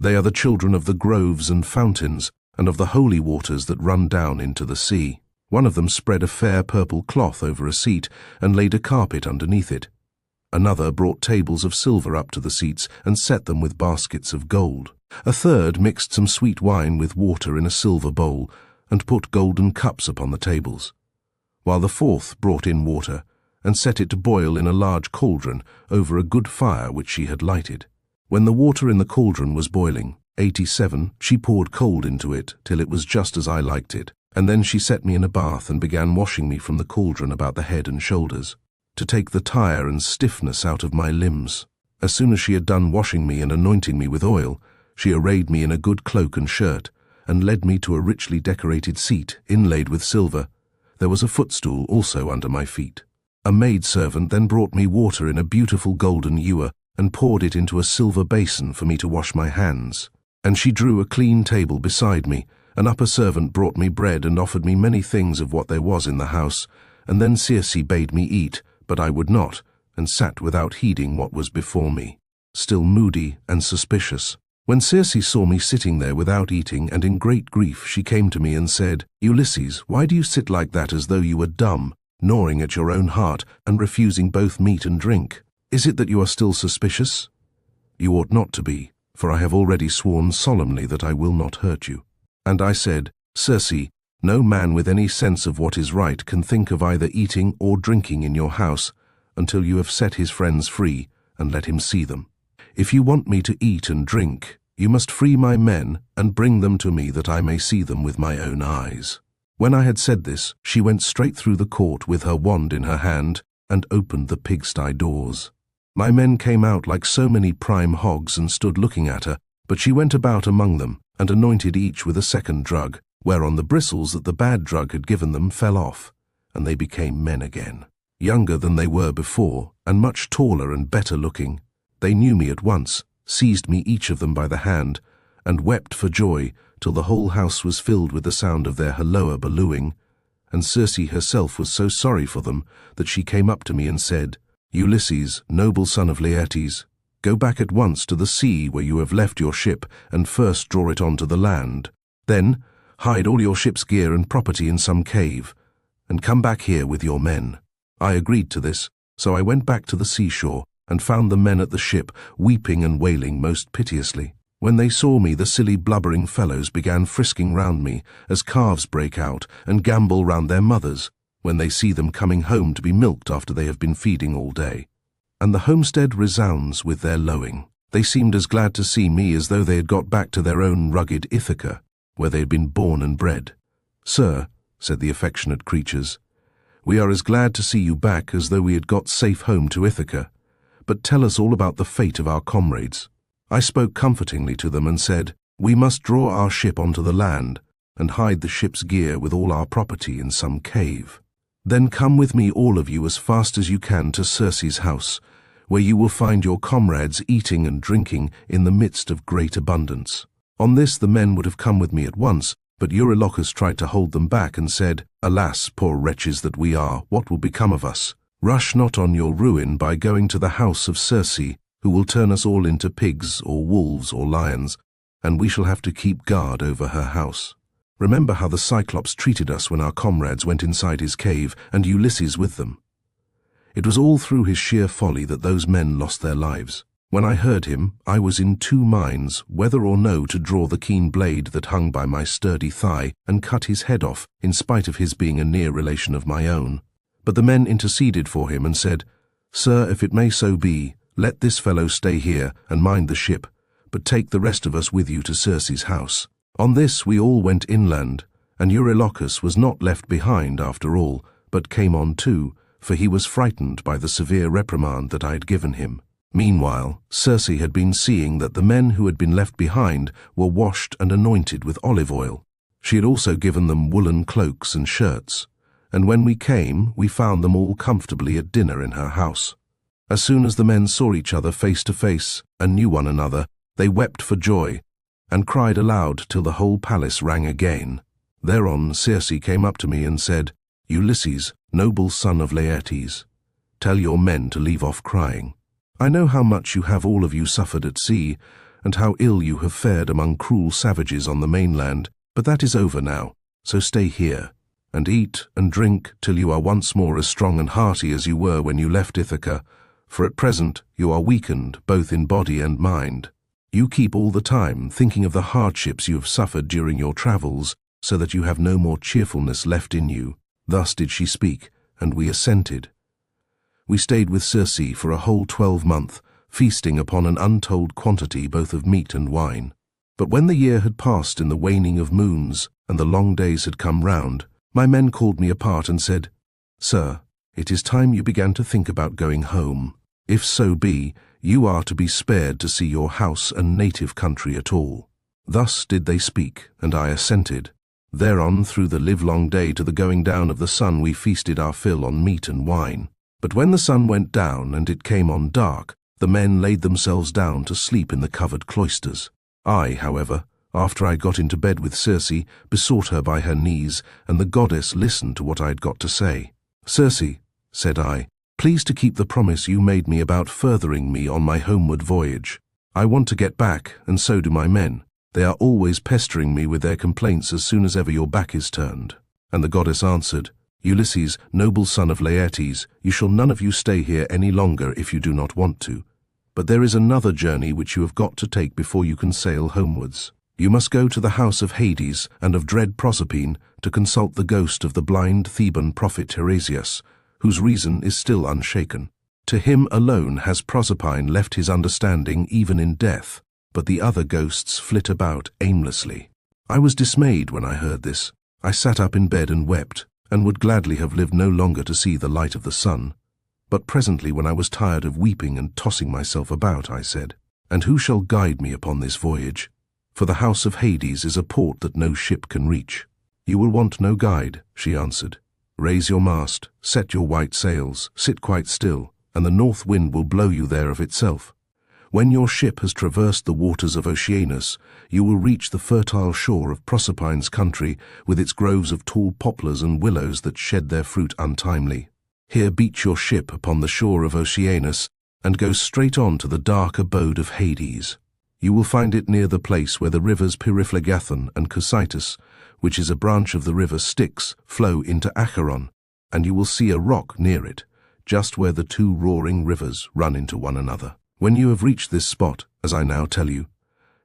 They are the children of the groves and fountains, and of the holy waters that run down into the sea. One of them spread a fair purple cloth over a seat and laid a carpet underneath it. Another brought tables of silver up to the seats and set them with baskets of gold. A third mixed some sweet wine with water in a silver bowl and put golden cups upon the tables, while the fourth brought in water and set it to boil in a large cauldron over a good fire which she had lighted. When the water in the cauldron was boiling, 87, she poured cold into it till it was just as I liked it, and then she set me in a bath and began washing me from the cauldron about the head and shoulders, to take the tire and stiffness out of my limbs. As soon as she had done washing me and anointing me with oil, she arrayed me in a good cloak and shirt, and led me to a richly decorated seat inlaid with silver. There was a footstool also under my feet. A maidservant then brought me water in a beautiful golden ewer and poured it into a silver basin for me to wash my hands. And she drew a clean table beside me. An upper servant brought me bread and offered me many things of what there was in the house. And then Circe bade me eat, but I would not, and sat without heeding what was before me, still moody and suspicious. When Circe saw me sitting there without eating and in great grief, she came to me and said, "Ulysses, why do you sit like that as though you were dumb, gnawing at your own heart and refusing both meat and drink? Is it that you are still suspicious? You ought not to be, for I have already sworn solemnly that I will not hurt you." And I said, "Circe, no man with any sense of what is right can think of either eating or drinking in your house until you have set his friends free and let him see them. If you want me to eat and drink, you must free my men and bring them to me that I may see them with my own eyes." When I had said this, she went straight through the court with her wand in her hand and opened the pigsty doors. My men came out like so many prime hogs and stood looking at her, but she went about among them and anointed each with a second drug, whereon the bristles that the bad drug had given them fell off, and they became men again. Younger than they were before, and much taller and better looking, they knew me at once, seized me each of them by the hand, and wept for joy till the whole house was filled with the sound of their hallooing, and Circe herself was so sorry for them that she came up to me and said, "Ulysses, noble son of Laertes, go back at once to the sea where you have left your ship and first draw it onto the land. Then hide all your ship's gear and property in some cave, and come back here with your men." I agreed to this, so I went back to the seashore and found the men at the ship weeping and wailing most piteously. When they saw me, the silly blubbering fellows began frisking round me as calves break out and gambol round their mothers when they see them coming home to be milked after they have been feeding all day. And the homestead resounds with their lowing. They seemed as glad to see me as though they had got back to their own rugged Ithaca, where they had been born and bred. "Sir," said the affectionate creatures, "we are as glad to see you back as though we had got safe home to Ithaca. But tell us all about the fate of our comrades." I spoke comfortingly to them and said, "We must draw our ship onto the land and hide the ship's gear with all our property in some cave. Then come with me, all of you, as fast as you can to Circe's house, where you will find your comrades eating and drinking in the midst of great abundance." On this the men would have come with me at once, but Eurylochus tried to hold them back and said, "Alas, poor wretches that we are, what will become of us? Rush not on your ruin by going to the house of Circe, who will turn us all into pigs or wolves or lions, and we shall have to keep guard over her house. Remember how the Cyclops treated us when our comrades went inside his cave, and Ulysses with them. It was all through his sheer folly that those men lost their lives. When I heard him, I was in two minds whether or no to draw the keen blade that hung by my sturdy thigh and cut his head off, in spite of his being a near relation of my own. But the men interceded for him and said, "Sir, if it may so be, let this fellow stay here and mind the ship, but take the rest of us with you to Circe's house." On this we all went inland, and Eurylochus was not left behind after all, but came on too, for he was frightened by the severe reprimand that I had given him. Meanwhile, Circe had been seeing that the men who had been left behind were washed and anointed with olive oil. She had also given them woolen cloaks and shirts, and when we came, we found them all comfortably at dinner in her house. As soon as the men saw each other face to face and knew one another, they wept for joy and cried aloud till the whole palace rang again. Thereon Circe came up to me and said, "Ulysses, noble son of Laertes, tell your men to leave off crying. I know how much you have all of you suffered at sea, and how ill you have fared among cruel savages on the mainland, But that is over now, so stay here, and eat and drink till you are once more as strong and hearty as you were when you left Ithaca, for at present you are weakened both in body and mind. You keep all the time thinking of the hardships you have suffered during your travels, so that you have no more cheerfulness left in you." Thus did she speak, and we assented. We stayed with Circe for a whole 12 months, feasting upon an untold quantity both of meat and wine. But when the year had passed in the waning of moons, and the long days had come round, my men called me apart and said, "Sir, it is time you began to think about going home. If so be, you are to be spared to see your house and native country at all." Thus did they speak, and I assented. Thereon through the livelong day to the going down of the sun we feasted our fill on meat and wine. But when the sun went down and it came on dark, the men laid themselves down to sleep in the covered cloisters. I, however, after I got into bed with Circe, besought her by her knees, and the goddess listened to what I had got to say. "Circe," said I, "please to keep the promise you made me about furthering me on my homeward voyage. I want to get back, and so do my men. They are always pestering me with their complaints as soon as ever your back is turned." And the goddess answered, "Ulysses, noble son of Laertes, you shall none of you stay here any longer if you do not want to. But there is another journey which you have got to take before you can sail homewards. You must go to the house of Hades and of dread Proserpine to consult the ghost of the blind Theban prophet Odysseus, whose reason is still unshaken. To him alone has Proserpine left his understanding even in death, but the other ghosts flit about aimlessly." I was dismayed when I heard this. I sat up in bed and wept, and would gladly have lived no longer to see the light of the sun. But presently, when I was tired of weeping and tossing myself about, I said, "And who shall guide me upon this voyage? For the house of Hades is a port that no ship can reach." "You will want no guide," she answered. "Raise your mast, set your white sails, sit quite still, and the north wind will blow you there of itself. When your ship has traversed the waters of Oceanus, you will reach the fertile shore of Proserpine's country with its groves of tall poplars and willows that shed their fruit untimely. Here beach your ship upon the shore of Oceanus and go straight on to the dark abode of Hades. You will find it near the place where the rivers Periphlagathon and Cocytus, which is a branch of the river Styx, flow into Acheron, and you will see a rock near it, just where the two roaring rivers run into one another. When you have reached this spot, as I now tell you,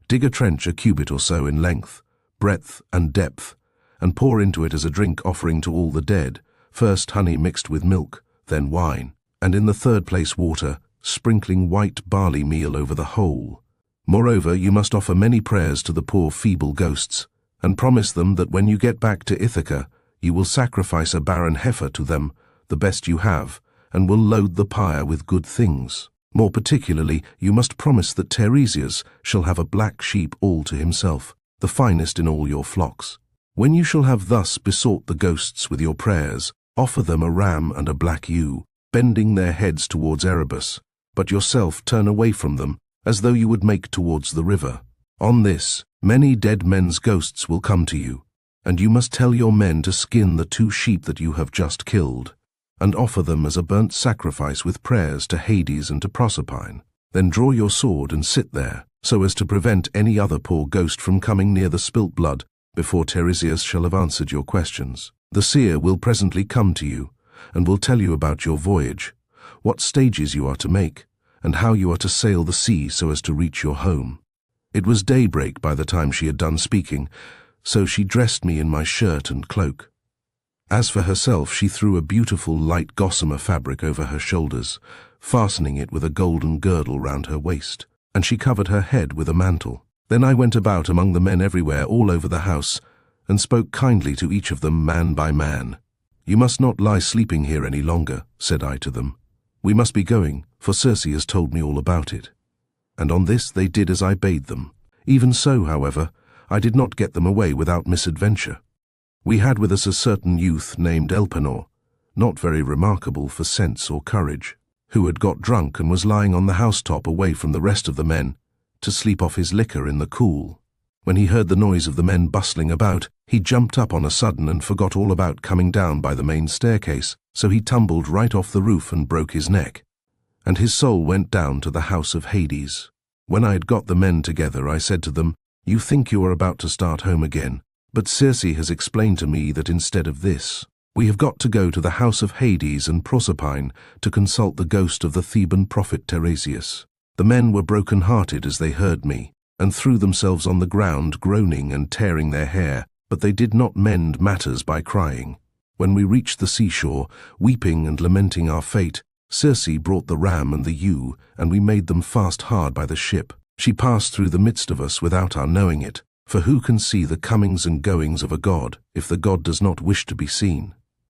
dig a trench a cubit or so in length, breadth and depth, and pour into it as a drink offering to all the dead, first honey mixed with milk, then wine, and in the third place water, sprinkling white barley meal over the whole. Moreover, you must offer many prayers to the poor feeble ghosts, and promise them that when you get back to Ithaca, you will sacrifice a barren heifer to them, the best you have, and will load the pyre with good things. More particularly, you must promise that Tiresias shall have a black sheep all to himself, the finest in all your flocks. When you shall have thus besought the ghosts with your prayers, offer them a ram and a black ewe, bending their heads towards Erebus, but yourself turn away from them, as though you would make towards the river. On this, many dead men's ghosts will come to you, and you must tell your men to skin the 2 sheep that you have just killed, and offer them as a burnt sacrifice with prayers to Hades and to Proserpine. Then draw your sword and sit there, so as to prevent any other poor ghost from coming near the spilt blood before Tiresias shall have answered your questions. The seer will presently come to you, and will tell you about your voyage, what stages you are to make, and how you are to sail the sea so as to reach your home." It was daybreak by the time she had done speaking, so she dressed me in my shirt and cloak. As for herself, she threw a beautiful light gossamer fabric over her shoulders, fastening it with a golden girdle round her waist, and she covered her head with a mantle. Then I went about among the men everywhere all over the house, and spoke kindly to each of them man by man. "You must not lie sleeping here any longer," said I to them. "We must be going, for Circe has told me all about it." And on this they did as I bade them. Even so, however, I did not get them away without misadventure. We had with us a certain youth named Elpenor, not very remarkable for sense or courage, who had got drunk and was lying on the housetop away from the rest of the men, to sleep off his liquor in the cool. When he heard the noise of the men bustling about, he jumped up on a sudden and forgot all about coming down by the main staircase, so he tumbled right off the roof and broke his neck, and his soul went down to the house of Hades. When I had got the men together, I said to them, "You think you are about to start home again, But Circe has explained to me that instead of this, we have got to go to the house of Hades and Proserpine to consult the ghost of the Theban prophet Tiresias. The men were broken-hearted as they heard me, and threw themselves on the ground, groaning and tearing their hair, but they did not mend matters by crying. When we reached the seashore, weeping and lamenting our fate, Circe brought the ram and the ewe, and we made them fast hard by the ship. She passed through the midst of us without our knowing it, for who can see the comings and goings of a god if the god does not wish to be seen?